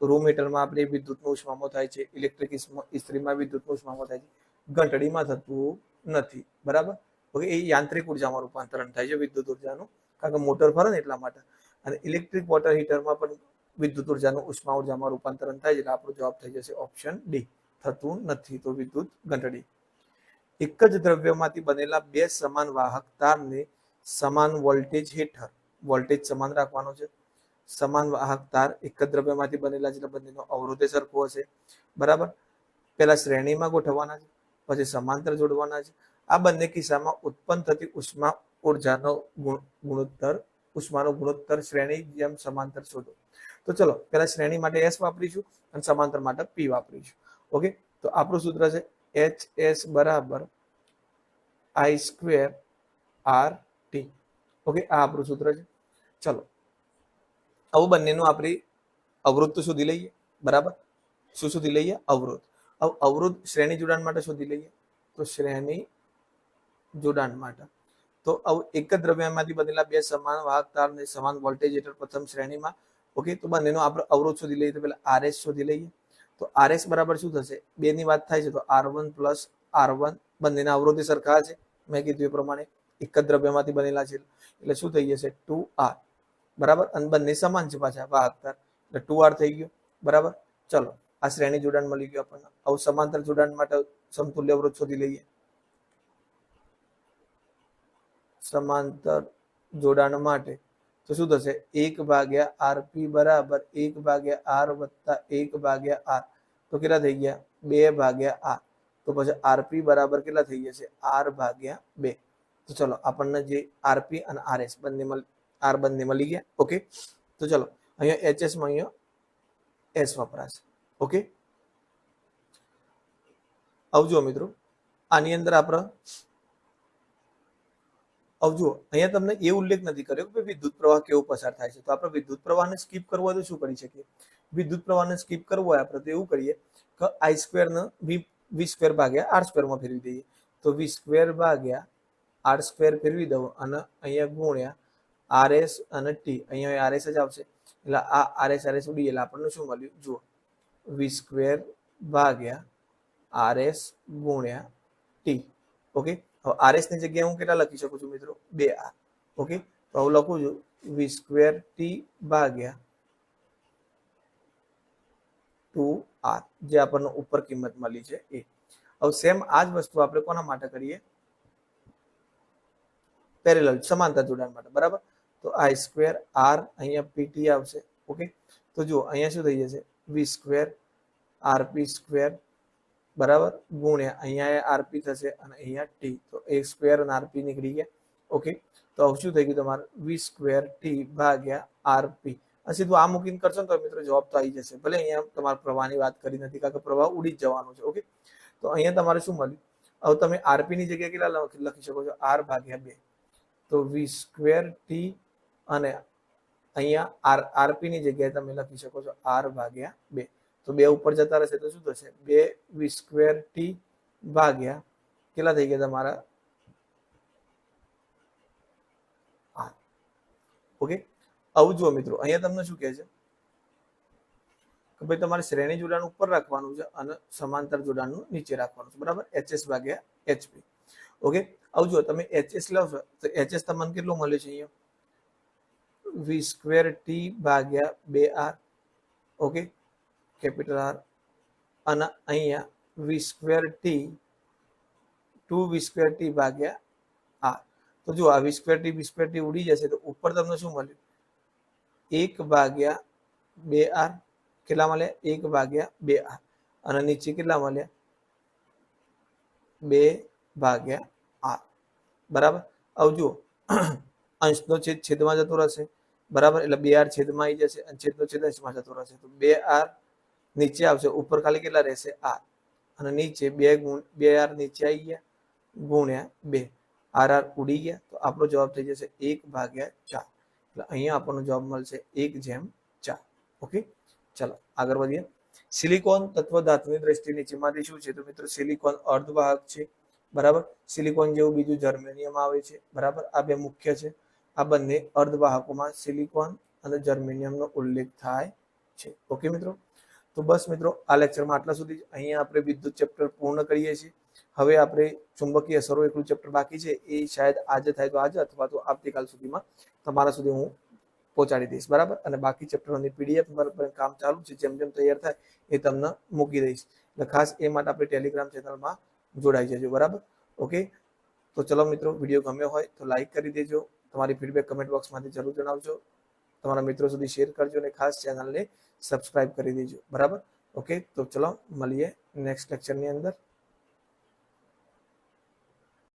રૂમ હીટરમાં આપણે વિદ્યુતનું ઉષ્મામાં થાય છે, ઇલેક્ટ્રિક ઇસ્ત્રીમાં વિદ્યુતનું ઉષ્મામાં થાય છે, ઘંટડીમાં થતું નથી, બરાબર. ઓકે, એ યાંત્રિક ઉર્જામાં રૂપાંતરણ થાય છે વિદ્યુત ઉર્જાનું, કારણ કે મોટર ફરે ને એટલા માટે. અને ઇલેક્ટ્રિક વોટર હીટરમાં પણ વિદ્યુત ઉર્જાનું ઉષ્મા ઉર્જામાં રૂપાંતરણ થાય છે, એટલે આપણો જવાબ થઈ જશે ઓપ્શન ડી, થતું નથી. તો વિદ્યુત ઘંટડી. એક જ દ્રવ્યમાંથી બનેલા બે સમાન વાહક તારને સમાન વોલ્ટેજ હેઠળ, વોલ્ટેજ સમાન રાખવાનો છે. સમાન વાહક તાર એક જ દ્રવ્યમાંથી બનેલા છે, બંનેનો અવરોધ સરખો હશે, બરાબર. પહેલા શ્રેણીમાં ગોઠવવાના છે, પછી સમાંતર જોડવાના છે. આ બંને કિસ્સામાં ઉત્પન્ન થતી ઉષ્મા ઉર્જાનો ગુણોત્તર, ઉષ્માનો ગુણોત્તર શ્રેણી જેમ સમાંતર શોધો. તો ચલો પહેલા શ્રેણી માટે એસ વાપરીશું અને સમાંતર માટે પી વાપરીશું. ઓકે, તો આપણું સૂત્ર છે એચ એસ બરાબર I square R T. Okay, આ આપણું સૂત્ર છે. ચલો આવું બંનેનું આપણે અવરોધ તો શોધી લઈએ, બરાબર. શું શોધી લઈએ? અવરોધ. અવરોધ શ્રેણી જોડાણ માટે શોધી લઈએ. તો શ્રેણી જોડાણ માટે તો એક જ દ્રવ્યમાંથી બનેલા બે સમાન વાહક તારને સમાન વોલ્ટેજ હેઠળ પ્રથમ શ્રેણીમાં, ઓકે, તો બંનેનો આપણે અવરોધ શોધી લઈએ. તો પહેલા આરએસ શોધી લઈએ. તો આરએસ બરાબર શું થશે, બે ની વાત થાય છે તો R1 પ્લસ R1, બંનેના અવરોધ સરખા છે, મેં કીધું એ પ્રમાણે એક જ દ્રવ્યમાંથી બનેલા છે, એટલે શું થઈ જશે 2R, બરાબર. અને બંને સમાન છે પાછા વાહક તાર, એટલે 2R થઈ ગયો, બરાબર. ચલો આ શ્રેણી જોડાણ મળી ગયું આપણને. હવે સમાંતર જોડાણ માટે સમતુલ્ય અવરોધ શોધી લઈએ. સમાંતર જોડાણ માટે તો શું થશે, 1 ભાગ્યા આરપી બરાબર 1 ભાગ્યા આર વત્તા 1 ભાગ્યા આર, તો કેટલા થઈ ગયા 2 ભાગ્યા આર. તો પછી આરપી બરાબર કેટલા થઈ જશે, આર ભાગ્યા 2. તો ચલો આપણને જે આરપી અને આરએસ બંને મળી ગયા. ઓકે, તો ચલો અહીંયા એચએસ માં અહીંયા એસ વપરાશે. ઓકે, આવજો મિત્રો. આની અંદર આપણે જુઓ અહીંયા તમને એ ઉલ્લેખ નથી કર્યો કે વિદ્યુત પ્રવાહ કેવો પસાર થાય છે. તો આપણે વિદ્યુત પ્રવાહને સ્કીપ કરવો હોય તો શું કરી શકીએ? વિદ્યુત પ્રવાહને સ્કીપ કરવો હોય આપણે તો એવું કરીએ કે આઈ સ્ક્વેર ને વી સ્ક્વેર ભાગ્યા આર સ્ક્વેરમાં ફેરવી દઈએ. તો વી સ્ક્વેર ભાગ્યા આર સ્ક્વેર ફેરવી દઉં અને અહીંયા ગુણ્યા આરએસ અને ટી, અહીંયા આરએસ જ આવશે, એટલે આ આરએસ ઉડી, એટલે આપણને શું મળ્યું જુઓ, વી સ્ક્વેર ભાગ્યા આરએસ ગુણ્યા ટી. ઓકે, હવે આરએસ ની જગ્યાએ હું કેટલા લખી શકું છું મિત્રો, 2R. ઓકે, તો હું લખું છું વી સ્ક્વેર ટી ભાગ્યા 2R, જે આપણને ઉપર કિંમત મળી છે એ. હવે સેમ આ જ વસ્તુ આપણે કોના માટે કરીએ, પેરેલલ સમાંતર જોડાણ માટે, બરાબર. તો આઈ સ્ક્વેર આર અહીંયા પીટી આવશે. ઓકે, તો જુઓ અહીંયા શું થઈ જશે, વી સ્ક્વેર આરપી સ્ક્વેર બરાબર ગુણ્યા અહીંયા આરપી થશે અને અહીંયા ટી, તો એ સ્ક્વેર અને આરપી નીકળી ગયા. ઓકે, તો હવે શું થઈ ગયું તમારે, વી સ્ક્વેર ટી ભાગ્યા આરપી. સીધું આ મૂકીને કરશો ને તો મિત્રો જવાબ તો આવી જશે. ભલે અહીંયા તમારે પ્રવાહની વાત કરી નથી, કારણ કે પ્રવાહ ઉડી જ જવાનો છે. ઓકે, તો અહીંયા તમારે શું મળ્યું, હવે તમે આરપી ની જગ્યાએ કેટલા લખી શકો છો, આર ભાગ્યા 2. તો વી સ્ક્વેર ટી અને અહીંયા આરપી ની જગ્યાએ તમે લખી શકો છો આર ભાગ્યા 2. તો 2 ઉપર જતા રહેશે તો શું થશે, 2 વી સ્ક્વેર ટી ભાગ્યા કેટલા થઈ ગયા તમારા આર. ઓકે, આવું જુઓ મિત્રો, અહીંયા તમને શું કહે છે કે ભાઈ તમારે શ્રેણી જોડાણ ઉપર રાખવાનું છે અને સમાંતર જોડાણનું નીચે રાખવાનું છે, બરાબર. એચએસ ભાગ્યા એચપી. ઓકે, આવું જુઓ તમે એચએસ લાવશો તો એચએસ તમને કેટલું મળે છે અહીંયા, વી સ્ક્વેર ટી ભાગ્યા 2R. ઓકે, કેપિટલ આર, અને અહીંયા વી સ્ક્વેર ટી 2 વી સ્ક્વેર ટી ભાગ્યા આર. તો જો આ વી સ્ક્વેર ટી ઉડી જશે તો ઉપર તમને શું મળ્યું, 1 ભાગ્યા 2R. કેટલા મળ્યા, 1 ભાગ્યા 2R, અને નીચે કેટલા મળ્યા, 2 ભાગ્યા આર, બરાબર. હવે જુઓ અંશનો છેદ છેદમાં જતો રહેશે, બરાબર, એટલે 2R છેદમાં આવી જશે અને છેદનો છેદ અંશમાં જતો રહેશે, તો 2R નીચે આવશે, ઉપર ખાલી કેટલા રહેશે, આર, અને નીચે 2 નીચે આવી ગયા ગુણ્યા 2 આર ઉડી ગયા તો આપણો જવાબ થઈ જશે 1/4 એટલે અહીંયા આપણનો જવાબ મળશે 1/4. ઓકે, ચલો આગળ વધીએ. સિલિકોન તત્વ ધાતુની દ્રષ્ટિએ નીચેમાંથી શું છે? તો મિત્રો સિલિકોન અર્ધવાહક છે, બરાબર. સિલિકોન જેવું બીજું જર્મેનિયમ આવે છે, બરાબર. આ બે મુખ્ય છે. આ બંને અર્ધવાહકોમાં સિલિકોન અને જર્મેનિયમનો ઉલ્લેખ થાય છે. ઓકે મિત્રો, તો બસ મિત્રો આ લેક્ચરમાં આટલા સુધી. અહીંયા આપણે વિદ્યુત ચેપ્ટર પૂર્ણ કરીએ છીએ. હવે આપણે ચુંબકીય અસરો એકલું ચેપ્ટર બાકી છે, એ શાયદ આજે થાય તો આજે અથવા તો આવતીકાલ સુધીમાં તમારા સુધી હું પહોંચાડી દઈશ, બરાબર. અને બાકી ચેપ્ટરોની પીડીએફ પર કામ ચાલુ છે, જેમ જેમ તૈયાર થાય એ તમને મૂકી દઈશ. એટલે ખાસ એ માટે આપણે ટેલિગ્રામ ચેનલમાં જોડાઈ જજો, બરાબર. ઓકે, તો ચલો મિત્રો, વિડીયો ગમ્યો હોય તો લાઈક કરી દેજો. તમારી ફીડબેક કમેન્ટ બોક્સમાંથી જરૂર જણાવજો. તમારા મિત્રો સુધી શેર કરજો અને ખાસ ચેનલને સબસ્ક્રાઇબ કરી દેજો, બરાબર. ઓકે, તો ચલો મળીએ નેક્સ્ટ લેક્ચરની અંદર.